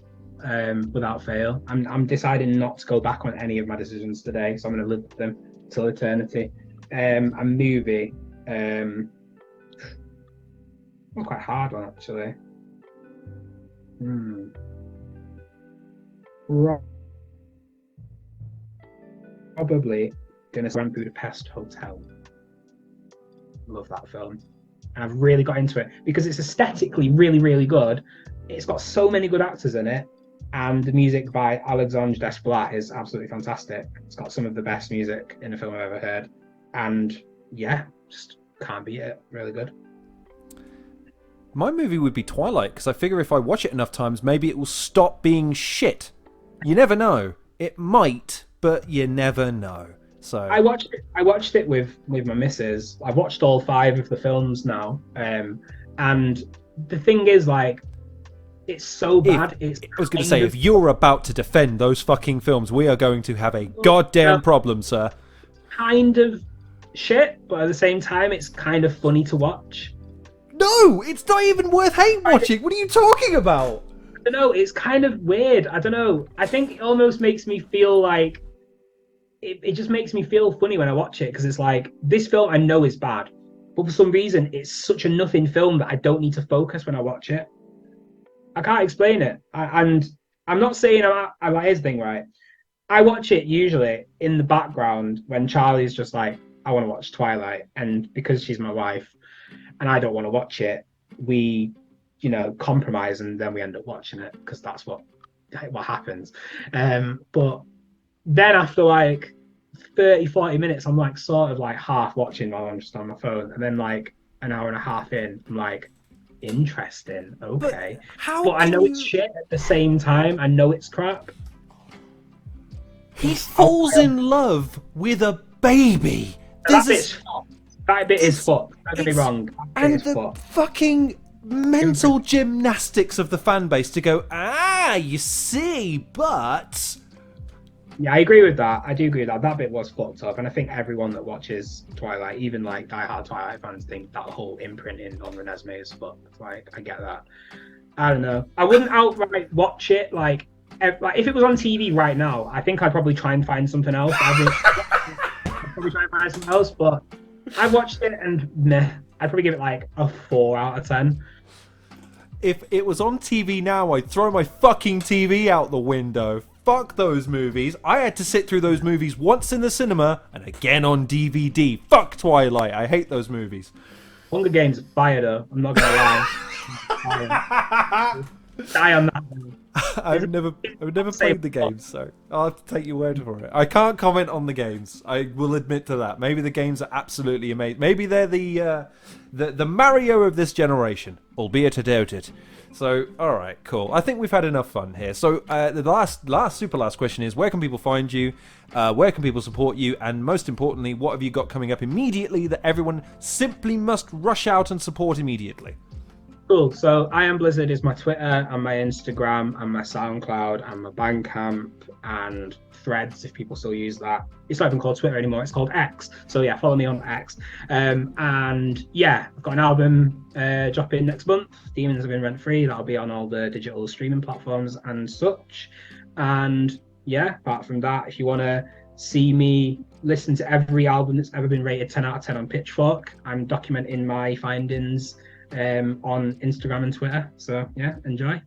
without fail. I'm deciding not to go back on any of my decisions today, so I'm going to live with them till eternity. A movie, quite hard one actually. Probably gonna Grand Budapest Hotel. Love that film. And I've really got into it because it's aesthetically really, really good. It's got so many good actors in it, and the music by Alexandre Desplat is absolutely fantastic. It's got some of the best music in a film I've ever heard. And yeah, just can't beat it. Really good. My movie would be Twilight, because I figure if I watch it enough times, maybe it will stop being shit. You never know. It might, but you never know. So I watched it with my missus. I've watched all 5 of the films now. And the thing is, like, It's so bad. It's I was going to say, if you're about to defend those fucking films, we are going to have a goddamn problem, sir. kind of shit, but at the same time, it's kind of funny to watch. No, it's not even worth hate watching. What are you talking about? I don't know. It's kind of weird. I don't know. I think it almost makes me feel like it just makes me feel funny when I watch it because it's like this film I know is bad, but for some reason it's such a nothing film that I don't need to focus when I watch it. I can't explain it. And I'm not saying I'm like his thing, right? I watch it usually in the background when Charlie's just like, I want to watch Twilight. And because she's my wife and I don't want to watch it, we, compromise and then we end up watching it because that's what happens. But then after like 30, 40 minutes, I'm like sort of like half watching while I'm just on my phone. And then like an hour and a half in, I'm like, interesting, okay. But I know it's shit at the same time. I know it's crap. He falls in love with a baby. That bit is fucked. Don't get me wrong. And the fucking mental gymnastics of the fan base to go, you see, but... Yeah, I agree with that. I do agree with that. That bit was fucked up. And I think everyone that watches Twilight, even like diehard Twilight fans, think that whole imprinting on Renesmee is fucked. Like, I get that. I don't know. I wouldn't outright watch it. Like if it was on TV right now, I think I'd probably try and find something else. But I watched it and meh. I'd probably give it like a 4 out of 10. If it was on TV now, I'd throw my fucking TV out the window. Fuck those movies. I had to sit through those movies once in the cinema and again on DVD. Fuck Twilight. I hate those movies. Hunger Games are fire though. I'm not gonna lie. Die on that one. I've never played the games, so I'll have to take your word for it. I can't comment on the games. I will admit to that. Maybe the games are absolutely amazing. Maybe they're the Mario of this generation, albeit I doubt it. So, all right, cool. I think we've had enough fun here. So, the last question is: where can people find you? Where can people support you? And most importantly, what have you got coming up immediately that everyone simply must rush out and support immediately? Cool. So I Am Blizzard is my Twitter and my Instagram and my SoundCloud and my Bandcamp and Threads if people still use that. It's not even called Twitter anymore. It's called X. So yeah, follow me on X. And yeah, I've got an album dropping next month. Demons Have Been Rent Free. That'll be on all the digital streaming platforms and such. And yeah, apart from that, if you want to see me listen to every album that's ever been rated 10 out of 10 on Pitchfork, I'm documenting my findings on Instagram and Twitter. So yeah, enjoy.